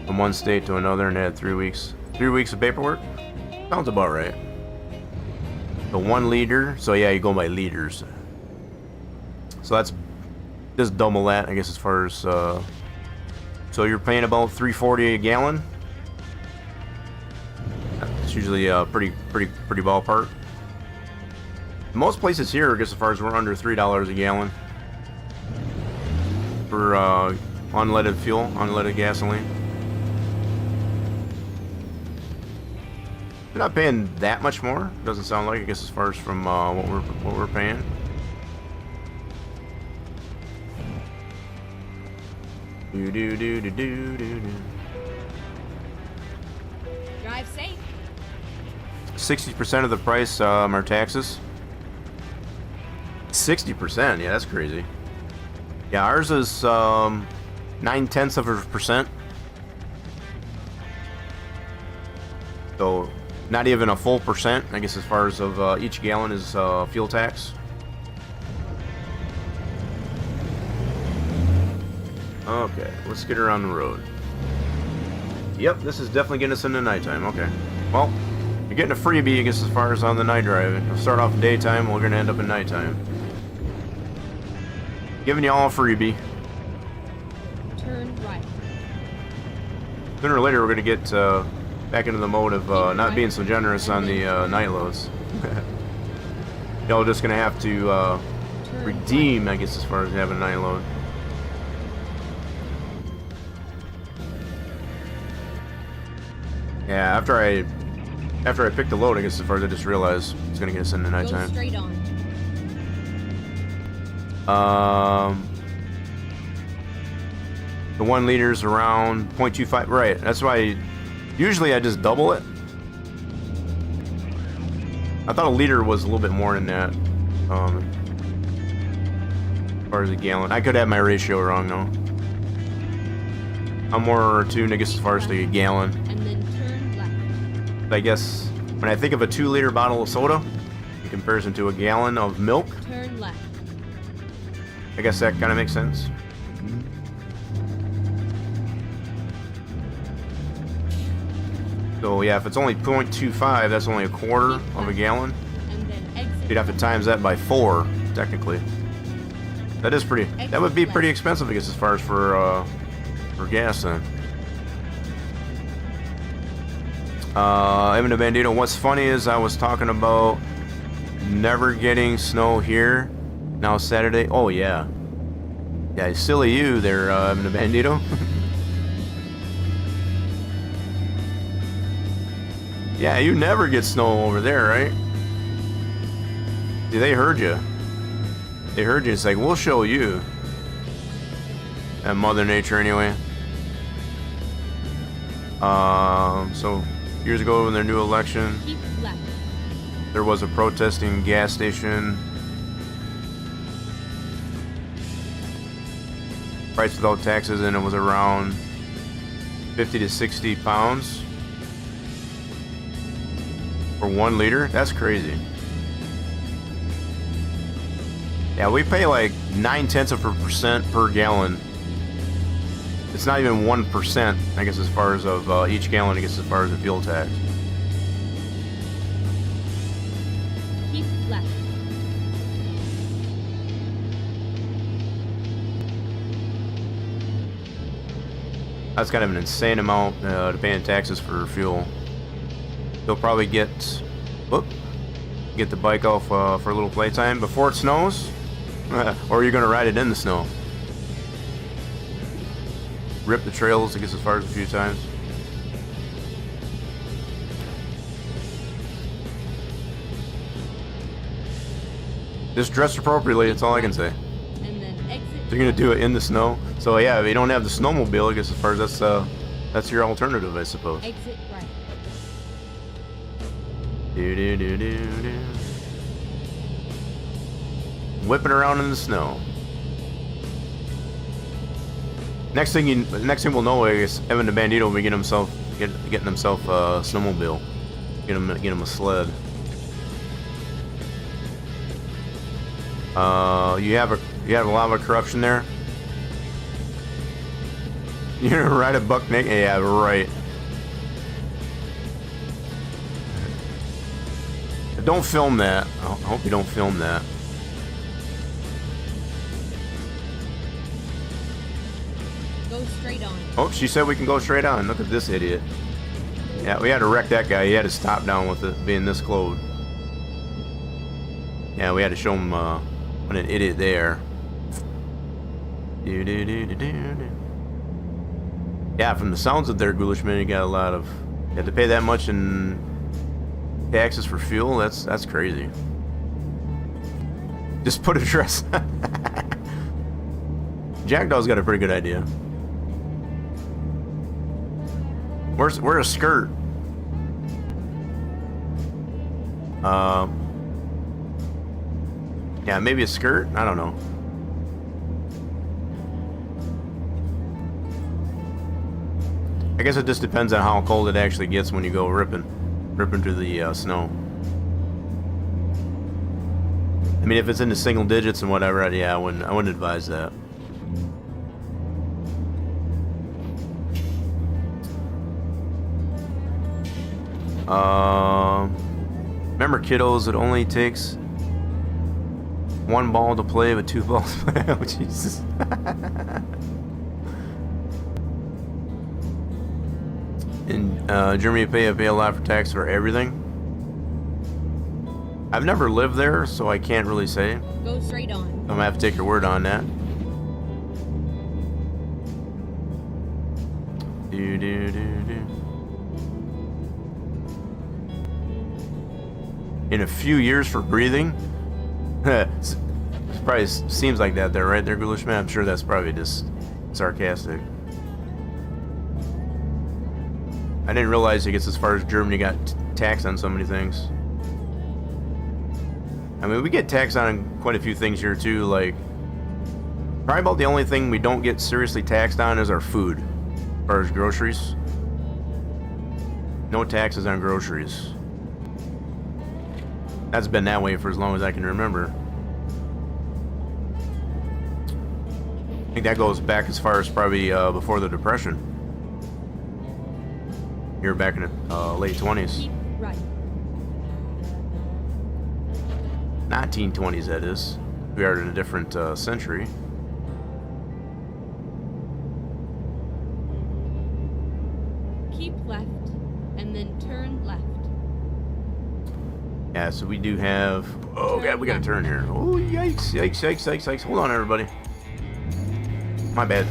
from one state to another, and had 3 weeks. 3 weeks of paperwork. Sounds about right. The 1 liter. So yeah, you go by liters. So that's just double that, I guess, as far as. So you're paying about $3.40 a gallon. It's usually pretty ballpark. Most places here, I guess, as far as we're under $3 a gallon for unleaded fuel, unleaded gasoline. You're not paying that much more. Doesn't sound like, I guess, as far as from what we're paying. Drive safe. 60% of the price are taxes. 60%, yeah, that's crazy. Yeah, ours is 0.9%. So not even a full percent, I guess, as far as of each gallon is fuel tax. Okay, let's get her on the road. Yep, this is definitely getting us into nighttime. Okay, well, you're getting a freebie, I guess, as far as on the night drive. We'll start off in daytime, we're gonna end up in nighttime. Giving you all a freebie. Turn right. Sooner or later, we're gonna get back into the mode of not being so generous on the night loads. Y'all just gonna have to redeem, I guess, as far as having a night load. Yeah, after I picked the load, I guess, as far as I just realized it's gonna get us into nighttime. Go straight on. The 1 liter's around 0.25. Right. That's why usually I just double it. I thought a liter was a little bit more than that. As far as a gallon, I could have my ratio wrong though. I'm more tuned, I guess, as far as the gallon. And then turn left. I guess When I think of a 2-liter bottle of soda in comparison to a gallon of milk, Turn left. I guess that kind of makes sense. So yeah, if it's only 0.25, that's only a quarter of a gallon. And then exit. You'd have to times that by 4, technically. That is pretty. That would be pretty expensive, I guess, as far as for gas then. Even the Bandito. What's funny is I was talking about never getting snow here. Now Saturday. Oh yeah. Yeah, silly you there, Even the Bandito. Yeah, you never get snow over there, right? See, they heard you. They heard you. It's like, we'll show you. And Mother Nature, anyway. So years ago in their new election, Keep left. there was a protesting gas station. Price without taxes, and it was around 50 to 60 pounds for 1 liter. That's crazy. Yeah, we pay like 0.9% per gallon. It's not even 1%, I guess, as far as of each gallon, I guess, as far as the fuel tax. Keep left. That's kind of an insane amount to pay in taxes for fuel. They'll probably get the bike off for a little playtime before it snows, or you're gonna ride it in the snow. Rip the trails, I guess, as far as a few times. Just dress appropriately, that's all I can say. And then exit. So you're gonna do it in the snow. So yeah, if you don't have the snowmobile, I guess, as far as that's your alternative, I suppose. Exit right. Do. Whipping around in the snow. Next thing we'll know, I guess Evan the Bandito will be getting himself a snowmobile. Get him a sled. You have a lot of corruption there. You're gonna ride a buck naked? Yeah, right. Don't film that. I hope you don't film that. Go straight on. Oh, she said we can go straight on. Look at this idiot. Yeah, we had to wreck that guy. He had to stop down with it being this close. Yeah, we had to show him what an idiot they are. Yeah, from the sounds of their ghoulish man, you got a lot of. You had to pay that much in taxes for fuel. That's crazy. Just put a dress. Jackdaw's got a pretty good idea. Wear a skirt. Yeah, maybe a skirt. I don't know. I guess it just depends on how cold it actually gets when you go ripping through the snow. I mean, if it's in the single digits and whatever, yeah, I wouldn't advise that. Remember, kiddos, it only takes 1 ball to play, but 2 balls to play. Oh, Jesus. In Germany, you pay a lot for tax for everything. I've never lived there, so I can't really say. Go straight on. I'm gonna have to take your word on that. In a few years for breathing? It probably seems like that there, right there, Ghoulish Man? I'm sure that's probably just sarcastic. I didn't realize, I guess, as far as Germany got taxed on so many things. I mean, we get taxed on quite a few things here, too. Like, probably about the only thing we don't get seriously taxed on is our food, as far as groceries. No taxes on groceries. That's been that way for as long as I can remember. I think that goes back as far as probably before the Depression. You're back in the late 20s. Keep right. 1920s, that is. We are in a different century. Keep left, and then turn left. Yeah, so we do have... Oh, God, we got to turn here. Oh, yikes, yikes, yikes, yikes, yikes. Hold on, everybody. My bad.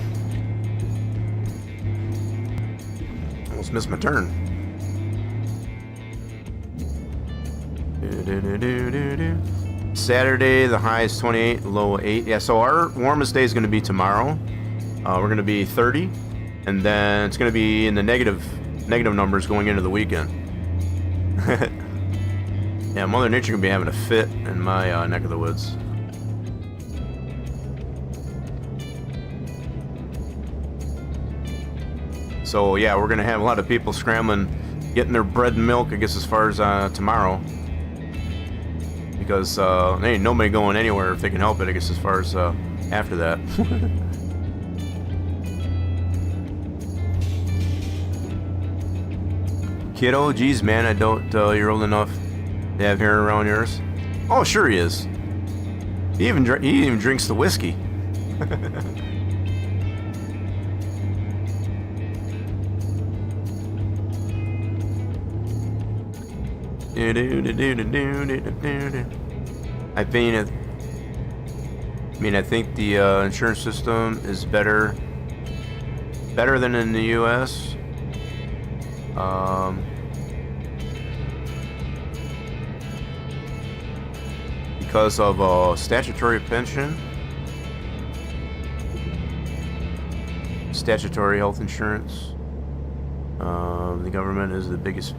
Almost missed my turn. Saturday, the high is 28, low 8. Yeah, so our warmest day is going to be tomorrow. We're going to be 30, and then it's going to be in the negative numbers going into the weekend. Yeah, Mother Nature going to be having a fit in my neck of the woods. So yeah, we're going to have a lot of people scrambling, getting their bread and milk, I guess, as far as tomorrow. Because there ain't nobody going anywhere if they can help it, I guess, as far as after that. Kiddo, geez, man, I don't, you're old enough to have hair around yours. Oh, sure he is. He even drinks the whiskey. I think the insurance system is better than in the U.S. Because of statutory pension, statutory health insurance. The government is the biggest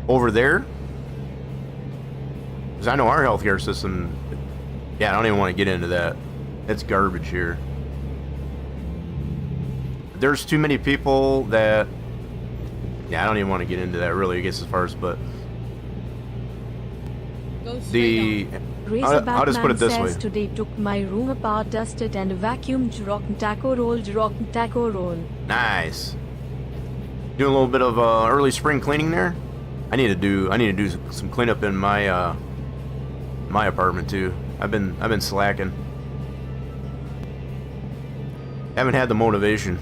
over there, because I know our healthcare system, yeah, I don't even want to get into that. It's garbage here. There's too many people that, yeah, I don't even want to get into that really, I guess, as far as, but Go straight on. I'll just put it this way. Today took my room apart, dusted and vacuumed, rock taco roll. Nice. Doing a little bit of early spring cleaning there. I need to do some cleanup in my my apartment too. I've been slacking. Haven't had the motivation.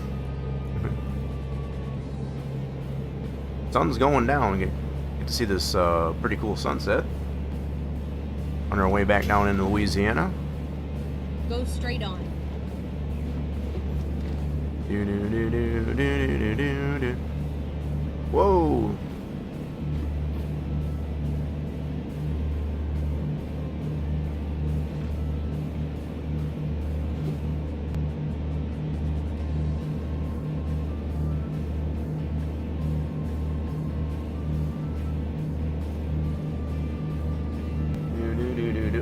Sun's going down. Get to see this pretty cool sunset on our way back down into Louisiana. Go straight on. Whoa.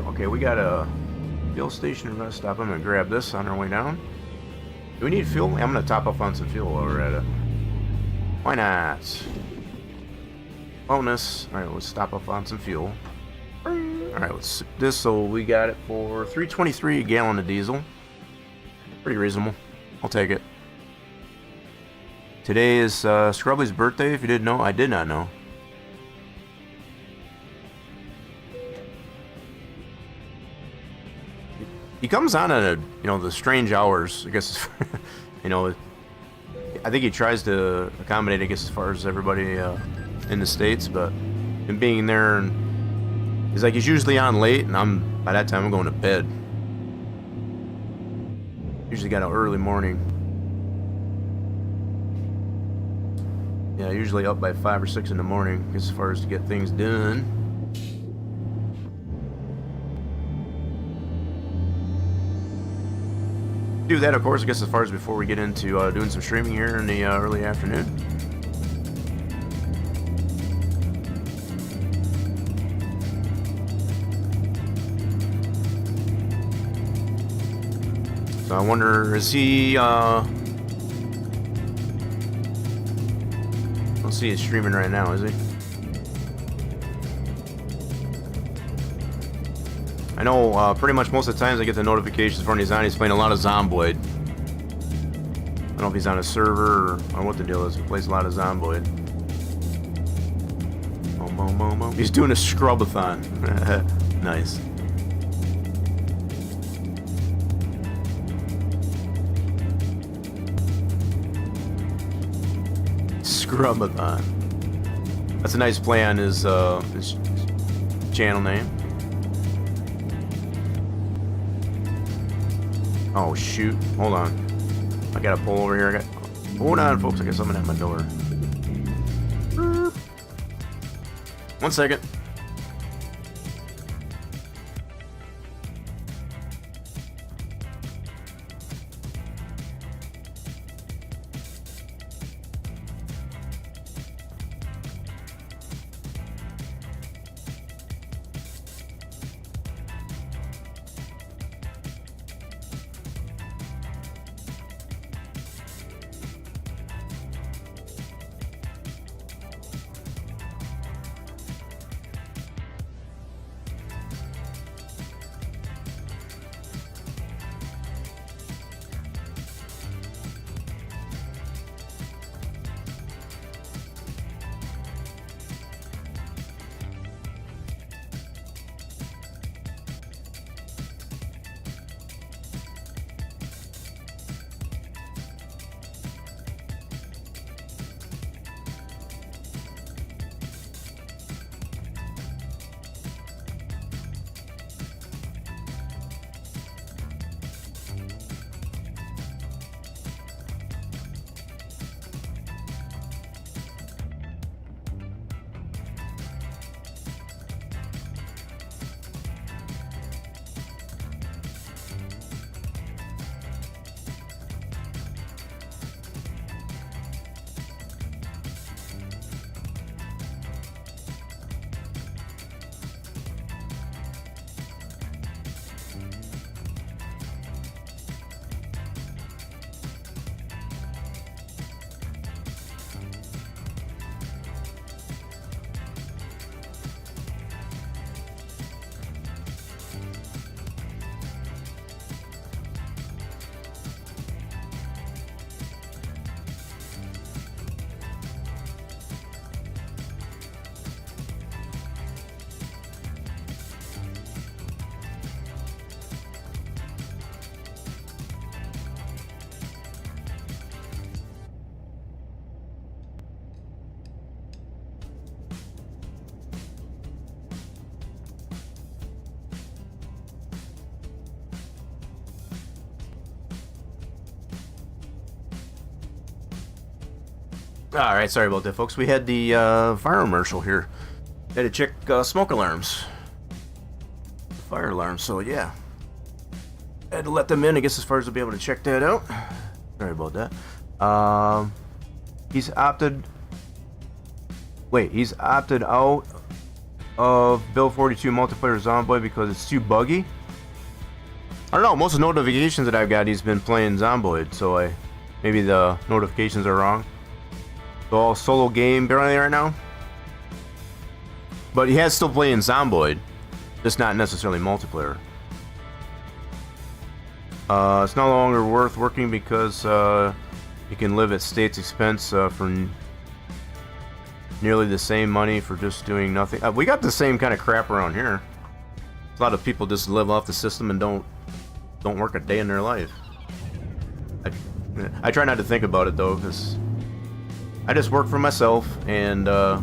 Okay, we got a fuel station and rest stop. I'm gonna grab this on our way down. Do we need fuel? I'm gonna top up on some fuel while we're at it. Why not? Bonus. Alright, let's stop up on some fuel. Alright, let's sip this. So we got it for $3.23 a gallon of diesel. Pretty reasonable. I'll take it. Today is Scrubby's birthday, if you didn't know. I did not know. He comes on at the strange hours, I guess. I think he tries to accommodate, I guess, as far as everybody in the States, but him being there, and he's usually on late, and by that time I'm going to bed. Usually got an early morning. Yeah, usually up by 5 or 6 in the morning, as far as to get things done. Do that, of course, I guess, as far as before we get into doing some streaming here in the early afternoon. So I wonder, is he let's see, he's streaming right now, is he? I know pretty much most of the times I get the notifications for when he's on. He's playing a lot of Zomboid. I don't know if he's on a server or what the deal is. He plays a lot of Zomboid. He's doing a scrubathon. Nice. Scrubathon. That's a nice play on his channel name. Oh shoot! Hold on. I gotta pull over here. Hold on, folks. I got someone at my door. 1 second. Alright, sorry about that, folks. We had the fire marshal here. Had to check smoke alarms. Fire alarms, so yeah. Had to let them in, I guess, as far as to be able to check that out. Sorry about that. He's opted... Wait, he's opted out of Bill 42 multiplayer Zomboid because it's too buggy? I don't know, most of the notifications that I've got, he's been playing Zomboid, so maybe the notifications are wrong. So all solo game barely right now. But he has still playing Zomboid, just not necessarily multiplayer. It's no longer worth working because you can live at state's expense for nearly the same money for just doing nothing. We got the same kind of crap around here. A lot of people just live off the system and don't work a day in their life. I try not to think about it though, because I just work for myself, and I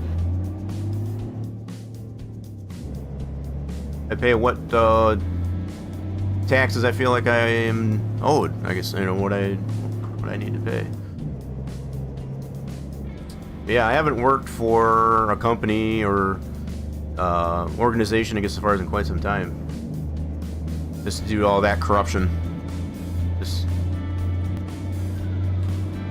pay what taxes I feel like I am owed. I guess, you know, what I need to pay. But yeah, I haven't worked for a company or organization, I guess, as far as in quite some time. Just to do all that corruption. Just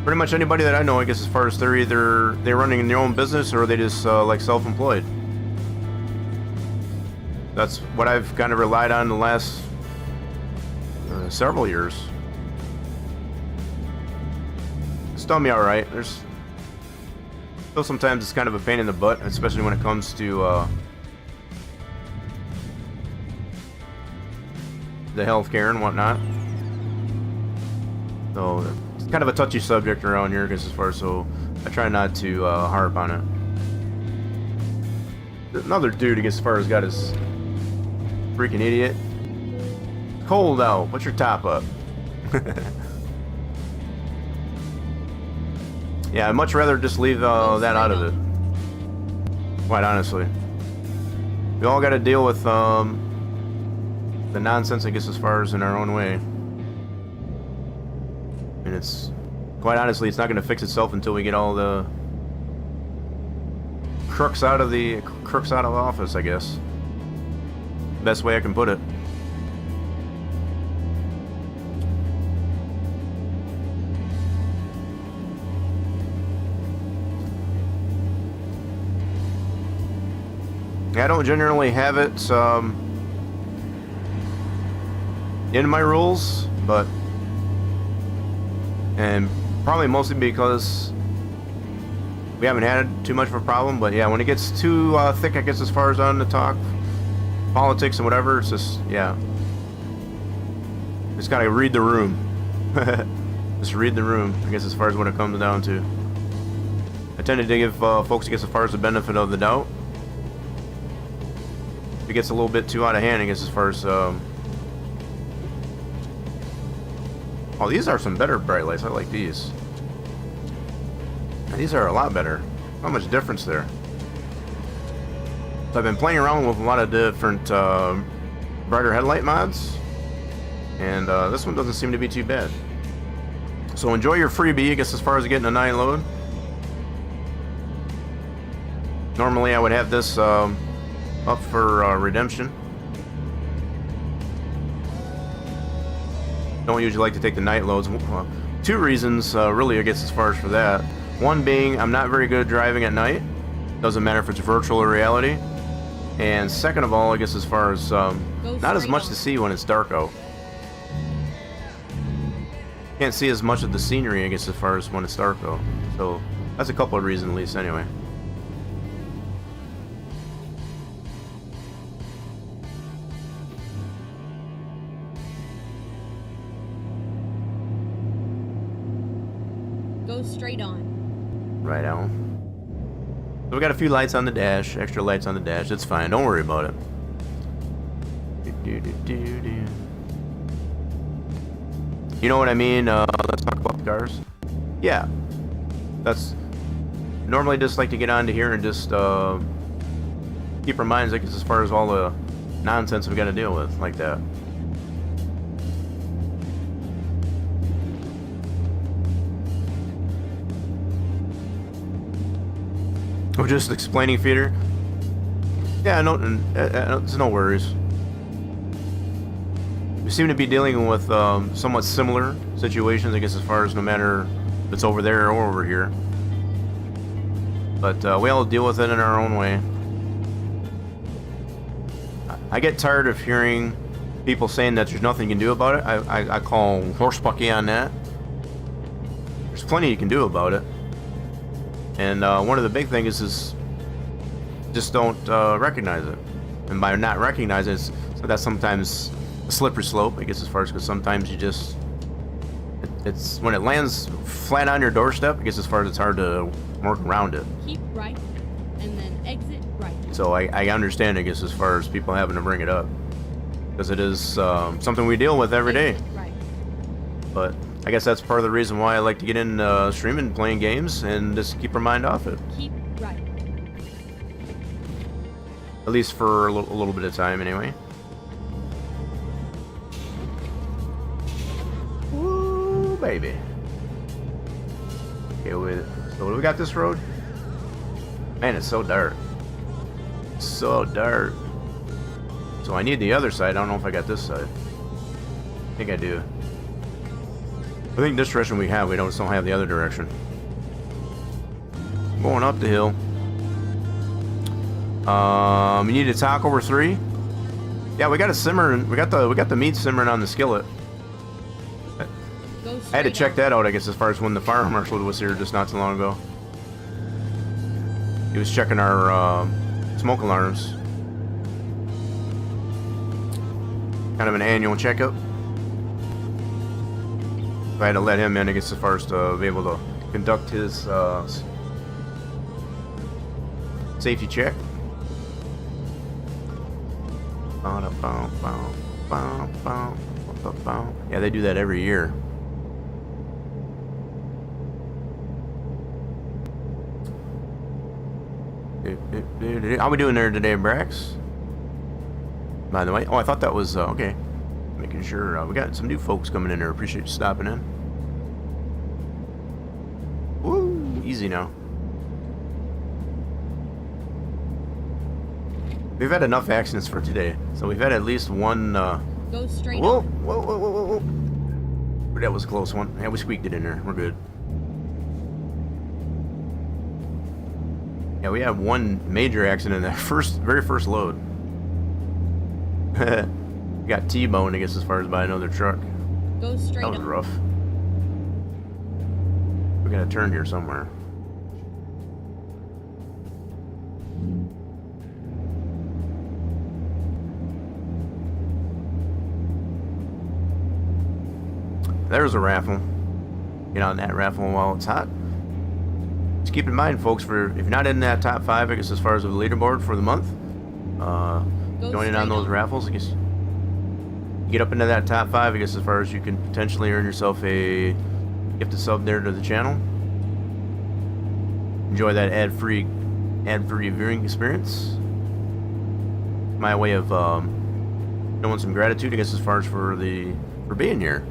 pretty much anybody that I know, I guess, as far as they're running their own business or they just like self-employed. That's what I've kind of relied on the last several years. It's done me all right. There's still sometimes it's kind of a pain in the butt, especially when it comes to the healthcare and whatnot. So it's kind of a touchy subject around here, as far as, so I try not to harp on it. Another dude, as far as got his freaking idiot. Cold out. Put your top up. Yeah, I'd much rather just leave that out of it. Quite honestly. We all got to deal with the nonsense, I guess, as far as in our own way. And it's, quite honestly, it's not going to fix itself until we get all the crooks out of office, I guess. Best way I can put it. I don't generally have it in my rules, but, and probably mostly because we haven't had too much of a problem. But yeah, when it gets too thick, I guess, as far as on the talk politics and whatever, it's just, yeah, just gotta read the room. Just read the room, I guess, as far as what it comes down to. I tended to give folks, I guess, as far as the benefit of the doubt. It gets a little bit too out of hand, I guess, as far as oh, these are some better bright lights. I like these. These are a lot better. Not much difference there. So I've been playing around with a lot of different brighter headlight mods, and this one doesn't seem to be too bad. So enjoy your freebie, I guess, as far as getting a 9 load. Normally I would have this up for redemption. Don't usually like to take the night loads. Two reasons, really, I guess, as far as for that. One being, I'm not very good at driving at night. Doesn't matter if it's virtual or reality. And second of all, I guess, as far as not as much to see when it's dark out. Can't see as much of the scenery, I guess, as far as when it's dark out. So that's a couple of reasons, at least, anyway. Go straight on. Right on. So we got a few lights on the dash, extra lights on the dash. It's fine. Don't worry about it. You know what I mean? Let's talk about the cars. Yeah. That's normally just like to get onto here and just keep our minds, like, as far as all the nonsense we got to deal with, like that. We're just explaining feeder. Yeah, no, there's no worries. We seem to be dealing with somewhat similar situations, I guess, as far as no matter if it's over there or over here. But we all deal with it in our own way. I get tired of hearing people saying that there's nothing you can do about it. I call horsepucky on that. There's plenty you can do about it. And one of the big things is just don't recognize it. And by not recognizing it, so that's sometimes a slippery slope, I guess, as far as, because sometimes you just, it's when it lands flat on your doorstep, I guess, as far as it's hard to work around it. Keep right, and then exit right. So I understand, I guess, as far as people having to bring it up, because it is something we deal with every day. Exit right. But I guess that's part of the reason why I like to get in streaming, playing games, and just keep our mind off it. Keep right. At least for a little bit of time, anyway. Woo, baby. Okay, so what do we got this road? Man, it's so dark. So dark. So I need the other side. I don't know if I got this side. I think I do. I think this direction we have, we don't have the other direction. Going up the hill. You need to talk over 3. Yeah, we got a simmering. We got the meat simmering on the skillet. I had to check that out, I guess, as far as when the fire marshal was here just not too long ago. He was checking our smoke alarms. kind of an annual checkup. I had to let him in, I guess, as far as to be able to conduct his safety check. Yeah, they do that every year. How we doing there today, Brax? By the way, oh, I thought that was okay. Making sure we got some new folks coming in there. Appreciate you stopping in. Woo, easy now. We've had enough accidents for today, so we've had at least one. Go straight Whoa, on. whoa, whoa, whoa, whoa, whoa! That was a close one. Yeah, we squeaked it in there. We're good. Yeah, we had one major accident in that very first load. Got T-boned, I guess, as far as by another truck. Go straight That was on. rough. We got a turn here somewhere. There's a raffle. Get on that raffle while it's hot. Just keep in mind, folks, for if you're not in that top 5, I guess, as far as the leaderboard for the month, joining on those raffles, I guess you get up into that top 5, I guess, as far as you can potentially earn yourself a gift sub there to the channel. Enjoy that ad-free viewing experience. My way of showing some gratitude, I guess, as far as for being here.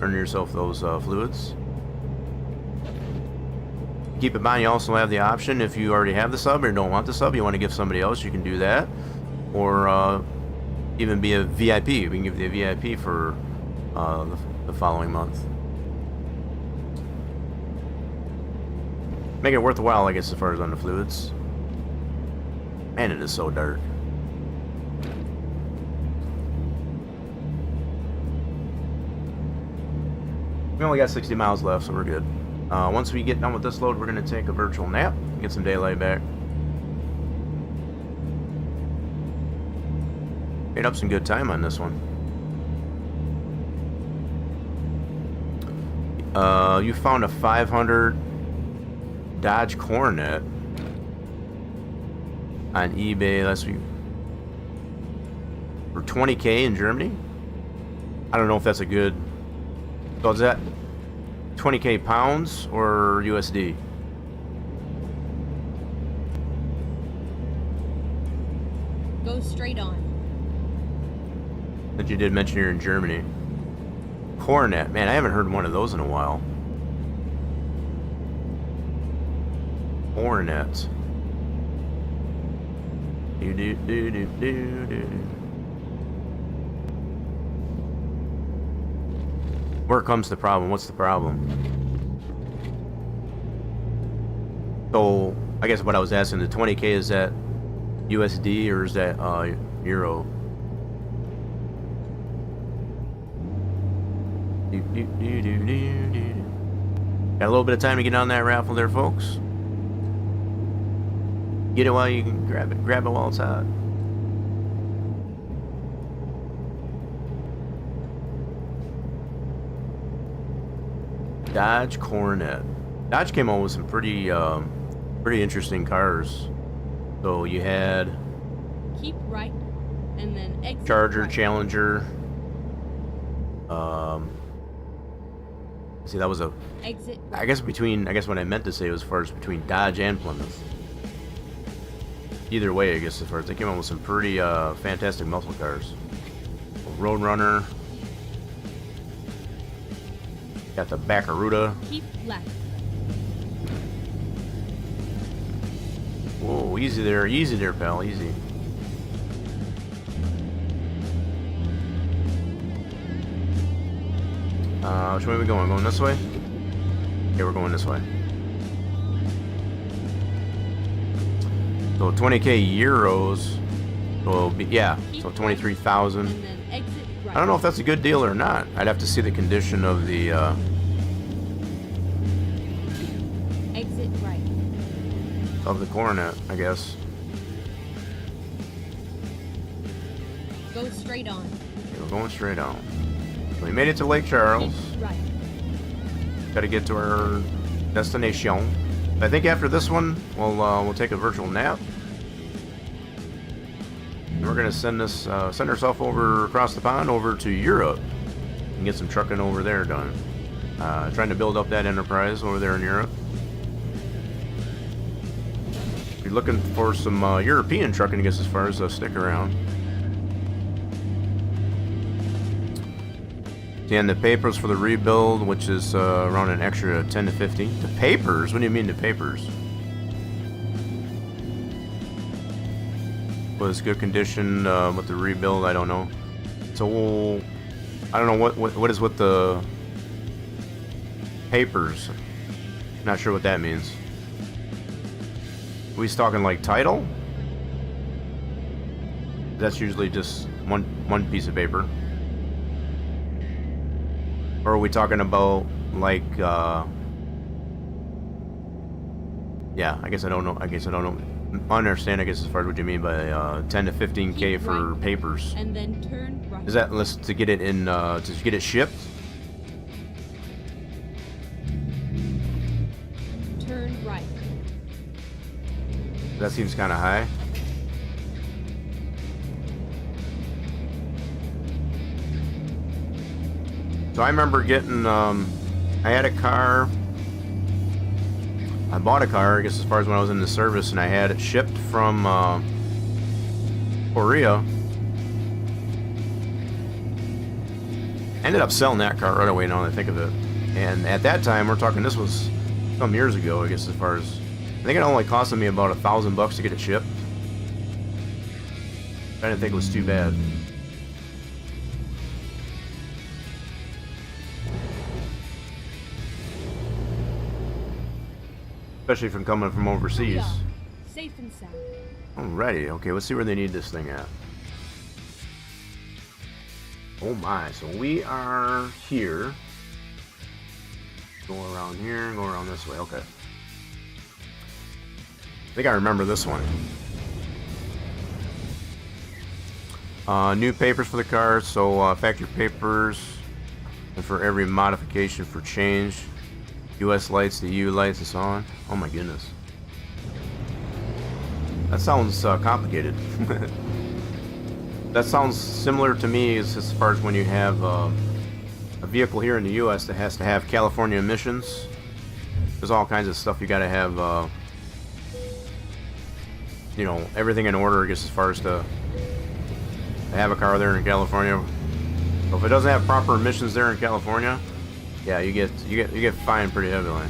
Earn yourself those fluids. Keep in mind, you also have the option, if you already have the sub or don't want the sub, you want to give somebody else, you can do that. Or even be a VIP. We can give you a VIP for the following month. Make it worthwhile, I guess, as far as on the fluids. Man, it is so dark. We only got 60 miles left, so we're good. Once we get done with this load, we're going to take a virtual nap, get some daylight back. Made up some good time on this one. You found a 500 Dodge Coronet on eBay last week for $20K in Germany. I don't know if that's a good. So is that 20K pounds or USD? Go straight on. That you did mention here in Germany. Coronet, man, I haven't heard one of those in a while. Coronet. Where comes the problem? What's the problem? So, I guess what I was asking, the 20K, is that USD or is that Euro? Got a little bit of time to get on that raffle there, folks. Get it while you can grab it. Grab it while it's hot. Dodge Coronet. Dodge came on with some pretty interesting cars. So you had Keep right, and then exit Charger, right. Challenger. See, that was a. Exit I guess what I meant to say was as far as between Dodge and Plymouth. Either way, I guess as far as they came on with some pretty fantastic muscle cars. Roadrunner. Got the Baccaruda. Keep left. Whoa, easy there, pal, easy. Which way are we going? Going this way? Yeah, we're going this way. So 20K euros will be, yeah, so 23,000. And then exit right. I don't know if that's a good deal or not. I'd have to see the condition of the Exit right. Coronet, I guess. Go straight on. Okay, we're going straight on. We made it to Lake Charles. Keep right. Got to get to our destination. I think after this one, we'll take a virtual nap. And we're gonna send ourselves over across the pond over to Europe and get some trucking over there done. Trying to build up that enterprise over there in Europe. If you're looking for some European trucking, I guess, as far as stick around. And the papers for the rebuild, which is around an extra 10 to 15. The papers? What do you mean the papers? Was good condition with the rebuild? I don't know. So I don't know what is with the papers. Not sure what that means. Are we talking like title? That's usually just one piece of paper. Or are we talking about like yeah, I guess I don't know. I understand, I guess, as far as what you mean by 10 to 15K Keep for right, papers. And then turn right. Is that to get it in to get it shipped? Turn right. That seems kind of high. So I remember getting, I had a car. I bought a car, I guess, as far as when I was in the service, and I had it shipped from Korea. Ended up selling that car right away now that I think of it. And at that time, we're talking, this was some years ago, I guess, as far as, I think it only costed me about $1,000 to get it shipped. I didn't think it was too bad. Especially from coming from overseas. Yeah. Safe and sound. Alrighty, okay, let's see where they need this thing at. Oh my, so we are here. Go around here, go around this way, okay. I think I remember this one. New papers for the car, so factory papers, and for every modification for change. US lights, the EU lights, and so on. Oh my goodness. That sounds complicated. That sounds similar to me as far as when you have a vehicle here in the US that has to have California emissions. There's all kinds of stuff you gotta have, you know, everything in order, I guess, as far as to have a car there in California. So if it doesn't have proper emissions there in California, yeah, you get fined pretty heavily.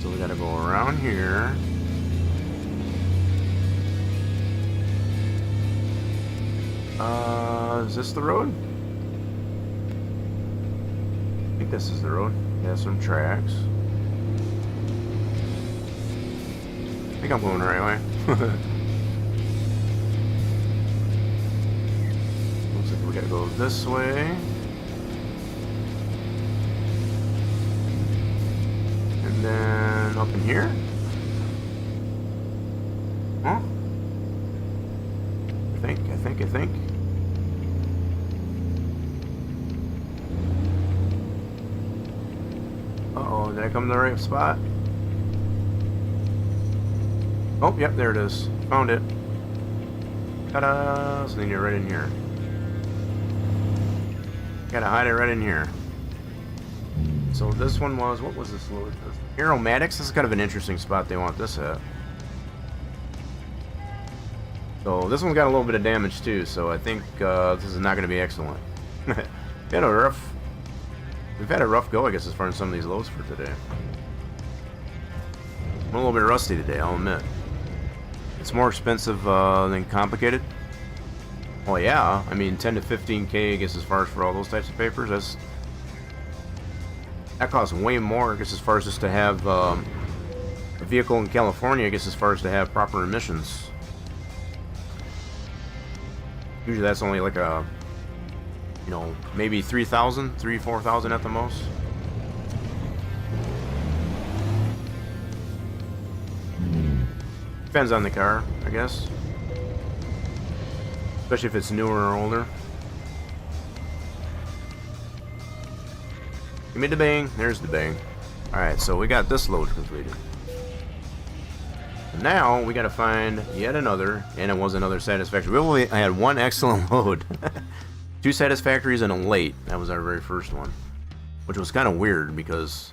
So we gotta go around here. Is this the road? I think this is the road. Yeah, some tracks. I think I'm going the right way. Looks like we gotta go this way. And then up in here? Huh? I think. Uh-oh, did I come to the right spot? Oh, yep, there it is. Found it. Ta-da! So then you're right in here. Gotta hide it right in here. So this one was, what was this? Aromatics? This is kind of an interesting spot they want this at. So this one's got a little bit of damage too, so I think this is not going to be excellent. We've had a rough go, I guess, as far as some of these loads for today. I'm a little bit rusty today, I'll admit. It's more expensive than complicated. Well, yeah, I mean 10 to 15K, I guess, as far as for all those types of papers, that costs way more, I guess, as far as just to have a vehicle in California, I guess, as far as to have proper emissions. Usually that's only like a, you know, maybe 3,000, 4,000 at the most. Depends on the car, I guess. especially if it's newer or older. Give me the bang. There's the bang. Alright, so we got this load completed. And now we gotta find yet another, and it was another satisfactory. We only had one excellent load. 2 satisfactories and a late. That was our very first one. Which was kind of weird because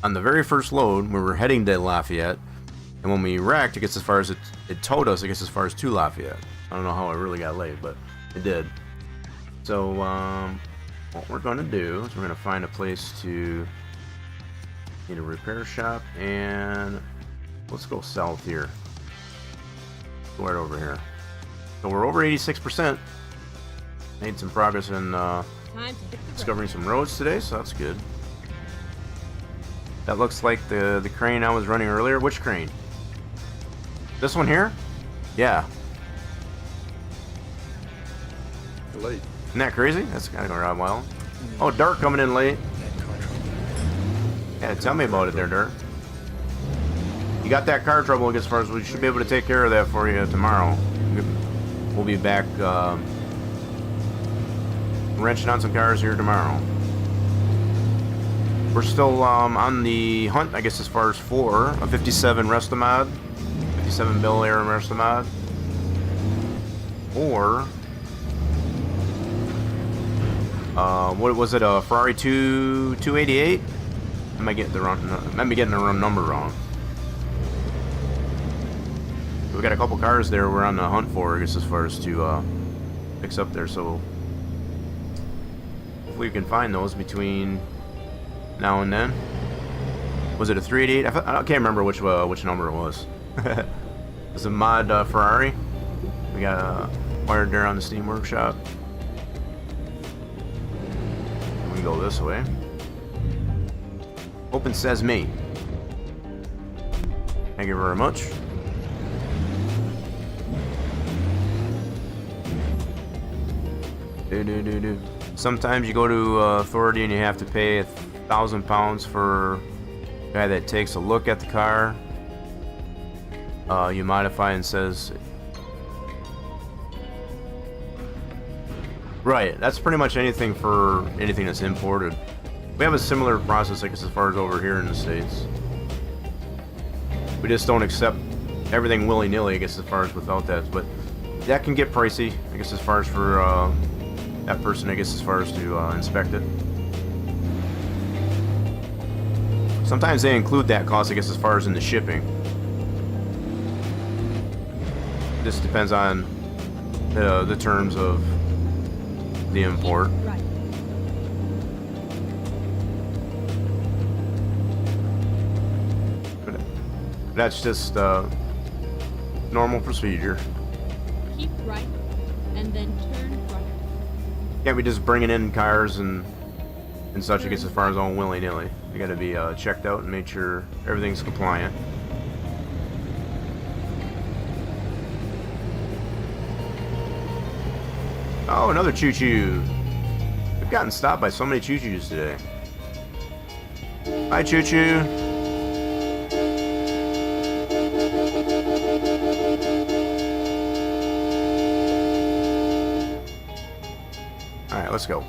on the very first load, we were heading to Lafayette, and when we wrecked, it gets as far as it towed us, it gets as far as to Lafayette. I don't know how it really got late, but it did. So, what we're going to do is we're going to find a place to need a repair shop, and let's go south here. Go right over here. So we're over 86%. Made some progress in Time to hit the road. discovering some roads today, so that's good. That looks like the crane I was running earlier. Which crane? This one here? Yeah. Late. Isn't that crazy? That's kind of going wild. Oh, Dark coming in late. Yeah, tell me about it there, Dark. You got that car trouble, I guess, as far as we should be able to take care of that for you tomorrow. We'll be back wrenching on some cars here tomorrow. We're still on the hunt, I guess, as far as for a 57 Restomod, 57 Bel Air Restomod, or what was it? A Ferrari 288? Am I getting the wrong number wrong? We got a couple cars there we're on the hunt for, I guess, as far as to fix up there. So if we can find those between now and then. Was it a 388? I can't remember which number it was. It's a mod Ferrari. We got wired there on the Steam Workshop. We go this way. Open Sesame. Thank you very much. Sometimes you go to authority and you have to pay £1,000 for a guy that takes a look at the car. You modify and says, right, that's pretty much anything for anything that's imported. We have a similar process, I guess, as far as over here in the States. We just don't accept everything willy-nilly, I guess, as far as without that. But that can get pricey, I guess, as far as for that person, I guess, as far as to inspect it. Sometimes they include that cost, I guess, as far as in the shipping. This depends on the terms of the import. Right. But that's just normal procedure. Keep right, and then turn right. Can't be just bringing in cars and such, I guess, as far as all willy-nilly. You got to be checked out and make sure everything's compliant. Oh, another choo-choo. We've gotten stopped by so many choo-choos today. Bye, choo-choo. Alright, let's go.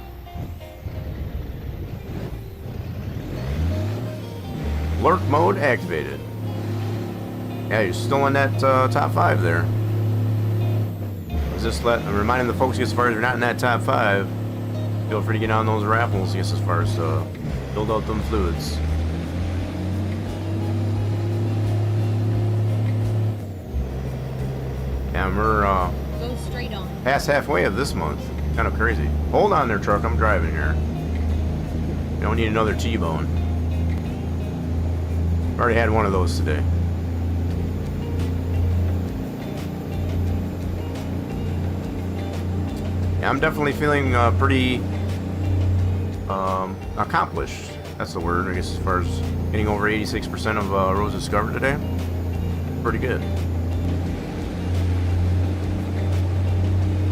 Lurk mode activated. Yeah, you're still in that top 5 there. Just reminding the folks, as far as you're not in that top 5, feel free to get on those raffles, I guess, as far as build out them fluids. And we're Go straight on. past halfway of this month. Kind of crazy. Hold on there, truck. I'm driving here. You don't need another T-bone. Already had one of those today. Yeah, I'm definitely feeling pretty accomplished. That's the word, I guess, as far as getting over 86% of roads discovered today. Pretty good.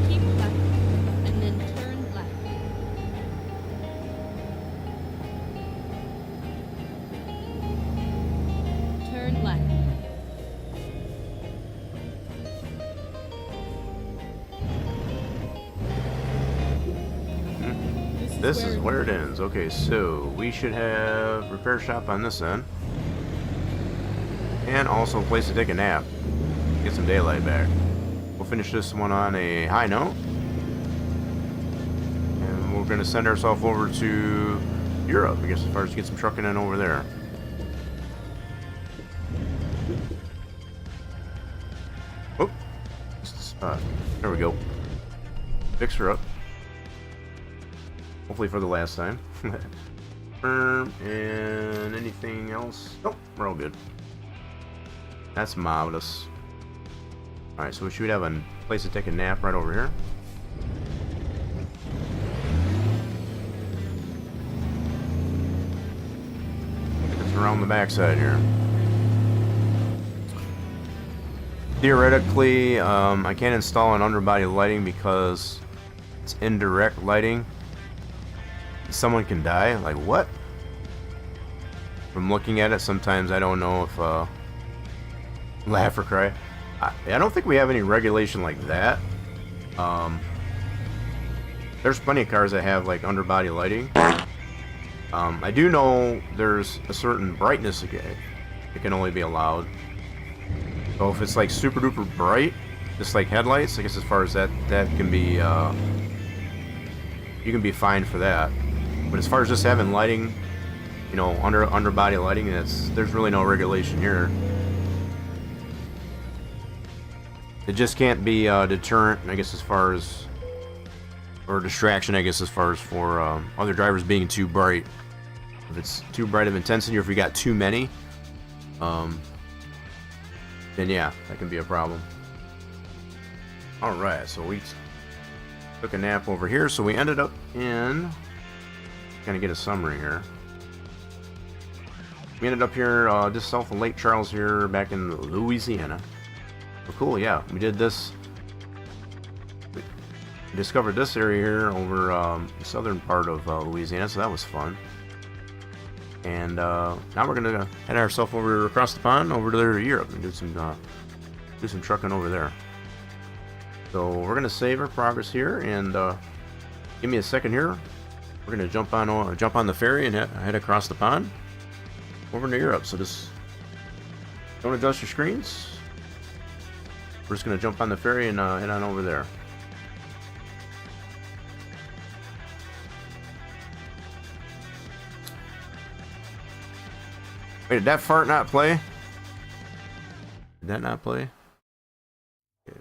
Keep left, and then turn left. Turn left. This is where it ends. Okay, so we should have repair shop on this end. And also a place to take a nap. Get some daylight back. We'll finish this one on a high note. And we're going to send ourselves over to Europe, I guess, as far as get some trucking in over there. Oh, there we go. Fix her up. Hopefully for the last time. And anything else? Nope, we're all good. That's marvelous. Alright, so we should have a place to take a nap right over here. It's around the backside here. Theoretically, I can't install an underbody lighting because it's indirect lighting. Someone can die. Like, what? From looking at it, sometimes I don't know if laugh or cry. I don't think we have any regulation like that. There's plenty of cars that have like underbody lighting. I do know there's a certain brightness it can only be allowed. So if it's like super duper bright, just like headlights, I guess as far as that can be, you can be fined for that. But as far as just having lighting, you know, underbody lighting, there's really no regulation here. It just can't be a deterrent, I guess, as far as, or distraction, I guess, as far as for other drivers being too bright. If it's too bright of intensity, or if you got too many, then yeah, that can be a problem. Alright, so we took a nap over here, so we ended up in, kind of get a summary here. We ended up here just south of Lake Charles here, back in Louisiana. Oh, cool, yeah, we did this. We discovered this area here over the southern part of Louisiana, so that was fun. And now we're gonna head ourselves over across the pond, over to Europe, and do some trucking over there. So we're gonna save our progress here, and give me a second here. We're gonna jump on the ferry and head across the pond over to Europe. So just don't adjust your screens. We're just gonna jump on the ferry and head on over there. Wait, did that fart not play? Did that not play? Okay,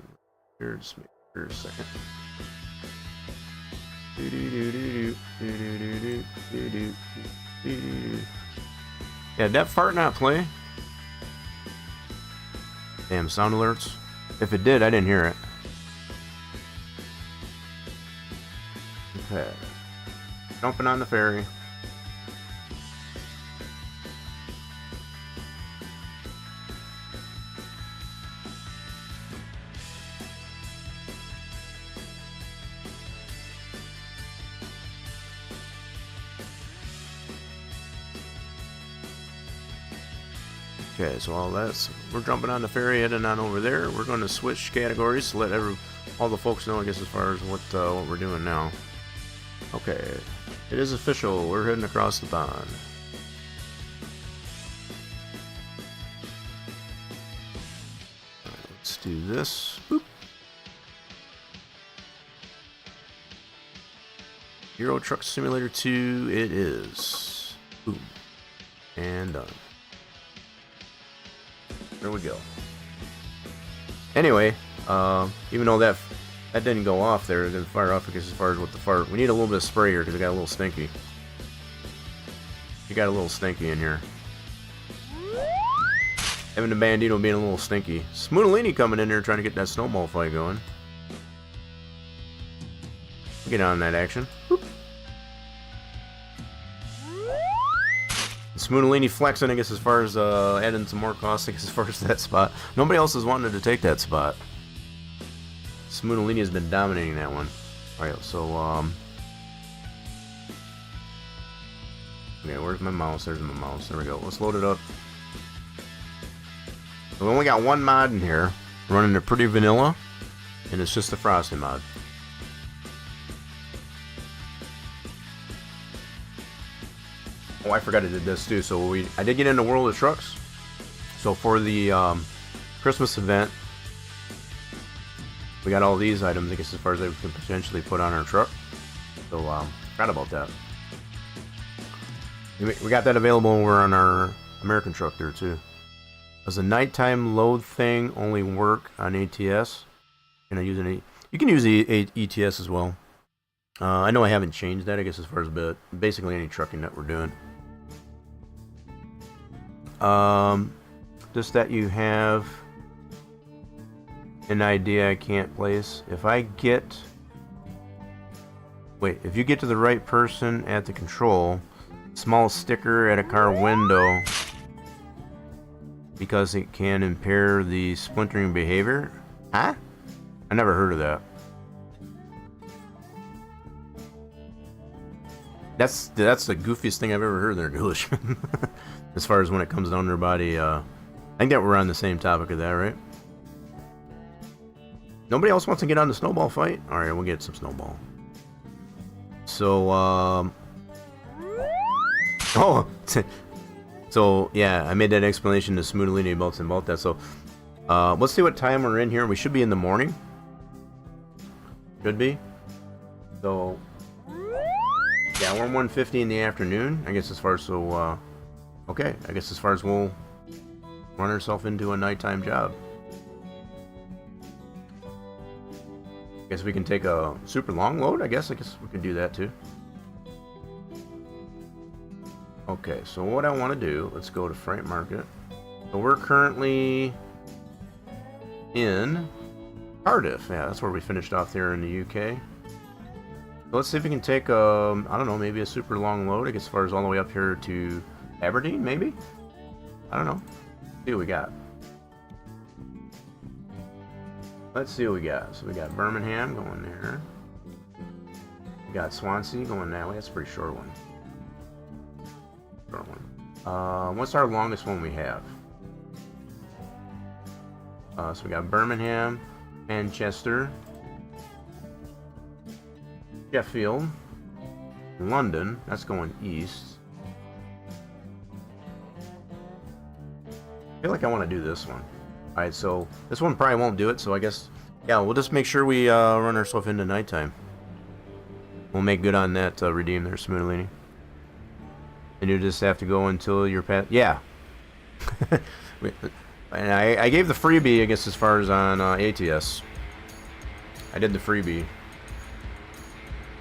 here, just make sure a second. Yeah, did that fart not play? Damn, sound alerts. If it did, I didn't hear it. Okay. Jumping on the ferry. Okay, so we're jumping on the ferry, heading on over there. We're going to switch categories to let all the folks know, I guess, as far as what we're doing now. Okay, it is official. We're heading across the pond. Right, let's do this. Boop. Euro Truck Simulator 2, it is. Boom. And done. There we go. Anyway, even though that didn't go off there, it didn't fire off, because as far as with the fart, we need a little bit of spray here because it got a little stinky. You got a little stinky in here. Having the Bandito being a little stinky. Smootalini coming in there trying to get that snowball fight going. Get on that action. Whoop. Smootalini flexing, I guess, as far as adding some more cost, I guess, as far as that spot. Nobody else has wanted to take that spot. Smootalini has been dominating that one. Alright, so, okay, where's my mouse? There's my mouse. There we go. Let's load it up. So we only got one mod in here. Running it pretty vanilla. And it's just the frosting mod. I forgot I did this too. So I did get into World of Trucks. So for the Christmas event, we got all these items, I guess, as far as we can potentially put on our truck. So forgot about that. We got that available over on our American truck there too. Does the nighttime load thing only work on ATS? Can I use any? You can use the ETS as well. I know I haven't changed that, I guess, as far as basically any trucking that we're doing. Just that you have an idea I can't place. If you get to the right person at the control, small sticker at a car window, because it can impair the splintering behavior. Huh? I never heard of that. That's the goofiest thing I've ever heard there, Ghoulish. As far as when it comes down to their body, I think that we're on the same topic of that, right? Nobody else wants to get on the snowball fight? Alright, we'll get some snowball. So, so yeah, I made that explanation to Smoothilini about that. So, let's see what time we're in here. We should be in the morning. Should be. So, yeah, we're 1:50 in the afternoon. I guess as far as okay. I guess as far as we'll run ourselves into a nighttime job. Guess we can take a super long load. I guess we can do that too. Okay, so what I want to do, let's go to Freight Market. So we're currently in Cardiff. Yeah, that's where we finished off there in the UK. So let's see if we can take I don't know, maybe a super long load. I guess as far as all the way up here to Aberdeen, maybe? I don't know. Let's see what we got. Let's see what we got. So we got Birmingham going there. We got Swansea going that way. That's a pretty short one. Short one. What's our longest one we have? So we got Birmingham, Manchester, Sheffield, London. That's going east. I feel like I want to do this one. Alright, so this one probably won't do it, so I guess, yeah, we'll just make sure we run ourselves into nighttime. We'll make good on that redeem there, Smoothilini. And you just have to go until you're past, yeah. And I gave the freebie, I guess, as far as on ATS. I did the freebie.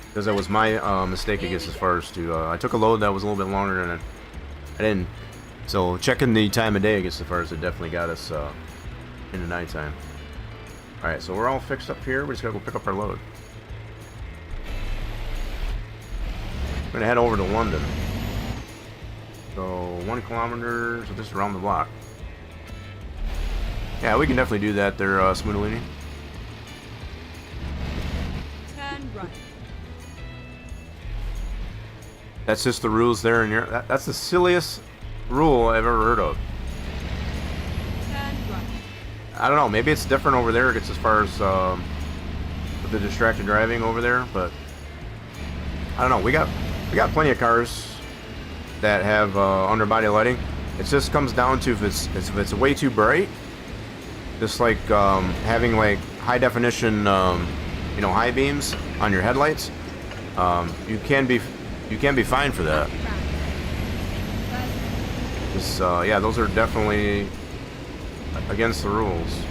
Because that was my mistake, I guess, as far as to, I took a load that was a little bit longer than I didn't. So checking the time of day, I guess, as far as it definitely got us into nighttime. Alright, so we're all fixed up here. We just gotta go pick up our load. We're gonna head over to London. So 1 kilometer, so just around the block. Yeah, we can definitely do that there, Smoothilini. Turn right. That's just the rules there, and that's the silliest rule I've ever heard of. Turn right. I don't know, maybe it's different over there, it's as far as with the distracted driving over there, but I don't know. We got plenty of cars that have underbody lighting. It just comes down to if it's way too bright, just like having like high definition high beams on your headlights. You can be fined for that. Yeah, those are definitely against the rules.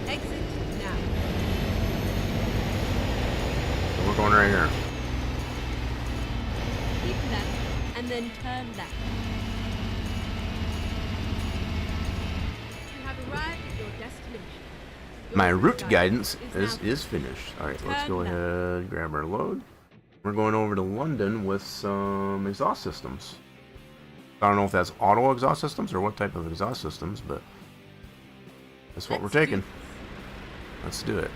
Exit now. So we're going right here. Keep left and then turn left. You have arrived at your destination. My route guidance is now finished. Alright, let's Turn go left. ahead, grab our load. We're going over to London with some exhaust systems. I don't know if that's auto exhaust systems or what type of exhaust systems, but that's what Let's we're taking. do Let's do it.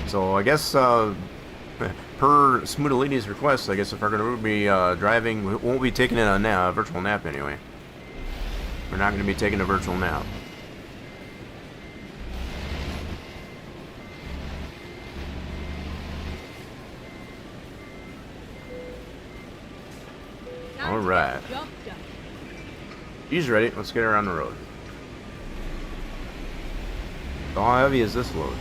So I guess per Smoothilini's request, I guess if we're going to be driving, we won't be taking it on a virtual nap anyway. We're not going to be taking a virtual nap. All right. Job done. He's ready. Let's get her on the road. So how heavy is this load?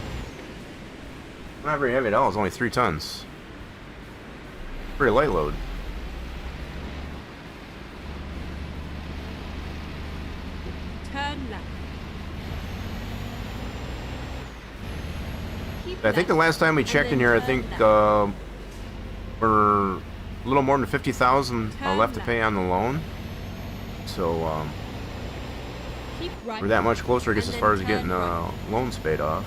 Not very heavy at all. It's only 3 tons. Pretty light load. Turn left. Keep I think the left, last time we and checked in then here, I turn think left. we're a little more than 50,000 Turn left to left. pay on the loan. So Keep right. we're that much closer, I guess, and as then far as turn getting right. loans paid off.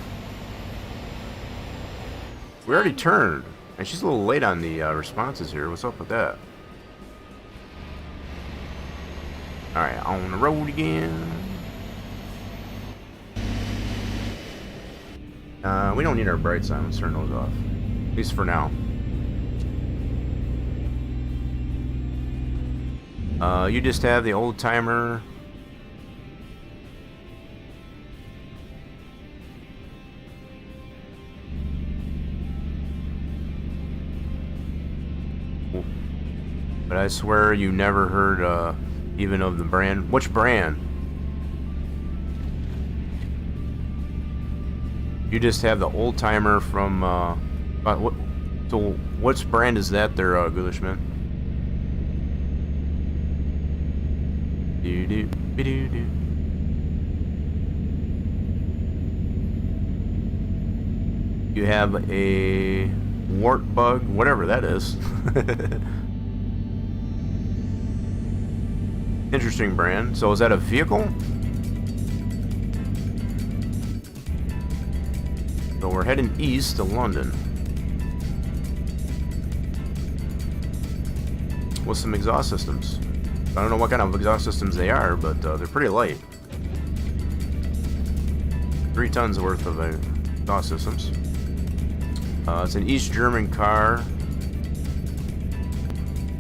We already turned, and she's a little late on the responses here. What's up with that? All right, on the road again. We don't need our brights on. Let's turn those off, at least for now. You just have the old timer. But I swear you never heard even of the brand. Which brand? You just have the old timer from what? So which brand is that there, Ghoulish Man? Do do do do. You have a wart bug, whatever that is. Interesting brand. So is that a vehicle? So we're heading east to London. With some exhaust systems. I don't know what kind of exhaust systems they are, but they're pretty light. 3 tons worth of exhaust systems. It's an East German car.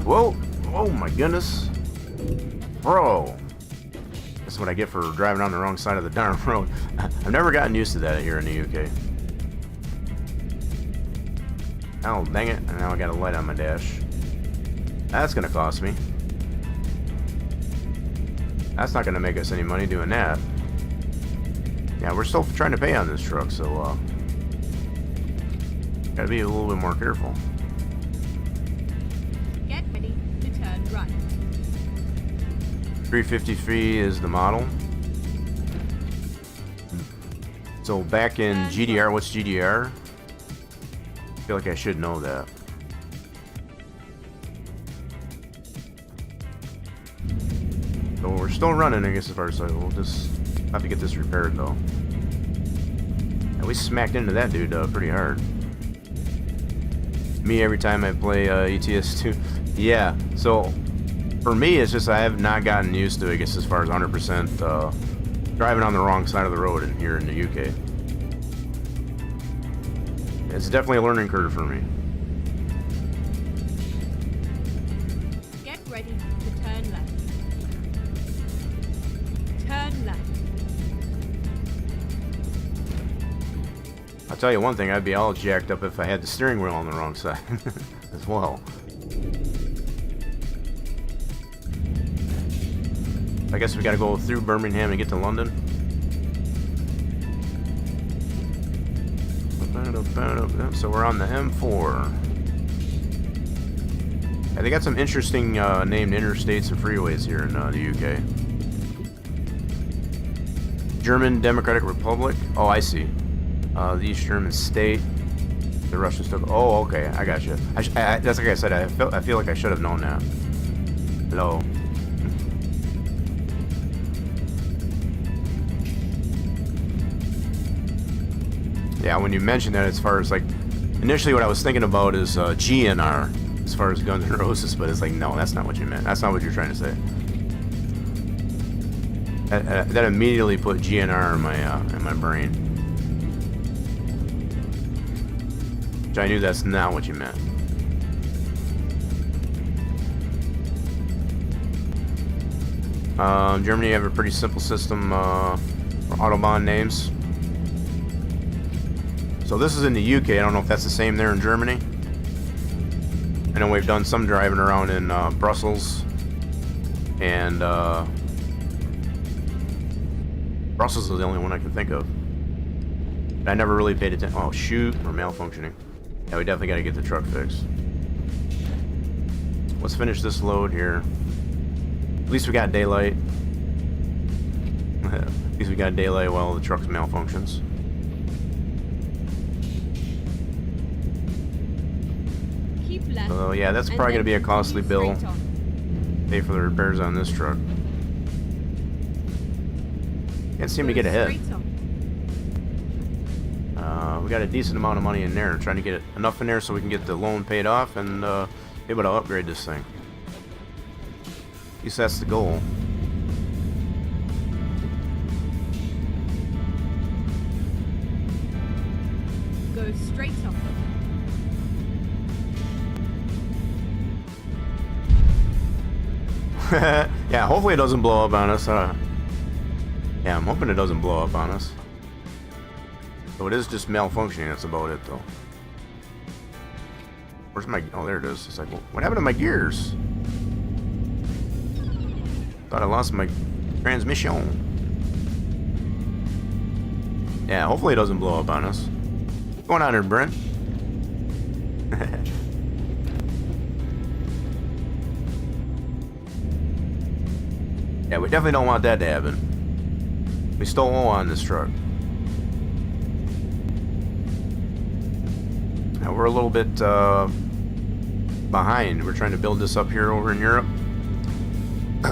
Whoa! Oh my goodness. Bro! That's what I get for driving on the wrong side of the darn road. I've never gotten used to that here in the UK. Oh, dang it. And now I got a light on my dash. That's gonna cost me. That's not gonna make us any money doing that. Yeah, we're still trying to pay on this truck, so gotta be a little bit more careful. Get ready to turn right. 353 is the model. So back in GDR, what's GDR? I feel like I should know that. So we're still running, I guess, as far as we'll just have to get this repaired though. And we smacked into that dude pretty hard. Me every time I play ETS2. Yeah, so for me it's just I have not gotten used to it, I guess, as far as 100% driving on the wrong side of the road in here in the UK. It's definitely a learning curve for me. Get ready to turn left. Turn left. I'll tell you one thing, I'd be all jacked up if I had the steering wheel on the wrong side as well. I guess we gotta go through Birmingham and get to London. So we're on the M4. Yeah, they got some interesting named interstates and freeways here in the UK. German Democratic Republic. Oh, I see. The East German state. The Russian stuff. Oh, okay. I got you. That's like I said. I feel like I should have known that. Hello. Yeah, when you mentioned that, as far as like, initially what I was thinking about is GNR, as far as Guns N' Roses, but it's like, no, that's not what you meant. That's not what you're trying to say. That immediately put GNR in my brain. Which I knew that's not what you meant. Germany, you have a pretty simple system for Autobahn names. So this is in the UK. I don't know if that's the same there in Germany. I know we've done some driving around in Brussels And Brussels is the only one I can think of. But I never really paid attention. Oh shoot, we're malfunctioning. Yeah, we definitely got to get the truck fixed. Let's finish this load here. At least we got daylight. At least we got daylight while the truck malfunctions. Keep left. So yeah, that's and probably going to then be a costly continue bill. straight on. Pay for the repairs on this truck. Can't seem to Go get ahead. straight on. We got a decent amount of money in there. Trying to get enough in there so we can get the loan paid off and be able to upgrade this thing. At least that's the goal. Go straight on. Yeah, hopefully it doesn't blow up on us. Yeah, I'm hoping it doesn't blow up on us. So it is just malfunctioning, that's about it though. Where's my... oh, there it is. It's like, what happened to my gears? Thought I lost my transmission. Yeah, hopefully it doesn't blow up on us. What's going on here, Brent? Yeah, we definitely don't want that to happen. We stole oil on this truck. Now we're a little bit behind. We're trying to build this up here over in Europe.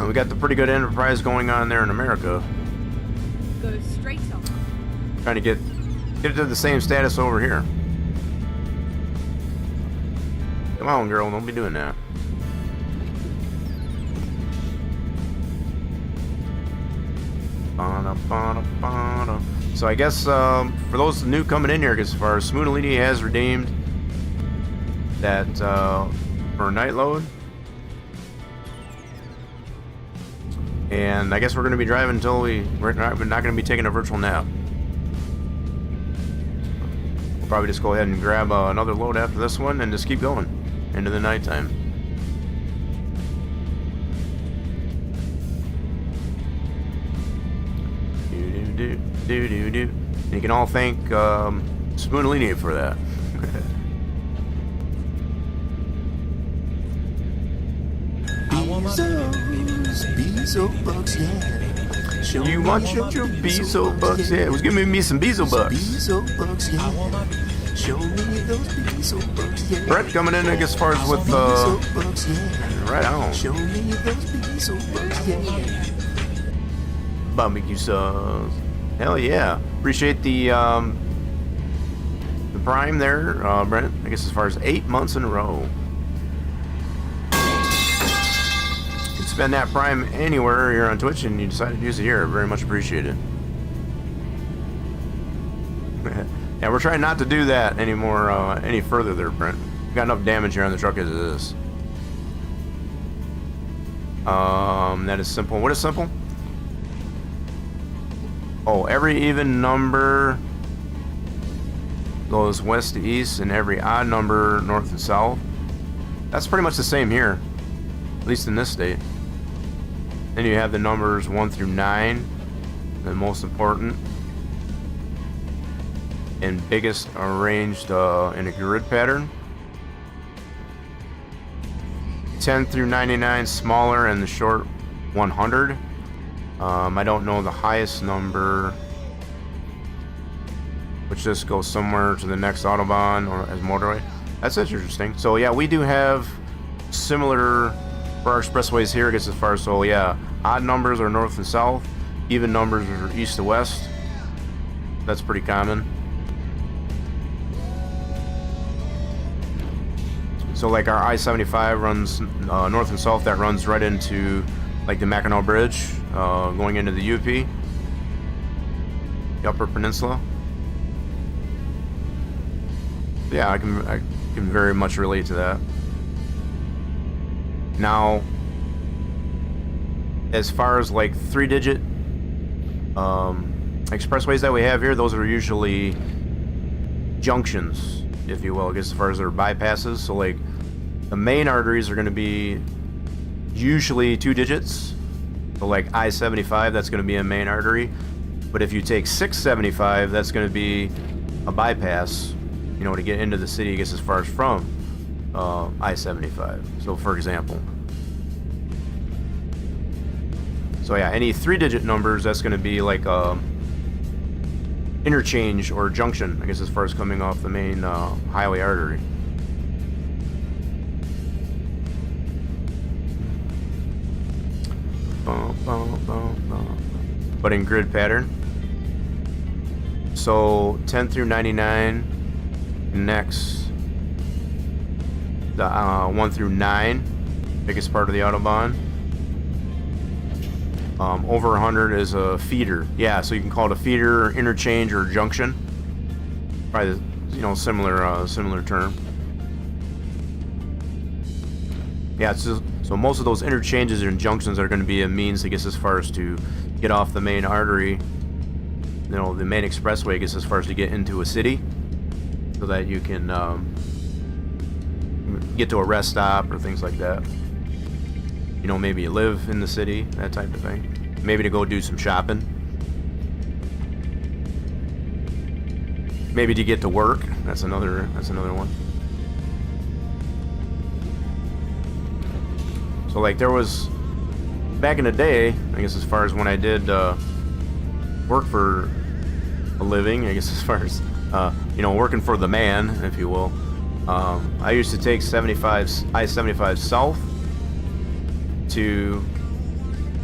We got the pretty good enterprise going on there in America. Go straight on. Trying to get it to the same status over here. Come on, girl, don't be doing that. So I guess for those new coming in here, as far as Simulcasted has redeemed that for night load, and I guess we're going to be driving until we're not going to be taking a virtual nap. We'll probably just go ahead and grab another load after this one and just keep going into the nighttime. Do. You can all thank Simulcasted for that. Bezo bucks, yeah. Show You want your Bezo bucks? Yeah, it was giving me some Bezo bucks. Bezo bucks, yeah. Show me those Bezo bucks, yeah. Brett coming in, I guess, as far as with Bezo bucks, yeah. right on. Show me those Bezo bucks, yeah. Barbecue sauce. Hell yeah! Appreciate the Prime there, Brent. I guess as far as 8 months in a row. You can spend that Prime anywhere here on Twitch, and you decided to use it here. Very much appreciated. Yeah, we're trying not to do that anymore, any further there, Brent. We've got enough damage here on the truck as it is. That is simple. What is simple? Oh, every even number goes west to east, and every odd number north and south. That's pretty much the same here, at least in this state. Then you have the numbers 1 through 9, the most important and biggest arranged in a grid pattern. 10 through 99 smaller, and the short 100. I don't know the highest number, which just goes somewhere to the next Autobahn or as motorway. That's interesting. So yeah, we do have similar for our expressways here. I guess as far as, so yeah, odd numbers are north and south, even numbers are east to west. That's pretty common. So like our I-75 runs north and south. That runs right into like the Mackinac Bridge, going into the UP, the Upper Peninsula. Yeah, I can very much relate to that. Now, as far as like 3-digit expressways that we have here, those are usually junctions, if you will, I guess, as far as their bypasses. So like the main arteries are going to be usually 2 digits, So like I-75, that's going to be a main artery. But if you take 675, that's going to be a bypass, you know, to get into the city, I guess, as far as from I-75. So for example. So yeah, any 3-digit numbers, that's going to be like interchange or junction, I guess, as far as coming off the main highway artery. But in grid pattern. So 10 through 99 connects the 1 through 9, biggest part of the Autobahn. Over 100 is a feeder. Yeah, so you can call it a feeder, interchange, or junction. Probably, you know, similar term. Yeah, it's just, so most of those interchanges and junctions are going to be a means, I guess, as far as to get off the main artery, you know, the main expressway, I guess, as far as to get into a city, so that you can get to a rest stop or things like that. You know, maybe you live in the city, that type of thing. Maybe to go do some shopping. Maybe to get to work. That's another one. So like there was back in the day, I guess, as far as when I did work for a living, I guess, as far as you know, working for the man, if you will. I used to take I-75 south to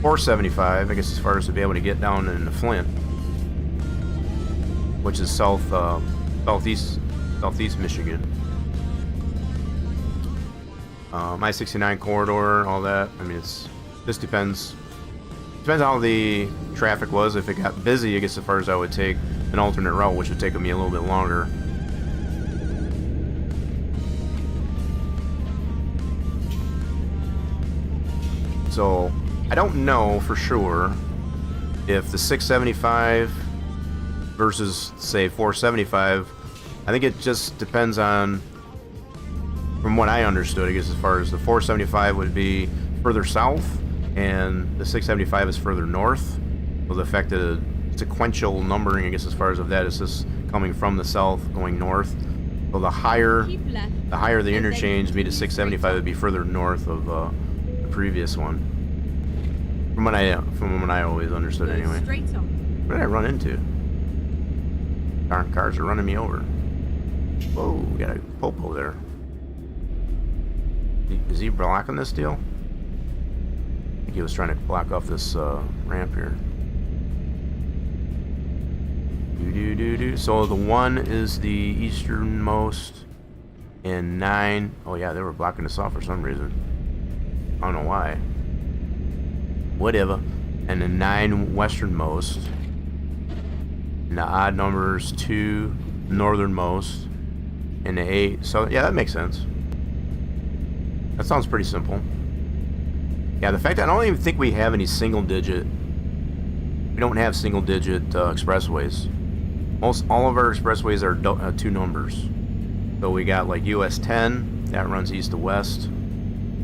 475, I guess, as far as to be able to get down into Flint, which is southeast Michigan. I-69 corridor, all that. I mean, this depends on how the traffic was. If it got busy, I guess, as far as I would take an alternate route, which would take me a little bit longer. So I don't know for sure if the 675 versus, say, 475, I think it just depends on, from what I understood, I guess, as far as the 475 would be further south and the 675 is further north. So the fact that the sequential numbering, I guess, as far as of that, is just coming from the south going north. So the higher the interchange, be to 675 would be further north of the previous one. From what I always understood, anyway. What did I run into? Darn cars are running me over. Whoa, we got a popo there. Is he blocking this deal? I think he was trying to block off this ramp here. So the 1 is the easternmost, and 9. Oh yeah, they were blocking us off for some reason. I don't know why. Whatever. And the 9 westernmost. And the odd numbers 2 northernmost. And the 8. So yeah, that makes sense. That sounds pretty simple. Yeah, the fact that I don't even think we have any single-digit. We don't have single-digit expressways. All of our expressways are 2 numbers. So we got like US 10 that runs east to west.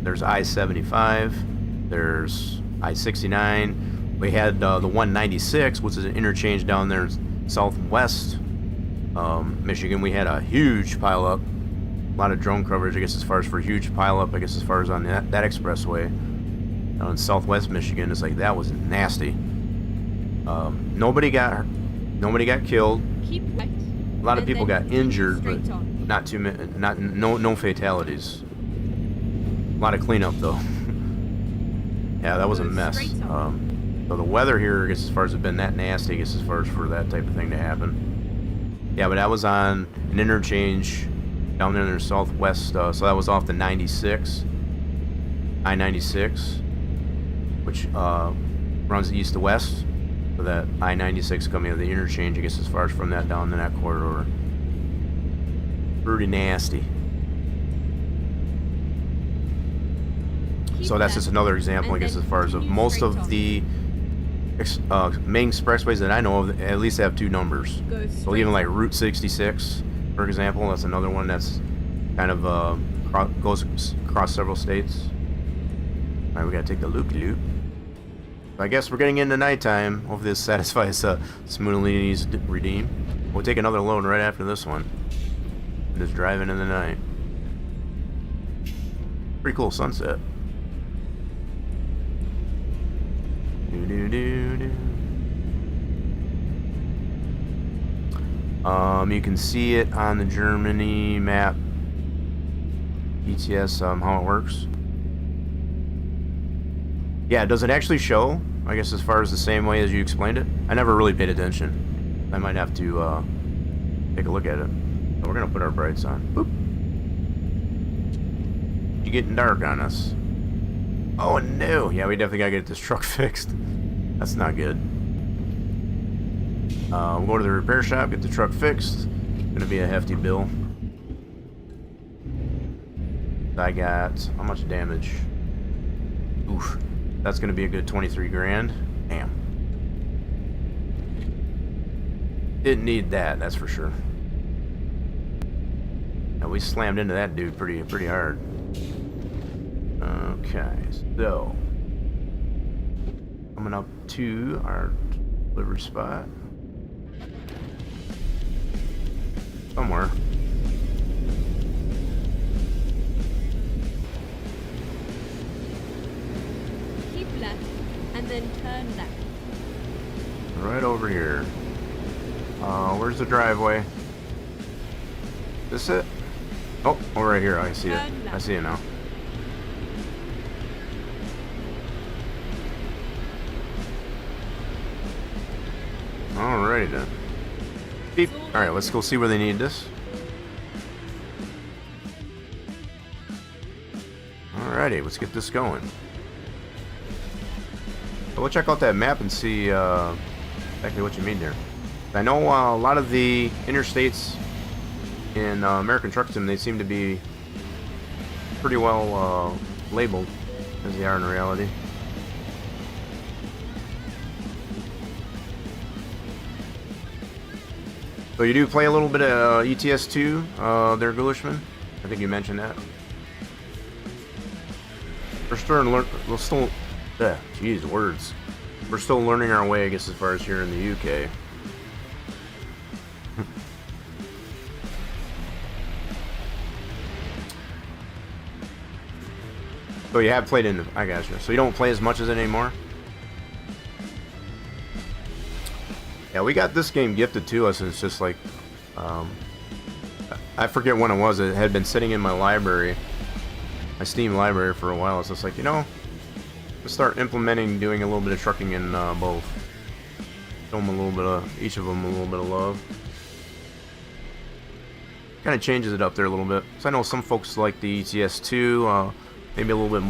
There's I-75. There's I-69. We had the 196, which is an interchange down there in southwest Michigan. We had a huge pileup. A lot of drone coverage, I guess, as far as for huge pileup, I guess, as far as on that expressway in southwest Michigan. It's like that was nasty. Nobody got killed. A lot of people got injured, but not too many. No fatalities. A lot of cleanup though. Yeah, that was a mess. So the weather here, I guess, as far as it's been that nasty, I guess, as far as for that type of thing to happen. Yeah, but that was on an interchange down there in the southwest. So that was off the 96, I-96, which runs east to west. So that I-96 coming out of the interchange, I guess, as far as from that down in that corridor. Pretty nasty. So that's just another example, I guess, as far as of most of the main expressways that I know of, at least have 2 numbers. So even like Route 66, for example, that's another one that's kind of goes across several states. All right, we gotta take the loop-de-loop. I guess we're getting into nighttime. Hopefully this satisfies Simulcasted's redeem. We'll take another load right after this one. Just driving in the night. Pretty cool sunset. You can see it on the Germany map. ETS, how it works. Yeah, does it actually show? I guess as far as the same way as you explained it? I never really paid attention. I might have to take a look at it. So we're gonna put our brights on. Boop. It's getting dark on us. Oh no! Yeah, we definitely gotta get this truck fixed. That's not good. We'll go to the repair shop, get the truck fixed. Gonna be a hefty bill. I got how much damage? Oof. That's gonna be a good 23 grand. Damn. Didn't need that, that's for sure. Now we slammed into that dude pretty hard. Okay, so coming up to our delivery spot. Somewhere. Keep left and then turn left. Right over here. Where's the driveway? This it? Oh, right here. I see it. I see it now. Alrighty then. Beep. Alright, let's go see where they need this. Alrighty, let's get this going. So we'll check out that map and see exactly what you mean there. I know a lot of the interstates in American Truck Sim, they seem to be pretty well labeled, as they are in reality. So you do play a little bit of ETS2 there, Ghoulish? I think you mentioned that. We're still learning our way, I guess, as far as here in the UK. So you have played in, I gotcha. So you don't play as much as it anymore? Yeah, we got this game gifted to us, and it's just like, I forget when it was. It had been sitting in my library, my Steam library, for a while. It's just like, you know, let's start implementing doing a little bit of trucking in both. Show them a little bit of, each of them a little bit of love. Kind of changes it up there a little bit. So I know some folks like the ETS2, maybe a little bit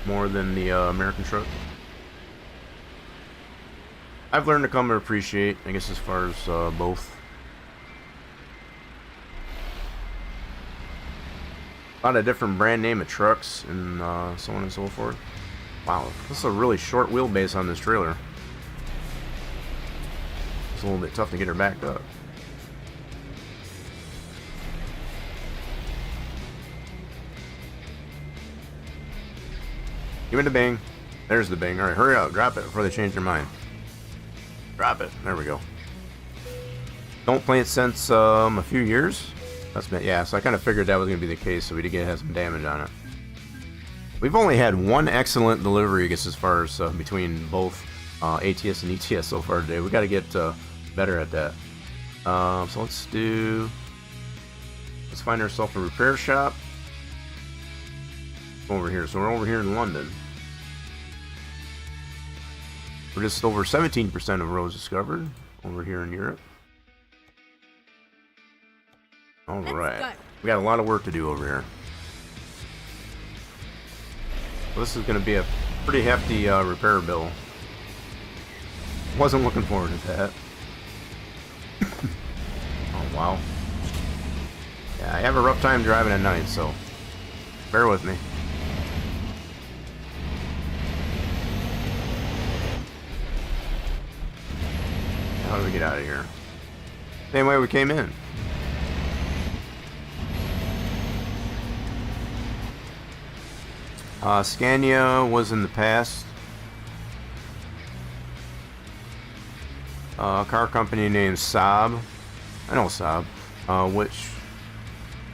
more than the American truck. I've learned to come to appreciate, I guess, as far as both. A lot of different brand name of trucks and so on and so forth. Wow, this is a really short wheelbase on this trailer. It's a little bit tough to get her backed up. Give me the bing. There's the bing. Alright, hurry up. Drop it before they change their mind. Drop it. There we go. Don't play it since a few years. That's been, yeah, so I kind of figured that was going to be the case, so we did have some damage on it. We've only had one excellent delivery, I guess, as far as between both ATS and ETS so far today. We got to get better at that. So let's find ourselves a repair shop. Over here. So we're over here in London. We're just over 17% of roads discovered over here in Europe. Alright. We got a lot of work to do over here. So this is going to be a pretty hefty repair bill. Wasn't looking forward to that. Oh, wow. Yeah, I have a rough time driving at night, so bear with me. How do we get out of here? Same way we came in. Scania was in the past. car company named Saab. I know Saab, which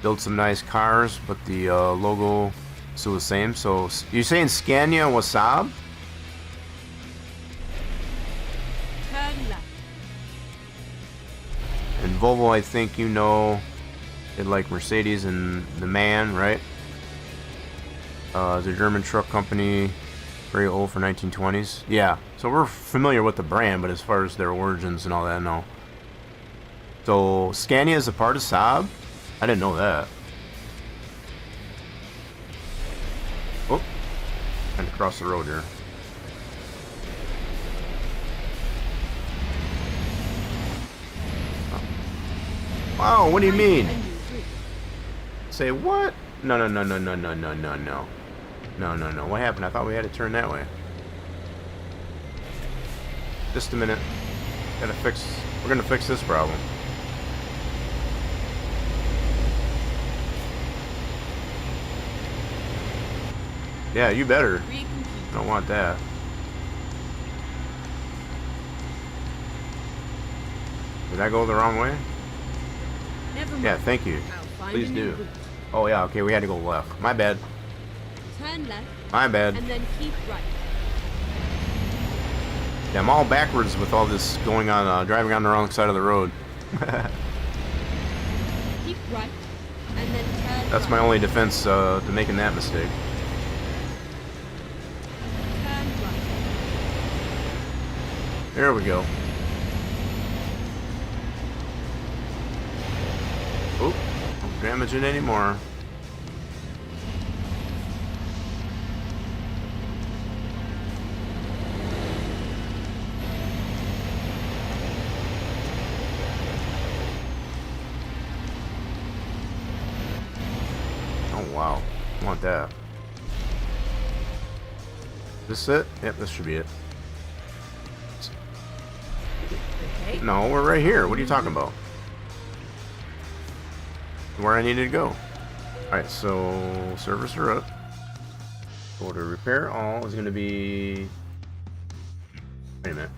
built some nice cars, but the logo is still the same. So you're saying Scania was Saab? Turn left. And Volvo, I think you know, did like Mercedes and the MAN, right? It's a German truck company, very old for 1920s. Yeah, so we're familiar with the brand, but as far as their origins and all that, no. So Scania is a part of Saab? I didn't know that. Oh, trying to cross the road here. Wow, what do you mean? Say what? No. No. What happened? I thought we had to turn that way. Just a minute. We're gonna fix this problem. Yeah, you better. I don't want that. Did I go the wrong way? Never mind. Yeah, thank you. I'll find Please a new do. route. Oh yeah, okay, we had to go left. My bad. Turn left My bad. and then keep right. Yeah, I'm all backwards with all this going on, driving on the wrong side of the road. Keep right and then turn That's right. my only defense to making that mistake. Turn right. There we go. Oop, don't damage it anymore. Oh wow, I want that. This it? Yep, this should be it. Okay. No, we're right here. What are you talking about? Where I needed to go. Alright, so servers are up. Go to repair all is going to be... Wait a minute.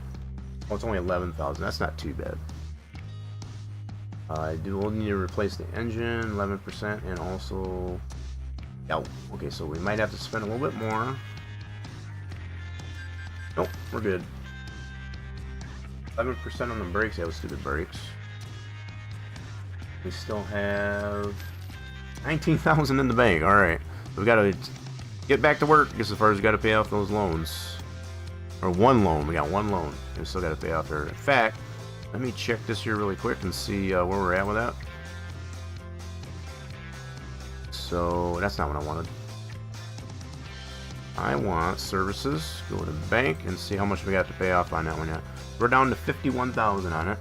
Oh, it's only 11,000. That's not too bad. I will need to replace the engine, 11%, and also... Oh, okay, so we might have to spend a little bit more. Nope, we're good. 11% on the brakes. Yeah, it was stupid brakes. We still have 19,000 in the bank. All right, so we got to get back to work. Just as far as we got to pay off those loans, or one loan. We got one loan. We still got to pay off there. In fact, let me check this here really quick and see where we're at with that. So that's not what I wanted. I want services. Go to bank and see how much we got to pay off on that one yet. We're down to 51,000 on it.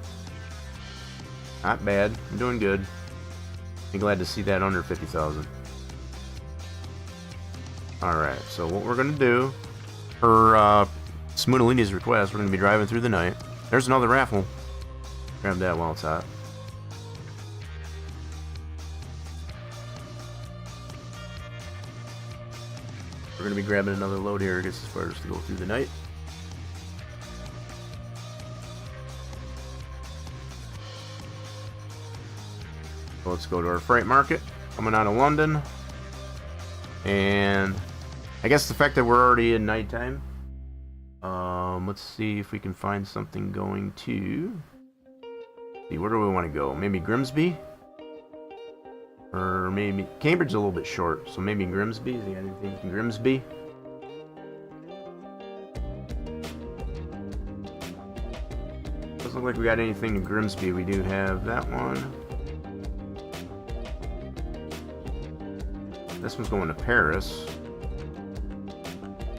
Not bad. I'm doing good. I'm glad to see that under 50,000. Alright, so what we're going to do, per Smootalini's request, we're going to be driving through the night. There's another raffle. Grab that while it's hot. We're going to be grabbing another load here, I guess, as far as to go through the night. So let's go to our freight market coming out of London, and I guess the fact that we're already in nighttime, let's see if we can find something going to see, where do we want to go? Maybe Grimsby, or maybe Cambridge is a little bit short, so maybe Grimsby. Is there anything in Grimsby? Doesn't look like we got anything in Grimsby. We do have that one. This one's going to Paris.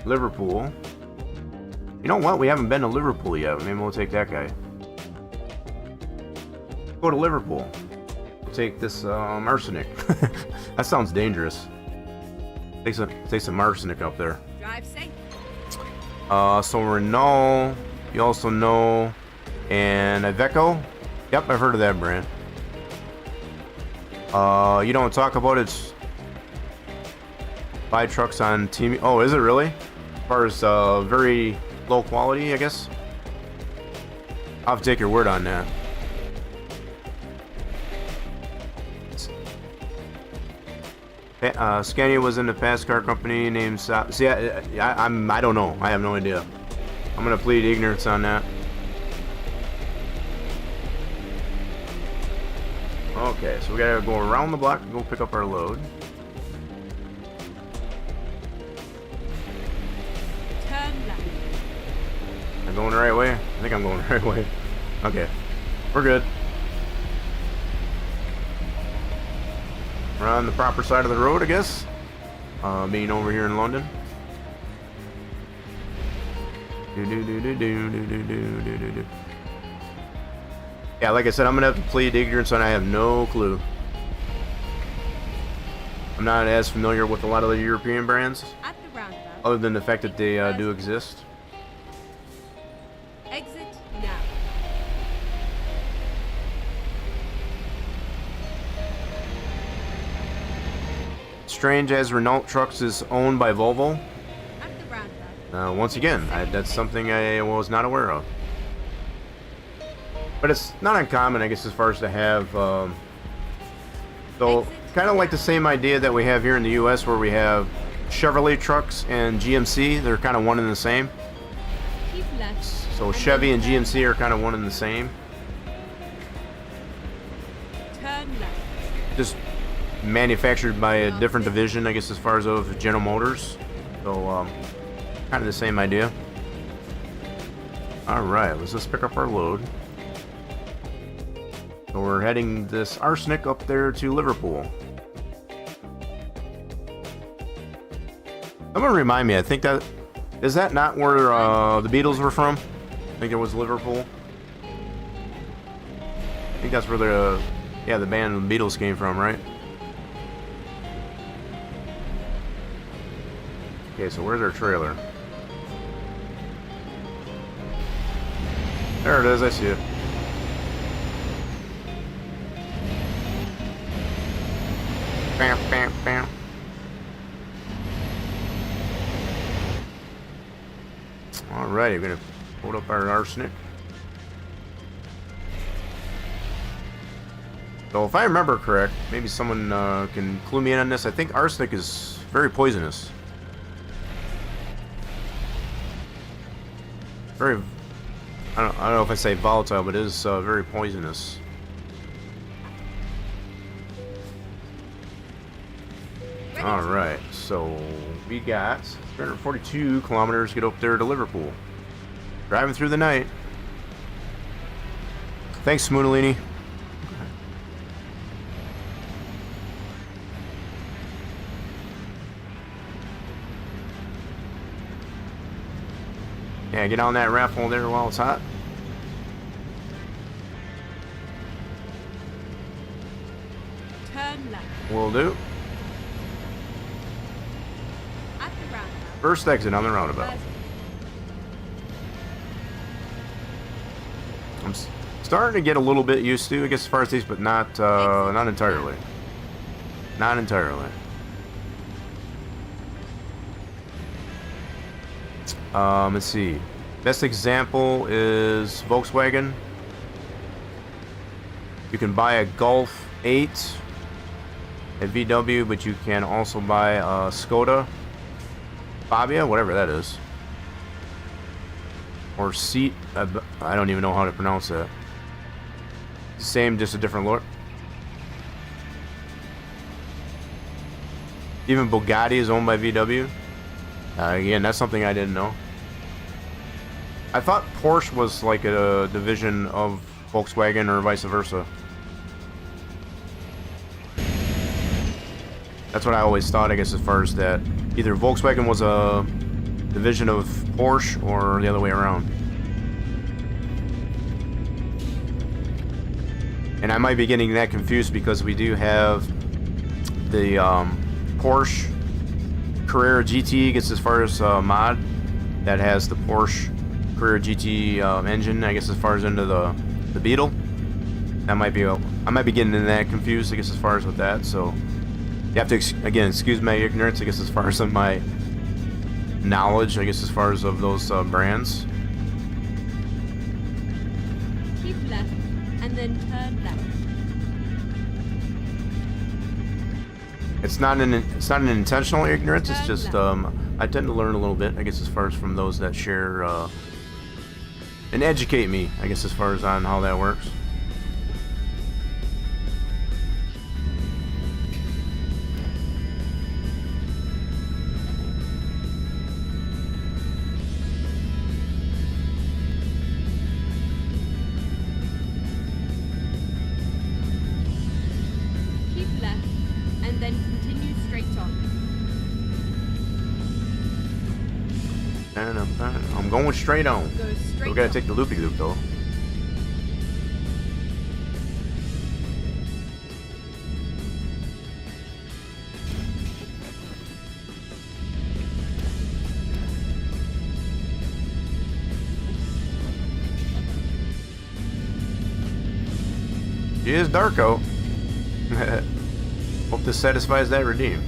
Liverpool. You know what? We haven't been to Liverpool yet. Maybe we'll take that guy. Go to Liverpool. We'll take this arsenic. That sounds dangerous. Take some arsenic up there. Drive safe. So Renault, you also know, and Iveco. Yep, I've heard of that brand. You don't talk about it. Buy trucks on team. Oh, is it really? As far as very low quality, I guess. I'll have to take your word on that. Scania was in the fast car company named see, I don't know. I have no idea. I'm gonna plead ignorance on that. Okay, so we gotta go around the block and go pick up our load. Turn left. Am I going the right way? I think I'm going the right way. Okay, we're good. We're on the proper side of the road, I guess. Being over here in London. Yeah, like I said, I'm gonna have to plead ignorance on. I have no clue. I'm not as familiar with a lot of the European brands, At the roundabout. other than the fact that they do exist. Exit now. Strange as Renault Trucks is owned by Volvo. At the roundabout. Once again, that's something I was not aware of. But it's not uncommon, I guess, as far as to have, so kind of like the same idea that we have here in the U.S. where we have Chevrolet trucks and GMC. They're kind of one and the same. Keep left. So Chevy and GMC are kind of one and the same. Turn left. Just manufactured by a different division, I guess, as far as of General Motors. So, kind of the same idea. Alright, let's just pick up our load. So we're heading this arsenic up there to Liverpool. Someone remind me, I think that... Is that not where the Beatles were from? I think it was Liverpool. I think that's where the band the Beatles came from, right? Okay, so where's our trailer? There it is, I see it. Bam, bam, bam. Alrighty, we're gonna hold up our arsenic. So if I remember correct, maybe someone can clue me in on this. I think arsenic is very poisonous. Very, I don't know if I say volatile, but it is very poisonous. Alright, so we got 342 kilometers to get up there to Liverpool. Driving through the night. Thanks, Smootolini. Yeah, get on that raffle there while it's hot. Turn left. Will do. At the roundabout. First exit on the roundabout. I'm starting to get a little bit used to, I guess, as far as these, but not entirely. Not entirely. Let's see. Best example is Volkswagen. You can buy a Golf 8 at VW, but you can also buy a Skoda Fabia, whatever that is. Or Seat. I don't even know how to pronounce that. Same, just a different look. Even Bugatti is owned by VW. Again, that's something I didn't know. I thought Porsche was like a division of Volkswagen or vice versa. That's what I always thought, I guess, as far as that. Either Volkswagen was a division of Porsche or the other way around. And I might be getting that confused because we do have the Porsche Carrera GT gets as far as mod that has the Porsche Carrera GT engine, I guess, as far as into the Beetle. That might be I might be getting in that confused, I guess, as far as with that. So you have to again excuse my ignorance, I guess, as far as of my knowledge, I guess, as far as of those brands. then turn left. It's not an intentional ignorance. It's just I tend to learn a little bit, I guess, as far as from those that share and educate me, I guess, as far as on how that works. Keep left, and then continue straight on. And I'm going straight on. Go straight We gotta on. take the loopy-loop though. She is Darko. Hope this satisfies that redeem.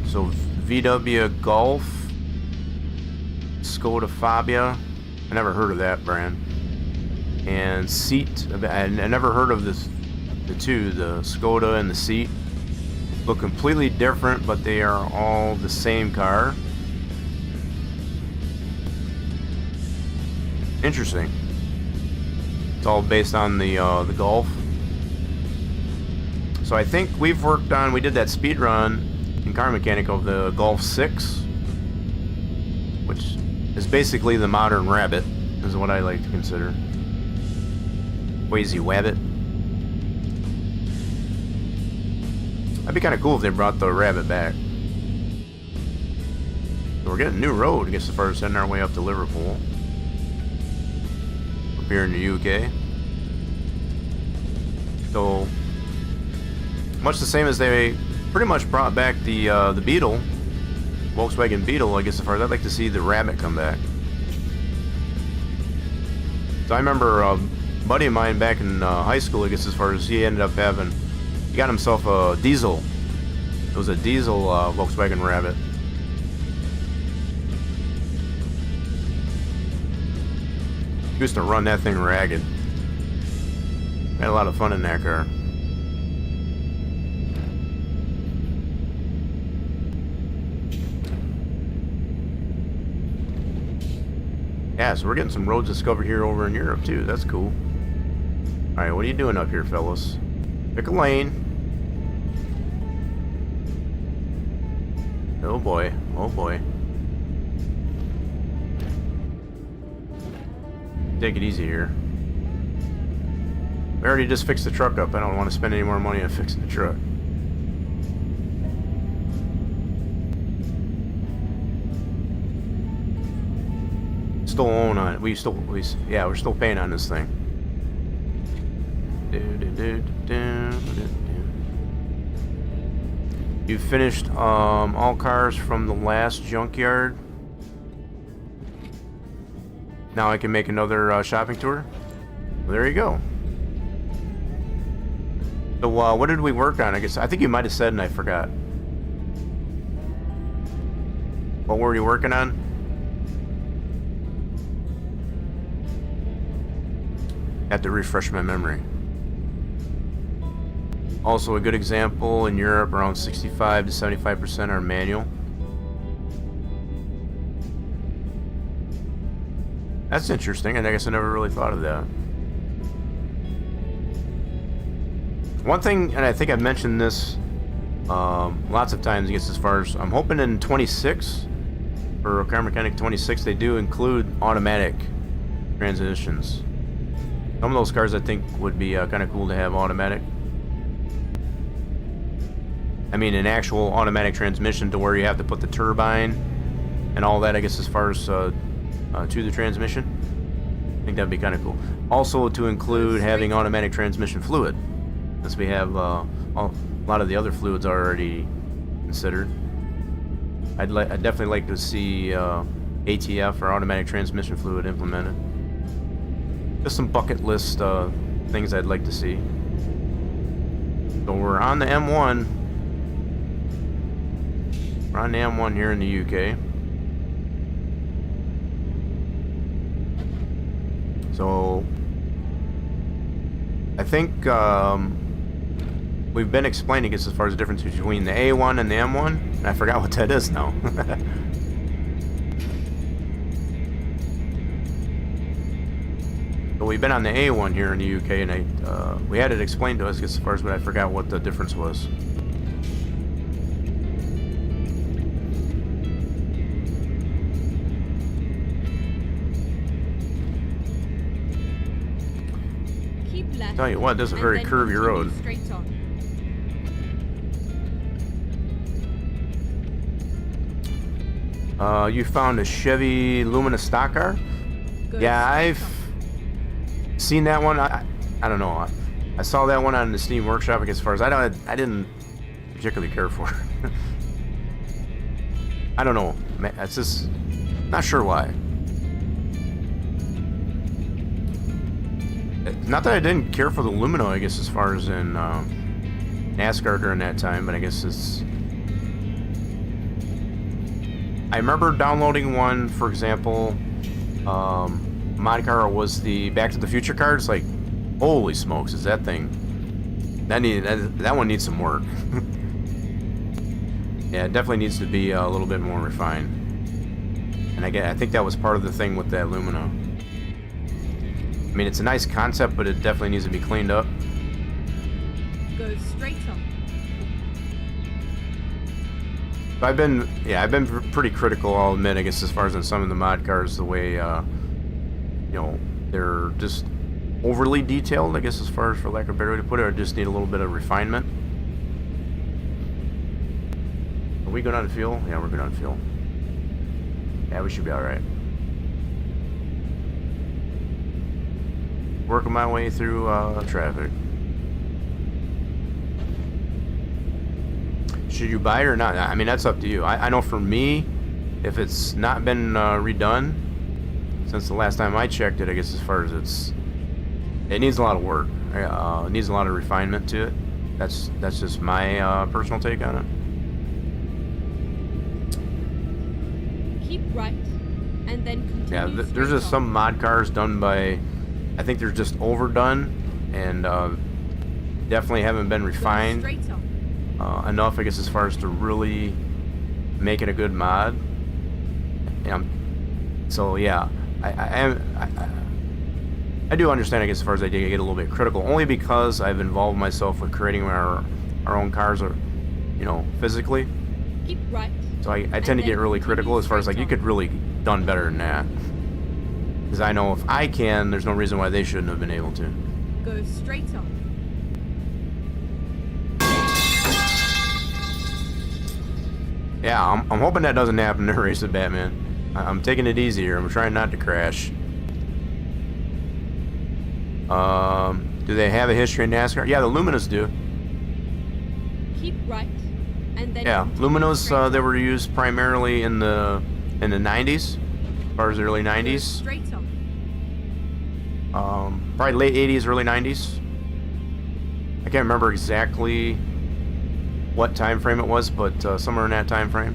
So VW Golf, Skoda Fabia. I never heard of that brand. And Seat. I never heard of this. The two, the Skoda and the Seat, look completely different, but they are all the same car. Interesting. It's all based on the Golf. So I think we did that speed run in Car Mechanic of the Golf 6, which is basically the modern Rabbit, is what I like to consider. Wazy Wabbit. That'd be kind of cool if they brought the Rabbit back. So we're getting a new road, I guess, as far as heading our way up to Liverpool. Up here in the UK. So much the same as they pretty much brought back the Beetle, Volkswagen Beetle. I guess as far as I'd like to see the Rabbit come back. So I remember a buddy of mine back in high school, I guess as far as he ended up having, he got himself a diesel. It was a diesel Volkswagen Rabbit. He used to run that thing ragged. Had a lot of fun in that car. Yeah, so we're getting some roads discovered here over in Europe too. That's cool. Alright, what are you doing up here, fellas? Pick a lane. Oh boy. Oh boy. Take it easy here. We already just fixed the truck up. I don't want to spend any more money on fixing the truck. Still own on it. We're still paying on this thing. You finished all cars from the last junkyard. Now I can make another shopping tour. Well, there you go. So what did we work on? I think you might have said and I forgot. What were you working on? Had to refresh my memory. Also a good example in Europe, around 65 to 75% are manual. That's interesting, and I guess I never really thought of that. One thing, and I think I've mentioned this lots of times, I guess, as far as I'm hoping in 26, for Car Mechanic 26, they do include automatic transmissions. Some of those cars I think would be kind of cool to have automatic. I mean, an actual automatic transmission to where you have to put the turbine and all that, I guess, as far as to the transmission. I think that'd be kind of cool. Also to include having automatic transmission fluid, since we have a lot of the other fluids already considered. I'd definitely like to see ATF or automatic transmission fluid implemented. Just some bucket list things I'd like to see. So we're on the M1. We're on the M1 here in the UK. So I think we've been explaining it as far as the difference between the A1 and the M1, and I forgot what that is now. But we've been on the A1 here in the UK, and we had it explained to us as far as, but I forgot what the difference was. Keep left. Tell you what, this is a very and then curvy continue road. Straight on. You found a Chevy Lumina stock car? Good. Yeah, I've seen that one. I don't know. I saw that one on the Steam Workshop. As far as I didn't particularly care for it. I don't know. It's just not sure why. Not that I didn't care for the Lumina, I guess, as far as in NASCAR during that time, but I guess it's. I remember downloading one, for example, Monte Carlo was the Back to the Future cards. Like, holy smokes, is that thing? That one needs some work. Yeah, it definitely needs to be a little bit more refined. And I think that was part of the thing with that Lumina. I mean, it's a nice concept, but it definitely needs to be cleaned up. Go straight on. I've been pretty critical, I'll admit, I guess, as far as in some of the mod cars, the way, you know, they're just overly detailed, I guess, as far as, for lack of a better way to put it, or just need a little bit of refinement. Are we good on fuel? Yeah, we're good on fuel. Yeah, we should be alright. Working my way through traffic. Should you buy it or not? I mean, that's up to you. I know for me, if it's not been redone since the last time I checked it, I guess as far as it needs a lot of work. It needs a lot of refinement to it. That's just my personal take on it. Keep right, and then continue. Yeah, there's just some mod cars done by, I think they're just overdone, and definitely haven't been refined enough, I guess, as far as to really make it a good mod. So yeah, I do understand, I guess, as far as I get a little bit critical, only because I've involved myself with creating our own cars, or, you know, physically. Keep right. So I tend to get really critical as far as, like, you could really done better than that. Because I know if I can, there's no reason why they shouldn't have been able to. Go straight on. Yeah, I'm hoping that doesn't happen in a race with Batman. I'm taking it easy here. I'm trying not to crash. Do they have a history in NASCAR? Yeah, the Luminas do. Keep right, and then. Yeah, Luminas, they were used primarily in the 90s, as far as the early 90s. Straight on. Probably late 80s, early 90s. I can't remember exactly what time frame it was, but somewhere in that time frame.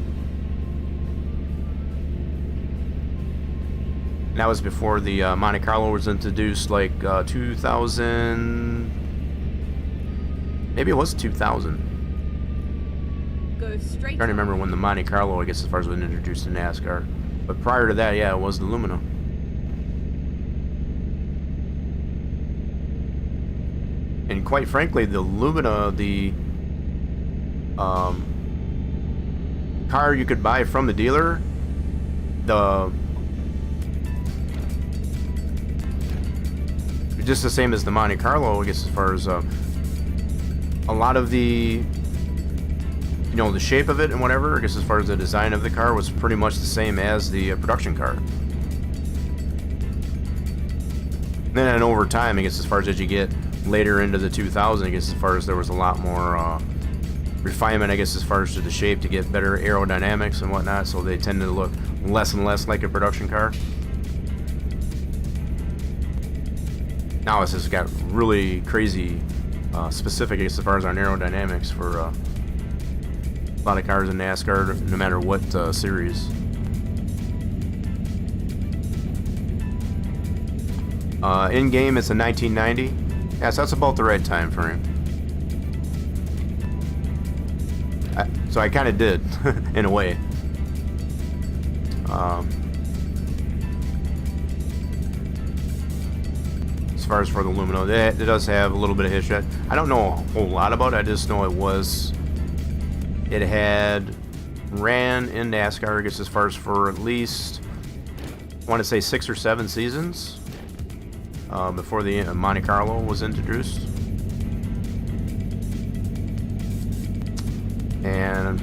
And that was before the Monte Carlo was introduced, like 2000. Maybe it was 2000. Go straight. I'm trying to remember when the Monte Carlo, I guess, as far as when introduced to NASCAR. But prior to that, yeah, it was the Lumina. And quite frankly, the Lumina, the car you could buy from the dealer, just the same as the Monte Carlo, I guess, as far as a lot of the, you know, the shape of it and whatever, I guess, as far as the design of the car was pretty much the same as the production car. Then over time, I guess, as far as you get later into the 2000s, I guess, as far as there was a lot more refinement, I guess, as far as to the shape to get better aerodynamics and whatnot, so they tend to look less and less like a production car. Now it's just got really crazy specific as far as our aerodynamics for a lot of cars in NASCAR, no matter what series. In game, it's a 1990. Yeah, so that's about the right time frame. So I kind of did, in a way. As far as for the Lumino, it does have a little bit of history. I don't know a whole lot about it. I just know it had ran in NASCAR, I guess, as far as for at least, I want to say 6 or 7 seasons before the Monte Carlo was introduced. And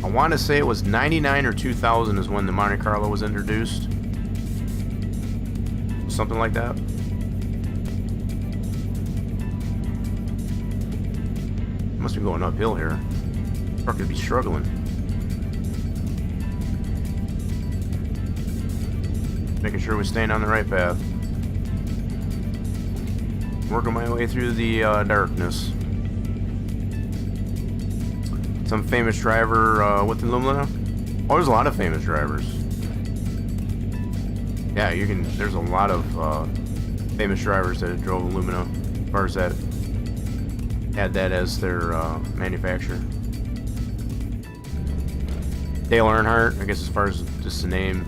I want to say it was 99 or 2000 is when the Monte Carlo was introduced. Something like that. Must be going uphill here. Truck could be struggling. Making sure we're staying on the right path. Working my way through the darkness. Some famous driver with the Lumina. Oh, there's a lot of famous drivers. Yeah, there's a lot of famous drivers that drove a Lumina, as far as that had that as their manufacturer. Dale Earnhardt, I guess, as far as just the name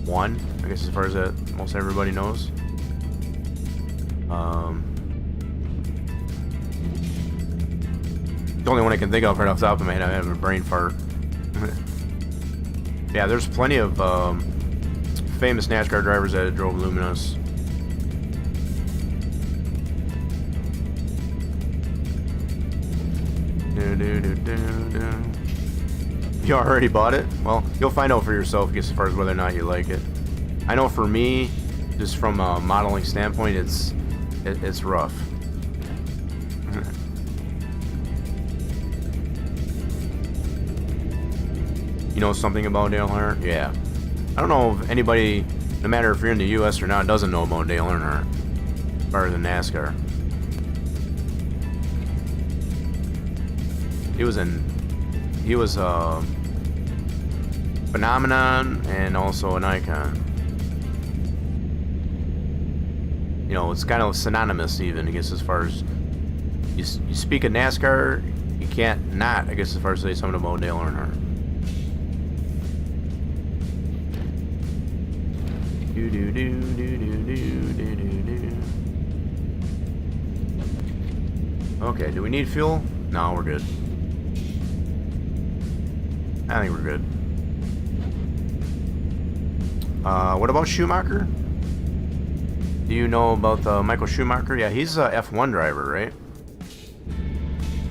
one, I guess, as far as that most everybody knows. The only one I can think of right off the top of my head. I have a brain fart. Yeah, there's plenty of famous NASCAR drivers that drove Luminos. You already bought it? Well, you'll find out for yourself as far as whether or not you like it. I know for me, just from a modeling standpoint, it's rough. You know something about Dale Earnhardt? Yeah. I don't know if anybody, no matter if you're in the U.S. or not, doesn't know about Dale Earnhardt as far as in NASCAR. He was a phenomenon and also an icon. You know, it's kind of synonymous even, I guess, as far as you speak of NASCAR, you can't not, I guess, as far as say something about Dale Earnhardt. Okay, do we need fuel? No, we're good. I think we're good. What about Schumacher? Do you know about Michael Schumacher? Yeah, he's a F1 driver, right?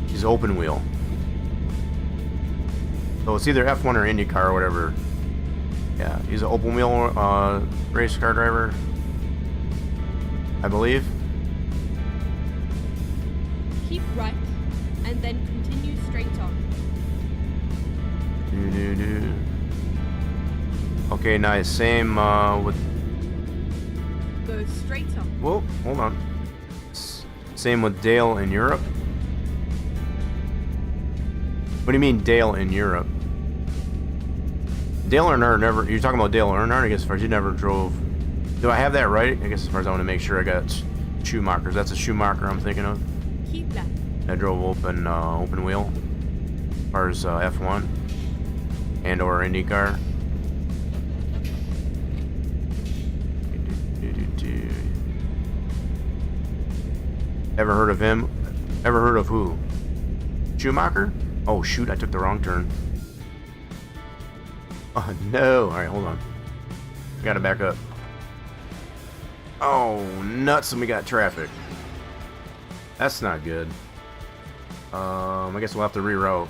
He's open wheel. So it's either F1 or IndyCar or whatever. Yeah, he's an open wheel race car driver, I believe. Keep right, and then continue straight on. Okay, nice. Same with. Go straight on. Whoa, hold on. Same with Dale in Europe. What do you mean Dale in Europe? Dale Earnhardt never. You're talking about Dale Earnhardt, I guess, as far as you never drove. Do I have that right? I guess as far as I want to make sure I got Schumachers. That's a Schumacher I'm thinking of. Keep left. I drove open wheel. As far as F1 and or IndyCar. Ever heard of him? Ever heard of who? Schumacher? Oh shoot, I took the wrong turn. Oh no. Alright, hold on. I gotta back up. Oh, nuts, and we got traffic. That's not good. I guess we'll have to reroute.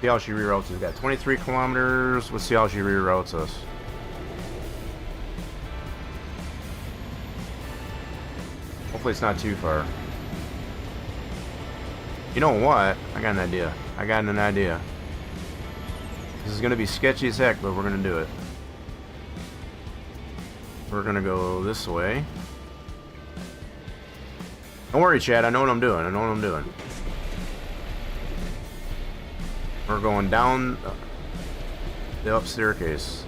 See how she reroutes us. We've got 23 kilometers. Let's see how she reroutes us. Hopefully it's not too far. You know what? I got an idea. This is gonna be sketchy as heck, but we're gonna do it. We're gonna go this way. Don't worry, Chad. I know what I'm doing. We're going down the up staircase.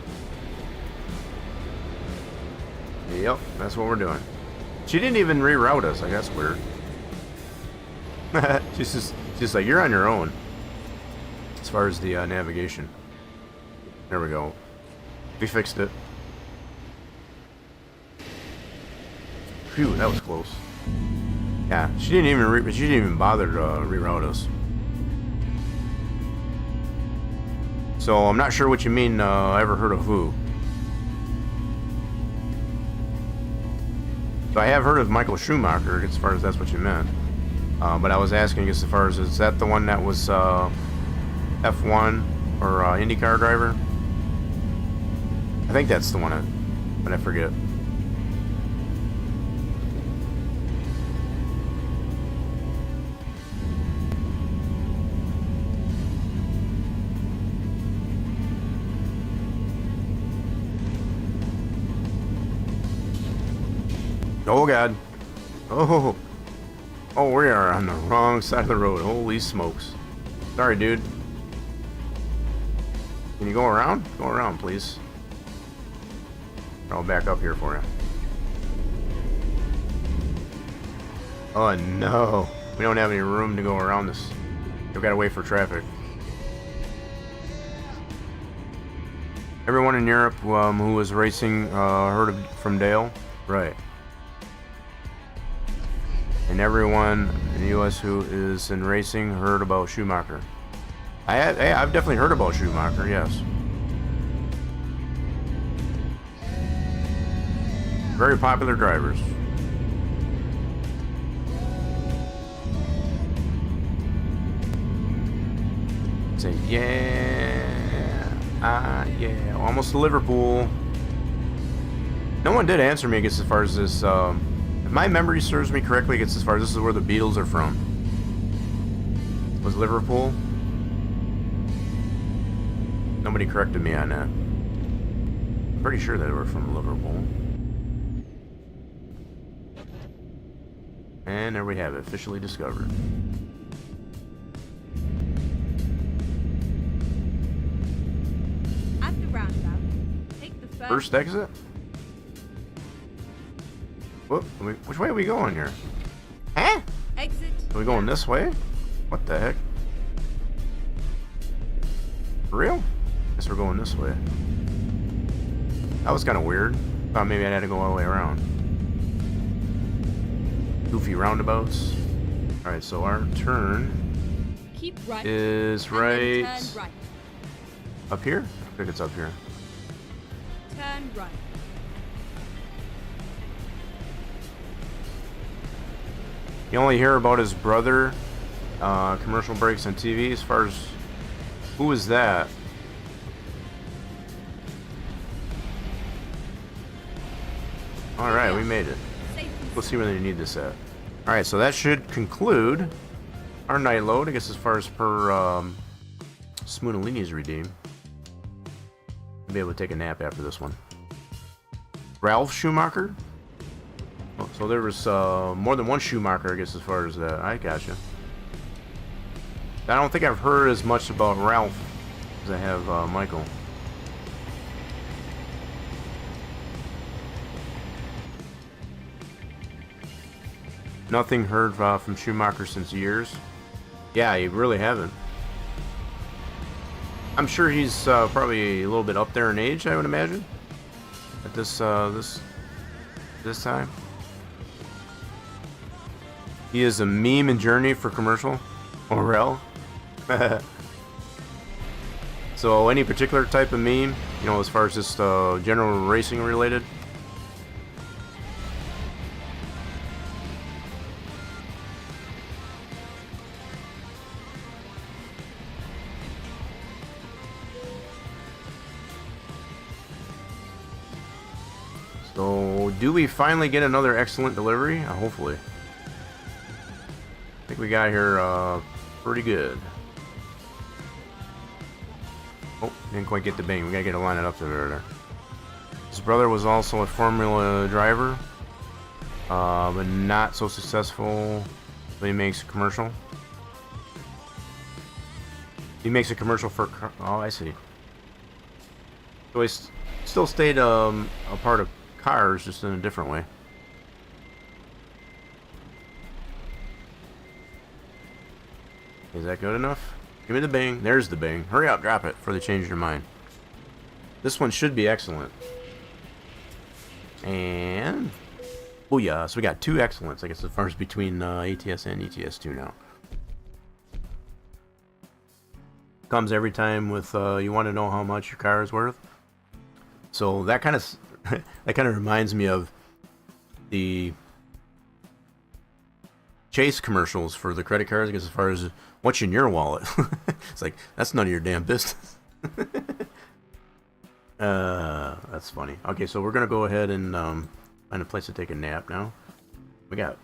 Yep, that's what we're doing. She didn't even reroute us. Like, that's weird. she's just like, you're on your own. As far as the navigation. There we go. We fixed it. Phew, that was close. Yeah, she didn't even bother to reroute us. So I'm not sure what you mean. Ever heard of who? So I have heard of Michael Schumacher, as far as that's what you meant. But I was asking as far as, is that the one that was F1 or IndyCar driver? I think that's the one, but I forget. Oh God. Oh. Oh, we are on the wrong side of the road. Holy smokes. Sorry, dude. Can you go around? Go around, please. I'll back up here for you. Oh no. We don't have any room to go around this. We've got to wait for traffic. Everyone in Europe who was racing heard from Dale? Right. And everyone in the U.S. who is in racing heard about Schumacher. I've definitely heard about Schumacher, yes. Very popular drivers. Say, yeah, yeah, almost to Liverpool. No one did answer me, I guess, as far as this, if my memory serves me correctly, I guess as far as this is where the Beatles are from. Was Liverpool? Nobody corrected me on that. I'm pretty sure they were from Liverpool. And there we have it, officially discovered. At the roundabout, take the First exit? Whoop, which way are we going here? Huh? exit. Are we going this way? What the heck? For real? Guess we're going this way. That was kind of weird. Thought maybe I had to go all the way around. Goofy roundabouts. Alright, so our turn Keep right. is and then right turn right. up here? I think it's up here. Turn right. You only hear about his brother, commercial breaks on TV. As far as who is that? All right, we made it. Safety. We'll see where they need this at. All right, so that should conclude our night load. I guess as far as per Spoonalini's redeem. I'll be able to take a nap after this one. Ralph Schumacher. Oh, so there was more than one Schumacher, I guess, as far as that. I gotcha. I don't think I've heard as much about Ralph as I have Michael. Nothing heard from Schumacher since years. Yeah, you really haven't. I'm sure he's probably a little bit up there in age, I would imagine. At this time. He is a meme and journey for commercial. Orel. So any particular type of meme, you know, as far as just general racing related? So, do we finally get another excellent delivery? Hopefully. I think we got here pretty good. Oh, didn't quite get the bang. We gotta get a line it up to there. His brother was also a Formula driver, but not so successful. But he makes a commercial. He makes a commercial for. Oh, I see. So he still stayed a part of cars, just in a different way. Is that good enough? Give me the bang. There's the bang. Hurry up, drop it before they change their mind. This one should be excellent. And oh yeah, so we got 2 excellents, I guess, as far as between ATS and ETS2 now. Comes every time with you want to know how much your car is worth. So that kind of reminds me of the Chase commercials for the credit cards, I guess, as far as what's in your wallet. It's like, that's none of your damn business. That's funny. Okay, so we're gonna go ahead and find a place to take a nap now. We got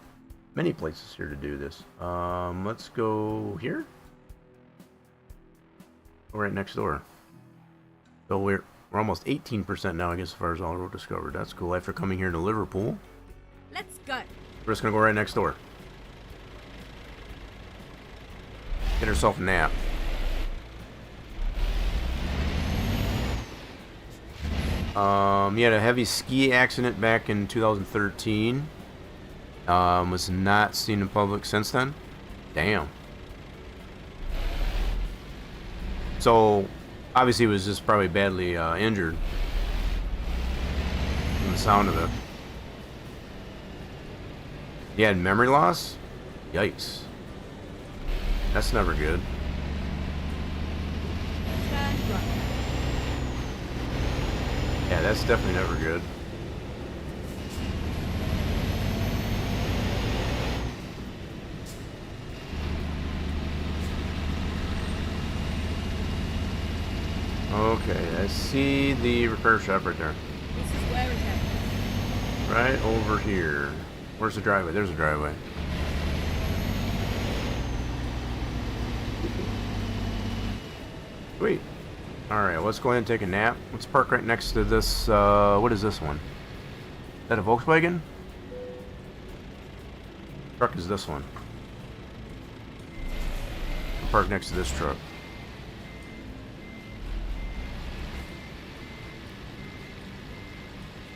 many places here to do this. Let's go here. Go right next door. So we're almost 18% now, I guess, as far as all road discovered. That's cool. After coming here to Liverpool, Let's go. we're just gonna go right next door. Get herself a nap. He had a heavy ski accident back in 2013. Was not seen in public since then. Damn. So, obviously, he was just probably badly injured. From the sound of it. He had memory loss? Yikes. That's never good. Turn right. Yeah, that's definitely never good. Okay, I see the repair shop right there. This is where it ends. Right over here. Where's the driveway? There's a driveway. Sweet. Alright, let's go ahead and take a nap. Let's park right next to this, what is this one? Is that a Volkswagen? Truck is this one. We'll park next to this truck.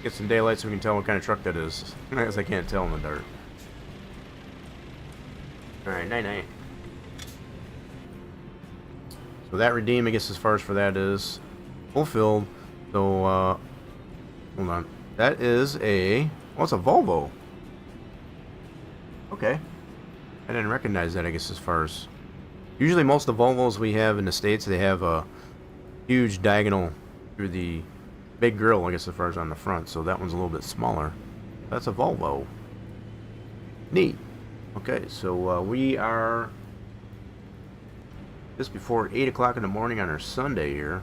Get some daylight so we can tell what kind of truck that is. I guess I can't tell in the dark. Alright, night-night. So that redeem, I guess, as far as for that is fulfilled. So, hold on. That is a, well, it's a Volvo. Okay. I didn't recognize that, I guess, as far as, usually most of the Volvos we have in the States, they have a huge diagonal through the big grille, I guess, as far as on the front. So that one's a little bit smaller. That's a Volvo. Neat. Okay, so we are just before 8 o'clock in the morning on our Sunday here.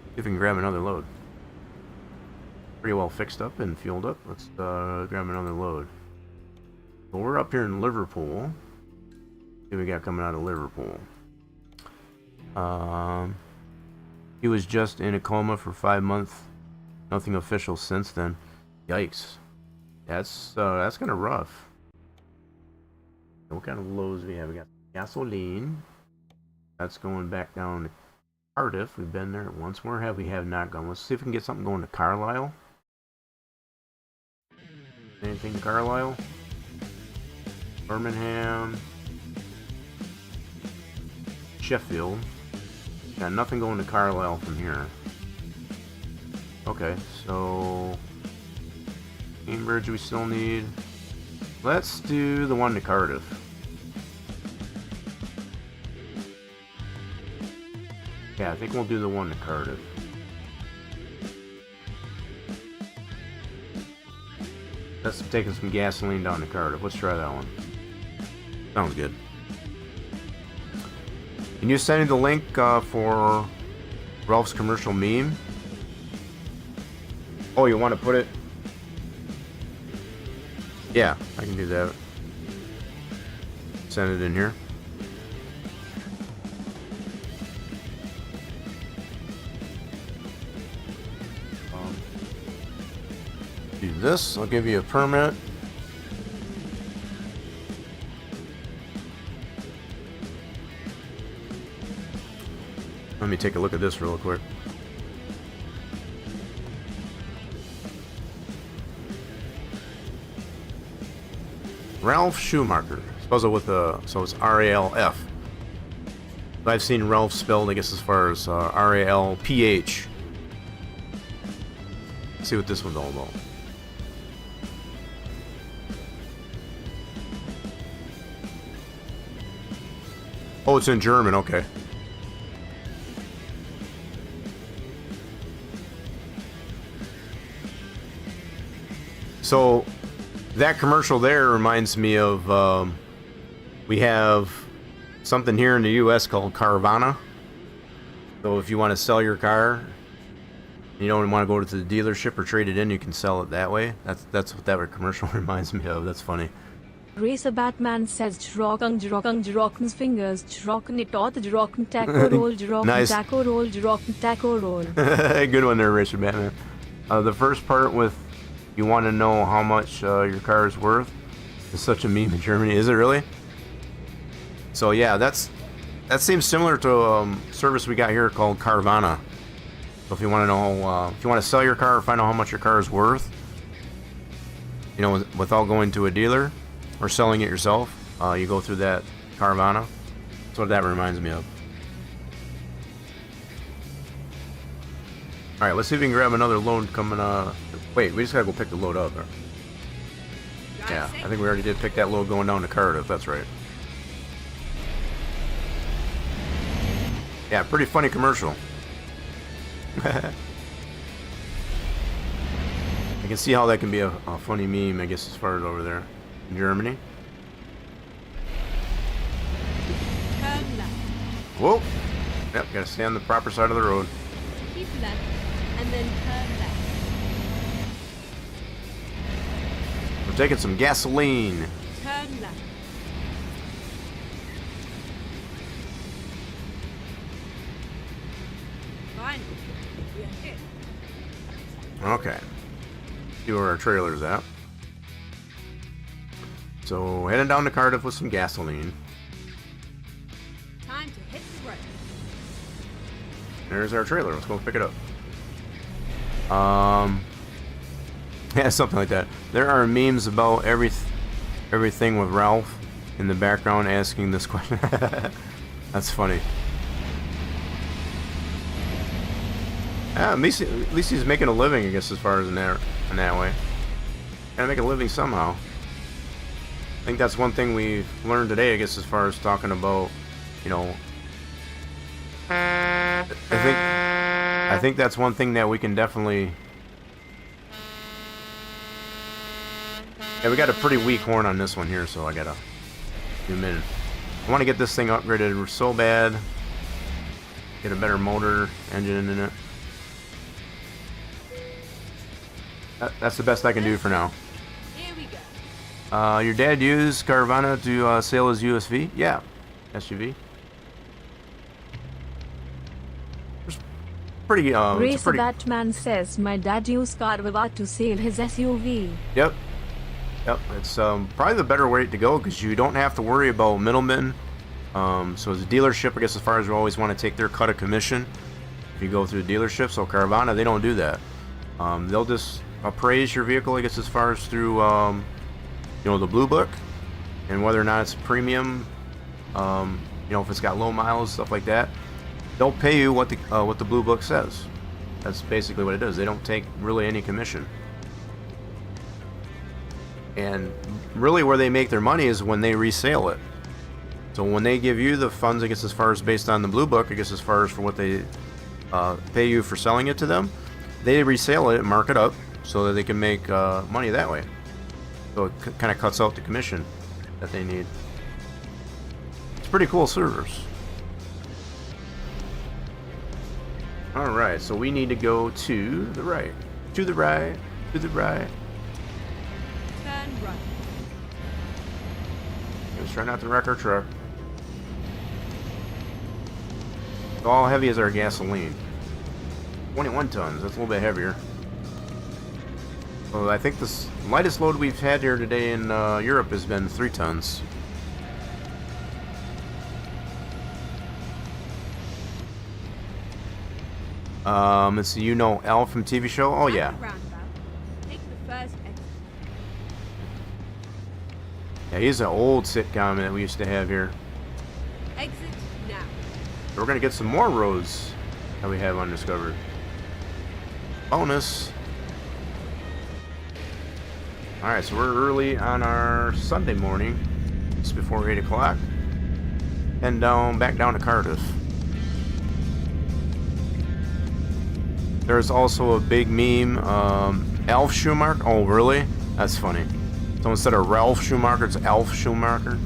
See if we can grab another load. Pretty well fixed up and fueled up. Let's grab another load. So we're up here in Liverpool. See what we got coming out of Liverpool. He was just in a coma for 5 months. Nothing official since then. Yikes. That's kind of rough. What kind of loads do we have? We got gasoline. That's going back down to Cardiff. We've been there once more. We have not gone. Let's see if we can get something going to Carlisle. Anything to Carlisle? Birmingham. Sheffield. Got nothing going to Carlisle from here. Okay, so Cambridge we still need. Let's do the one to Cardiff. Yeah, I think we'll do the one to Cardiff. That's taking some gasoline down to Cardiff. Let's try that one. Sounds good. Can you send me the link for Ralph's commercial meme? Oh, you want to put it? Yeah, I can do that. Send it in here. Do this. I'll give you a permit. Let me take a look at this real quick. Ralph Schumacher. Spells it with a, so it's R-A-L-F. I've seen Ralph spelled, I guess, as far as R-A-L-P-H. Let's see what this one's all about. Oh, it's in German, okay. So, that commercial there reminds me of, we have something here in the U.S. called Carvana. So if you want to sell your car, you don't want to go to the dealership or trade it in, you can sell it that way. That's what that commercial reminds me of. That's funny. Racer Batman says Jrocken's fingers, Jrocken it all, Jrocken taco roll, Jrocken Nice. taco roll, Jrocken taco roll. Good one there, Racer Batman. The first part with you want to know how much your car is worth is such a meme in Germany. Is it really? So yeah, that seems similar to a service we got here called Carvana. So if you want to know, if you want to sell your car or find out how much your car is worth, you know, without going to a dealer or selling it yourself, you go through that Carvana. That's what that reminds me of. All right, let's see if we can grab another load coming. Wait, we just gotta go pick the load up. Yeah, I think we already did pick that load going down to Cardiff. That's right. Yeah, pretty funny commercial. I can see how that can be a funny meme, I guess, as far as over there in Germany. Turn left. Whoa! Yep, gotta stay on the proper side of the road. Keep left. And then turn left. We're taking some gasoline. Turn left. Finally. We are hit. Okay. See where our trailer's at. So, heading down to Cardiff with some gasoline. Time to hit the road. There's our trailer. Let's go pick it up. Yeah, something like that. There are memes about everything with Ralph in the background asking this question. That's funny. Yeah, at least he's making a living, I guess, as far as in that way. Gotta make a living somehow. I think that's one thing we've learned today, I guess, as far as talking about, you know, I think that's one thing that we can definitely. Yeah, we got a pretty weak horn on this one here, so I gotta zoom in. I want to get this thing upgraded so bad. Get a better motor engine in it. That's the best I can do for now. Here we go. Your dad used Carvana to sail his USV? Yeah, SUV. It's pretty. Racer Batman says my dad used Carvana to sail his SUV. Yep. Yep. It's probably the better way to go because you don't have to worry about middlemen. So as a dealership, I guess, as far as you always want to take their cut of commission, if you go through the dealership. So Carvana, they don't do that. They'll just appraise your vehicle, I guess, as far as through, you know, the Blue Book, and whether or not it's premium, you know, if it's got low miles, stuff like that. They'll pay you what the Blue Book says. That's basically what it is. They don't take really any commission. And really where they make their money is when they resale it. So when they give you the funds, I guess, as far as based on the Blue Book, I guess, as far as for what they pay you for selling it to them, they resale it and mark it up so that they can make money that way. So it kind of cuts out the commission that they need. It's pretty cool service. Alright, so we need to go to the right. To the right. To the right. Turn right. Let's try not to wreck our truck. All heavy is our gasoline. 21 tons. That's a little bit heavier. Well, I think the lightest load we've had here today in Europe has been 3 tons. It's you know Al from TV show. Oh yeah. At the roundabout, take the first exit. Yeah, he's an old sitcom that we used to have here. Exit now. So we're gonna get some more roads that we have undiscovered. Bonus. Alright, so we're early on our Sunday morning. It's before 8 o'clock. And back down to Cardiff. There's also a big meme, Alf Schumacher. Oh, really? That's funny. So instead of Ralph Schumacher, it's Alf Schumacher.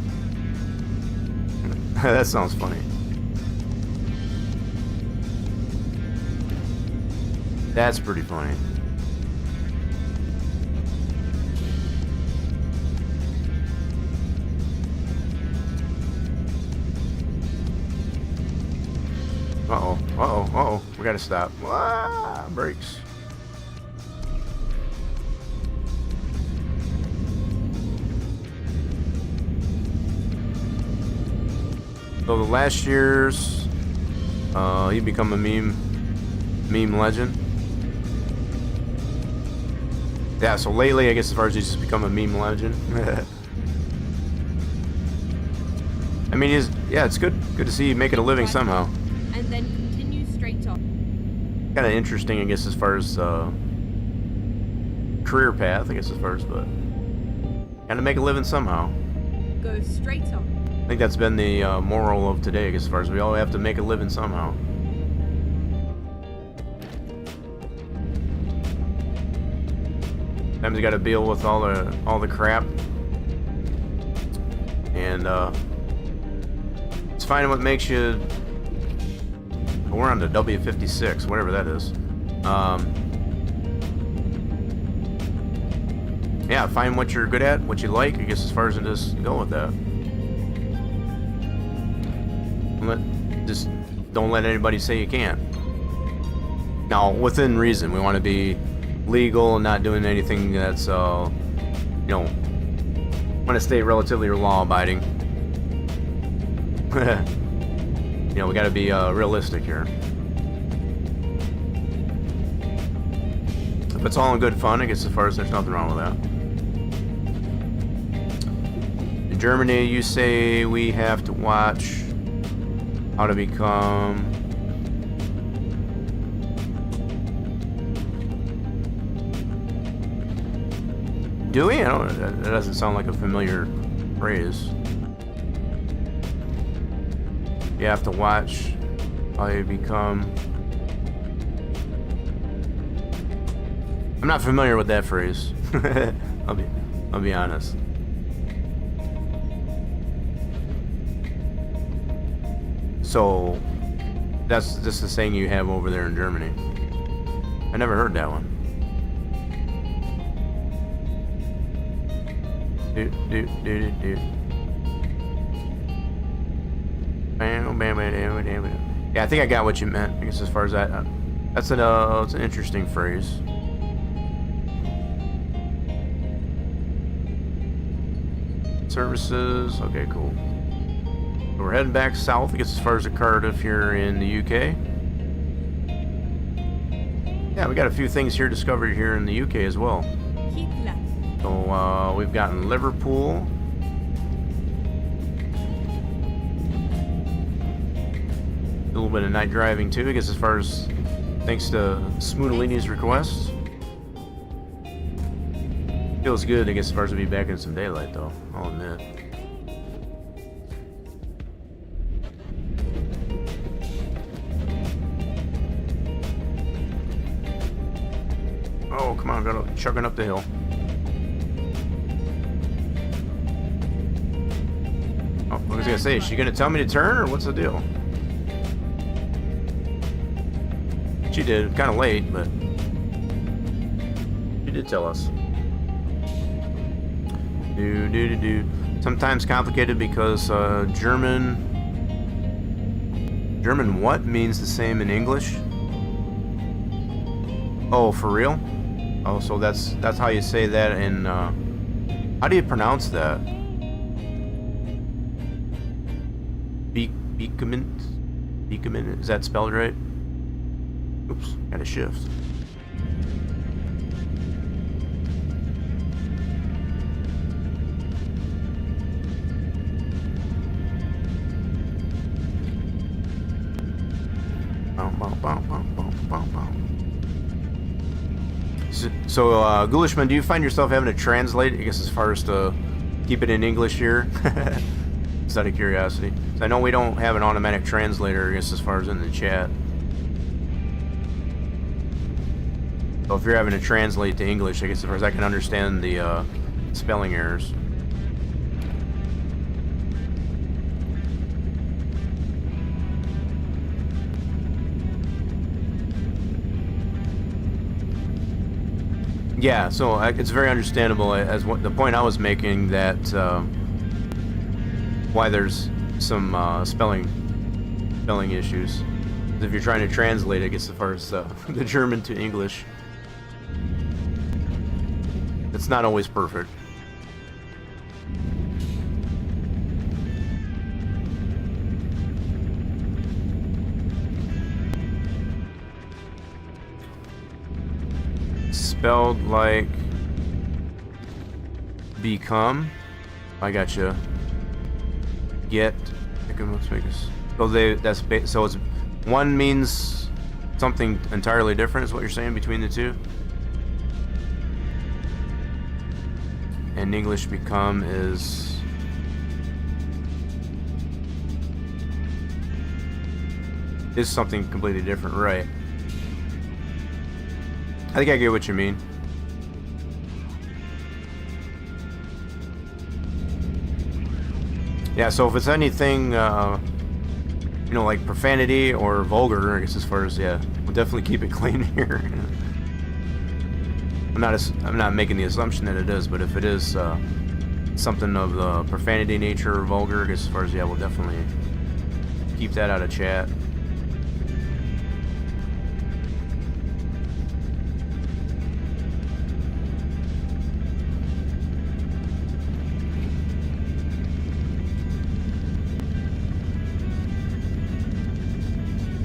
That sounds funny. That's pretty funny. Uh-oh, uh-oh, uh-oh. We gotta stop. Ah, brakes. So the last year's, he become a meme legend. Yeah, so lately, I guess as far as he's just become a meme legend. I mean, it's good to see you making a living somehow. And then continue straight on. Kind of interesting, I guess, as far as career path, I guess, as far as, but kind of make a living somehow. Go straight on. I think that's been the moral of today, I guess, as far as we all have to make a living somehow. Sometimes you got to deal with all the crap, and it's finding what makes you. We're on the W56, whatever that is. Yeah, find what you're good at, what you like, I guess, as far as it is, go with that. Just don't let anybody say you can't. Now, within reason, we want to be legal and not doing anything that's, want to stay relatively law-abiding. We got to be realistic here. If it's all in good fun, I guess, as far as there's nothing wrong with that. In Germany, you say we have to watch how to become do we? I don't know. That doesn't sound like a familiar phrase. You have to watch how you become. I'm not familiar with that phrase. I'll be honest. So that's just the saying you have over there in Germany. I never heard that one. Yeah, I think I got what you meant. I guess as far as that, it's an interesting phrase. Services. Okay, cool. So we're heading back south, I guess, as far as the Cardiff here in the UK. Yeah, we got a few things here discovered here in the UK as well. Keep left. So we've gotten Liverpool. A little bit of night driving too, I guess, as far as thanks to Smootolini's request. Feels good, I guess, as far as to be back in some daylight, though. I'll admit. Oh, come on, go chugging up the hill. Oh, what was I gonna say? Is she gonna tell me to turn, or what's the deal? She did, kind of late, but she did tell us. Sometimes complicated because German what means the same in English? Oh, for real? Oh, so that's how you say that in how do you pronounce that? Beekman? Is that spelled right? Oops, got a shift. So, Ghulishman, do you find yourself having to translate, I guess, as far as to keep it in English here? Just out of curiosity. So I know we don't have an automatic translator, I guess, as far as in the chat. So if you're having to translate to English, I guess, as far as I can understand the spelling errors. Yeah, so it's very understandable as what the point I was making, that why there's some spelling issues. If you're trying to translate, I guess, as far as the German to English, it's not always perfect. Spelled like become. I gotcha. Get. Let's make this. So so it's one means something entirely different, is what you're saying, between the two. And English become is something completely different, right? I think I get what you mean. Yeah, so if it's anything, you know, like profanity or vulgar, I guess, as far as, yeah, we'll definitely keep it clean here. I'm not making the assumption that it is, but if it is something of the profanity nature or vulgar, I guess, as far as, yeah, we'll definitely keep that out of chat.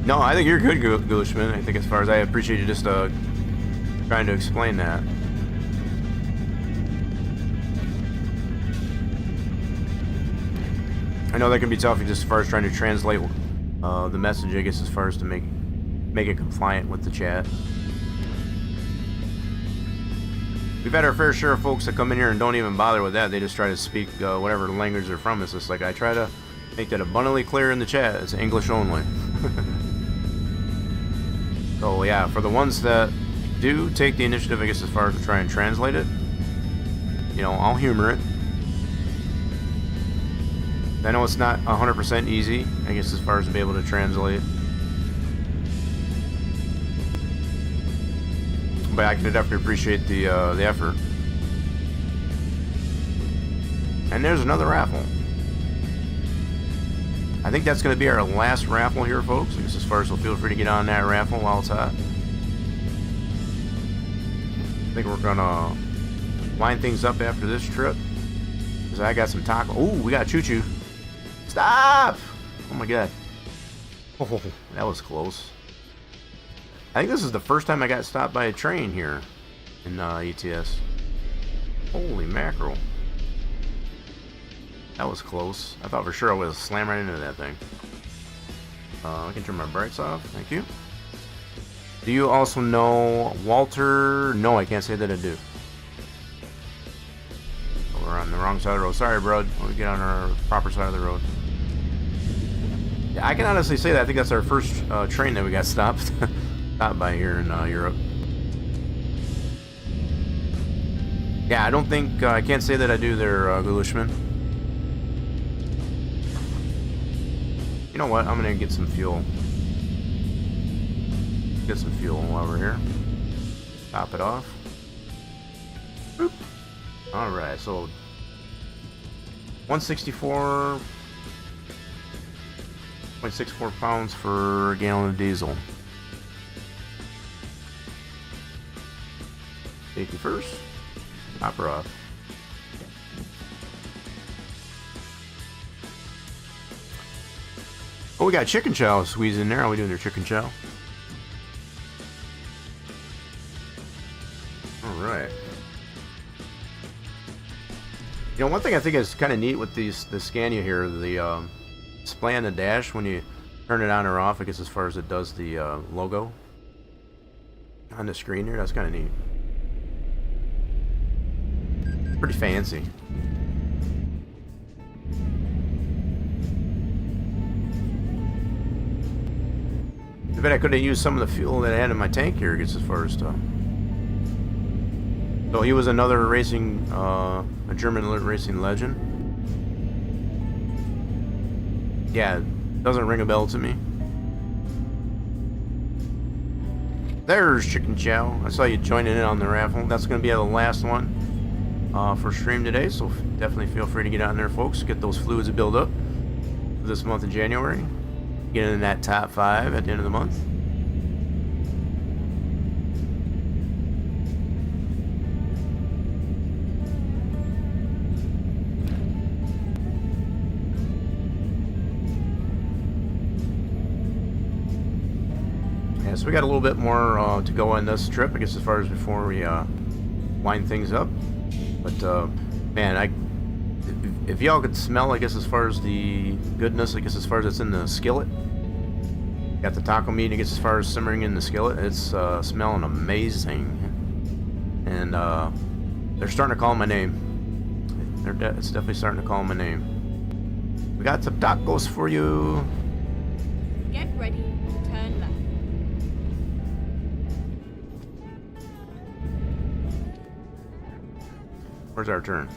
No, I think you're good, Ghulishman. I think, as far as, I appreciate you just trying to explain that. I know that can be tough, just as far as trying to translate the message, I guess, as far as to make it compliant with the chat. We've had our fair share of folks that come in here and don't even bother with that. They just try to speak whatever language they're from. It's just like, I try to make that abundantly clear in the chat. It's English only. So yeah, for the ones that do take the initiative, I guess, as far as to try and translate it, you know, I'll humor it. I know it's not 100% easy, I guess, as far as to be able to translate. But I can definitely appreciate the effort. And there's another raffle. I think that's going to be our last raffle here, folks. I guess, as far as, so feel free to get on that raffle while it's hot. I think we're going to line things up after this trip, because I got some taco. Ooh, we got choo-choo. Stop! Oh my god. Oh, that was close. I think this is the first time I got stopped by a train here in ETS. Holy mackerel. That was close. I thought for sure I would have slammed right into that thing. I can turn my brights off. Thank you. Do you also know Walter? No, I can't say that I do. We're on the wrong side of the road. Sorry, bro. We'll get on our proper side of the road. Yeah, I can honestly say that. I think that's our first train that we got stopped by here in Europe. Yeah, I don't think... I can't say that I do there, Ghulishman. You know what? I'm gonna get some fuel. Get some fuel while we're here. Top it off. Boop. Alright, so 164.64 pounds for a gallon of diesel. Safety first. Top her off. Oh, we got chicken chow squeezed in there. How are we doing there, chicken chow? Alright. You know, one thing I think is kind of neat with the Scania here, the display on the dash, when you turn it on or off, I guess, as far as it does the logo on the screen here. That's kind of neat. Pretty fancy. I bet I could have used some of the fuel that I had in my tank here, I guess, as far as stuff. So he was another racing, a German racing legend. Yeah, doesn't ring a bell to me. There's Chicken Chow. I saw you joining in on the raffle. That's going to be the last one for stream today, so definitely feel free to get on there, folks. Get those fluids to build up this month of January. Get in that top 5 at the end of the month. Yeah, so we got a little bit more to go on this trip, I guess, as far as before we wind things up. But man, if y'all could smell, I guess, as far as the goodness, I guess, as far as it's in the skillet. Got the taco meat, I guess, as far as simmering in the skillet. It's smelling amazing. And they're starting to call my name. It's definitely starting to call my name. We got some tacos for you. Get ready, turn left. Where's our turn?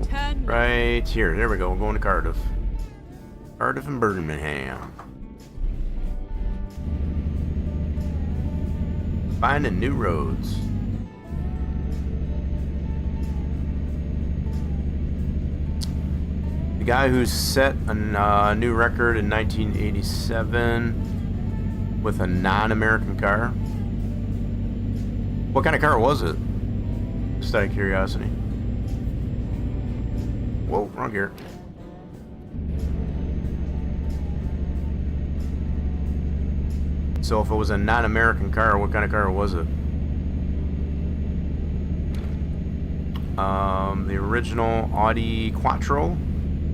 Turn left. Right here. There we go. We're going to Cardiff. Cardiff and Birmingham. Finding new roads. The guy who set a new record in 1987 with a non-American car. What kind of car was it? Just out of curiosity. Whoa, wrong gear. So if it was a non-American car, what kind of car was it? The original Audi Quattro.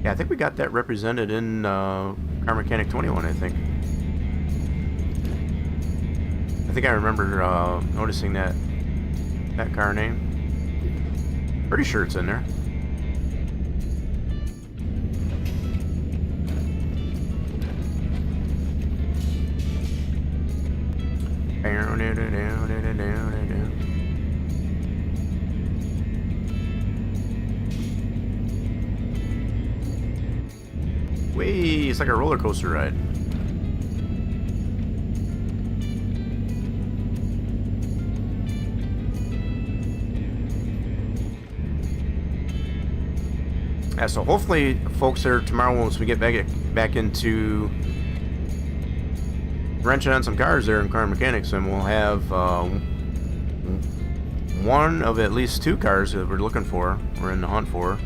Yeah, I think we got that represented in Car Mechanic 21, I think. I think I remember noticing that car name. Pretty sure it's in there. Whee! It's like a roller coaster ride. Yeah, so hopefully, folks, there tomorrow once we get back into wrenching on some cars there in Car Mechanics, and we'll have one of at least 2 cars that we're looking for. We're in the hunt for.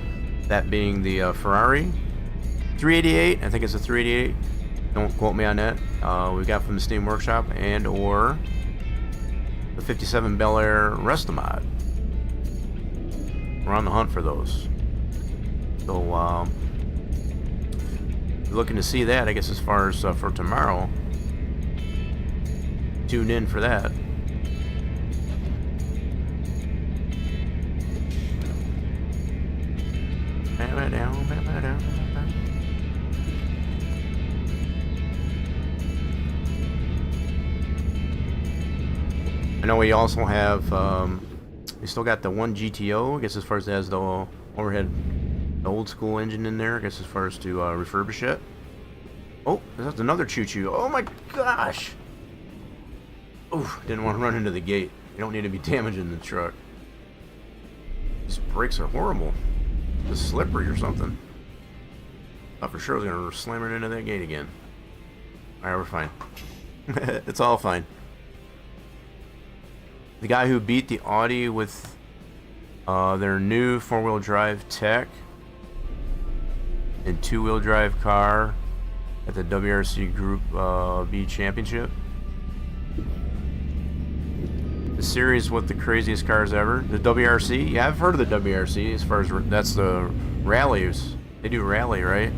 That being the Ferrari 388. I think it's a 388. Don't quote me on that. We got from the Steam Workshop, and or the 57 Bel Air Restomod. We're on the hunt for those. So looking to see that, I guess, as far as for tomorrow. Tune in for that. I know we also have we still got the one GTO, I guess, as far as it has the overhead, the old school engine in there, I guess, as far as to refurbish it. Oh, that's another choo-choo. Oh my gosh. Oof, didn't want to run into the gate. You don't need to be damaging the truck. These brakes are horrible. Just slippery or something. Thought for sure I was going to slam it into that gate again. Alright, we're fine. It's all fine. The guy who beat the Audi with their new 4-wheel drive tech and 2-wheel drive car at the WRC Group B Championship. The series with the craziest cars ever. The WRC? Yeah, I've heard of the WRC as far as that's the rallies. They do rally, right?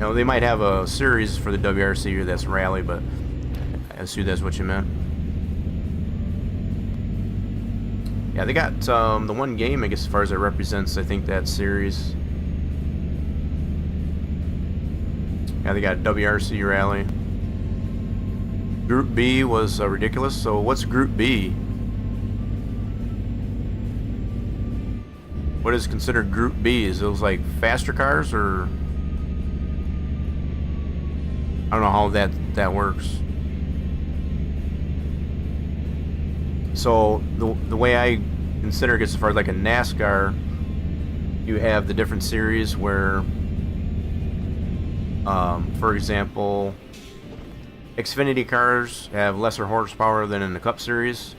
know, they might have a series for the WRC that's rally, but I assume that's what you meant. Yeah, they got the one game, I guess, as far as it represents, I think, that series. Yeah, they got WRC Rally. Group B was ridiculous. So what's Group B? What is considered Group B? Is those like faster cars, or I don't know how that works. So the way I consider it, as far as like a NASCAR, you have the different series where, for example, Xfinity cars have lesser horsepower than in the Cup Series,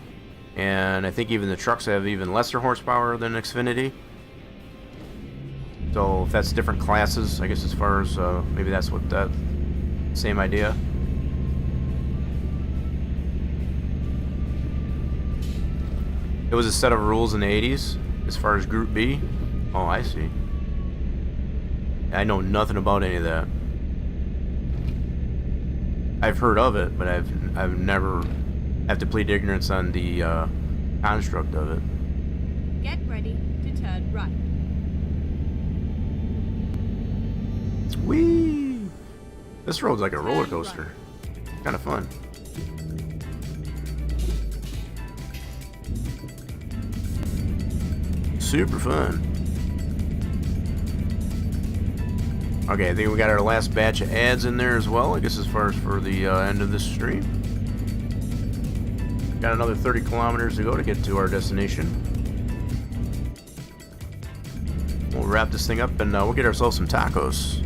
and I think even the trucks have even lesser horsepower than Xfinity. So if that's different classes, I guess, as far as maybe that's what that same idea. It was a set of rules in the 80s as far as Group B. Oh, I see. I know nothing about any of that. I've heard of it, but I've never have to plead ignorance on the construct of it. Get ready to turn right. Whee! This road's like a roller coaster. Kind of fun. Super fun. Okay, I think we got our last batch of ads in there as well, I guess, as far as for the end of this stream. Got another 30 kilometers to go to get to our destination. We'll wrap this thing up and we'll get ourselves some tacos.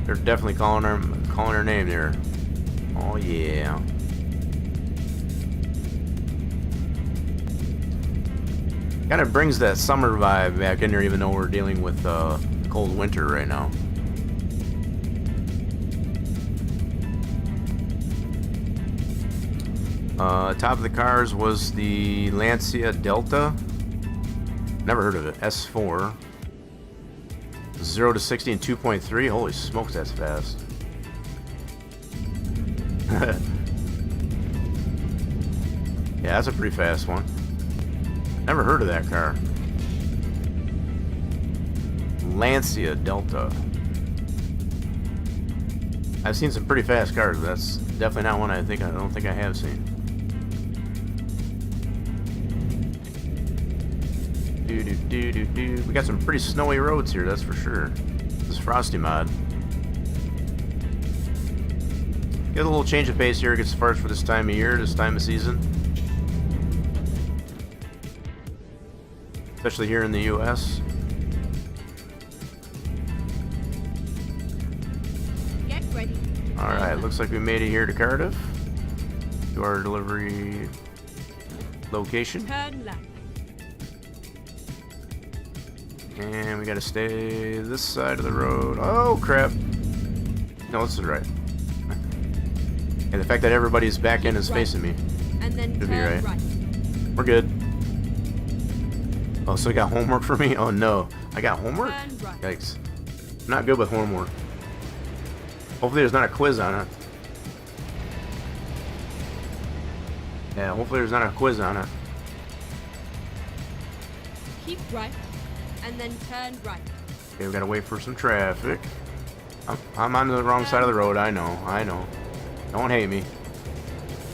They're definitely calling her name there. Oh yeah. Kind of brings that summer vibe back in there, even though we're dealing with cold winter right now. Top of the cars was the Lancia Delta. Never heard of it. S4. 0 to 60 in 2.3. Holy smokes, that's fast. Yeah, that's a pretty fast one. Never heard of that car. Lancia Delta. I've seen some pretty fast cars, but that's definitely not one I don't think I have seen. We got some pretty snowy roads here, that's for sure. This is Frosty Mod. Get a little change of pace here, as far as for this time of year, this time of season. Especially here in the U.S. Get ready. Alright, looks like we made it here to Cardiff. To our delivery location. Turn left. And we gotta stay this side of the road. Oh crap. No, this is right. And the fact that everybody's back end is facing me. And then Should be turn right. We're good. Oh, so you got homework for me? Oh no. I got homework? Turn right. Yikes. I'm not good with homework. Hopefully there's not a quiz on it. Yeah, hopefully there's not a quiz on it. Keep right. And then turn right. Okay, we gotta wait for some traffic. I'm on the wrong side of the road, I know. Don't hate me.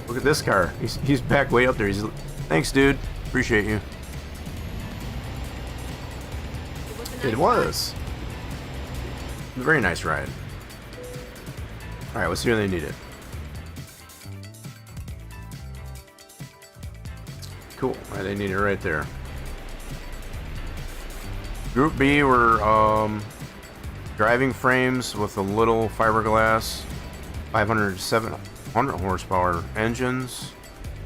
Look at this car. He's back way up there. Thanks, dude. Appreciate you. It was. Very nice ride. Alright, let's see when they need it. Cool. Alright, they need it right there. Group B were driving frames with a little fiberglass, 500 to 700 horsepower engines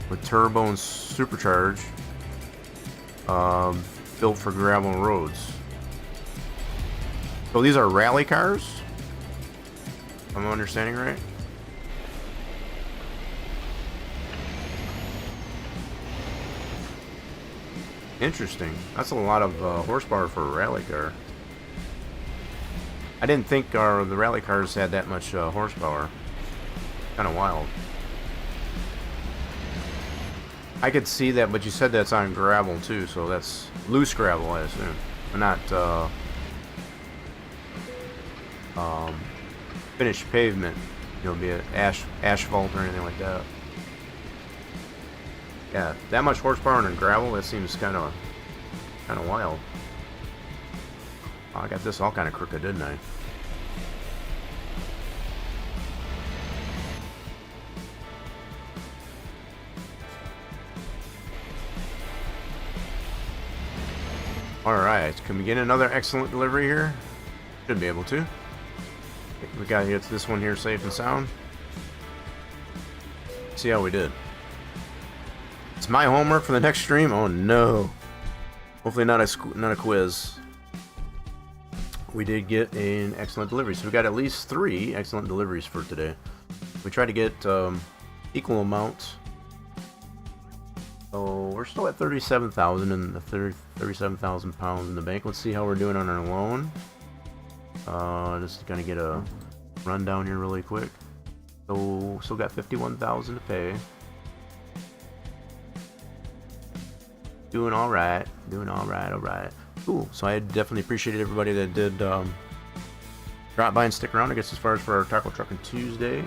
with turbo and supercharge, built for gravel roads. So these are rally cars, if I'm understanding right. Interesting. That's a lot of horsepower for a rally car. I didn't think the rally cars had that much horsepower. Kind of wild. I could see that, but you said that's on gravel too, so that's loose gravel, I assume, but not finished pavement. You know, be it asphalt or anything like that. Yeah, that much horsepower in gravel, that seems kind of wild. Oh, I got this all kind of crooked, didn't I? Alright, can we get another excellent delivery here? Should be able to. We got to get this one here safe and sound. See how we did. It's my homework for the next stream. Oh no. Hopefully not a quiz. We did get an excellent delivery. So we got at least 3 excellent deliveries for today. We tried to get equal amounts. So we're still at 37,000 and the 37,000 pounds in the bank. Let's see how we're doing on our loan. Just gonna get a rundown here really quick. So still got 51,000 to pay. Doing all right. All right. Cool. So I definitely appreciated everybody that did drop by and stick around. I guess as far as for our Taco Truckin' Tuesday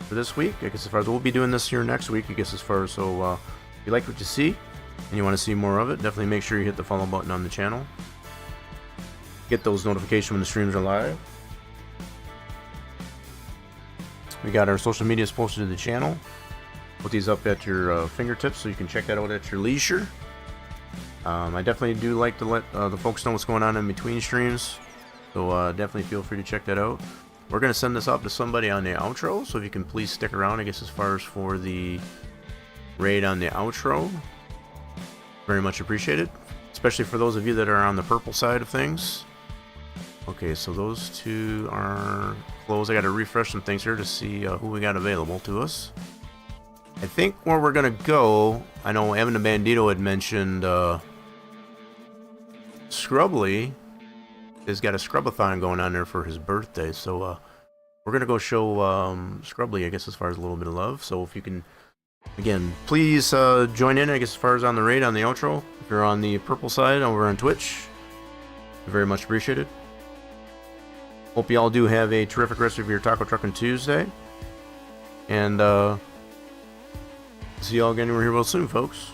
for this week, I guess as far as we'll be doing this here next week, I guess as far as, so if you like what you see and you want to see more of it, definitely make sure you hit the follow button on the channel. Get those notifications when the streams are live. We got our social medias posted to the channel. Put these up at your fingertips so you can check that out at your leisure. I definitely do like to let the folks know what's going on in between streams, so definitely feel free to check that out. We're going to send this up to somebody on the outro, so if you can please stick around, I guess, as far as for the raid on the outro. Very much appreciated, especially for those of you that are on the purple side of things. Okay, so those 2 are closed. I got to refresh some things here to see who we got available to us. I think where we're going to go, I know Evan the Bandito had mentioned Scrubbly has got a Scrubathon going on there for his birthday, so we're going to go show Scrubbly, I guess, as far as a little bit of love. So if you can, again, please join in, I guess, as far as on the raid, on the outro. If you're on the purple side over on Twitch, very much appreciated. Hope you all do have a terrific rest of your Taco Truckin' Tuesday. And see y'all again here real soon, folks.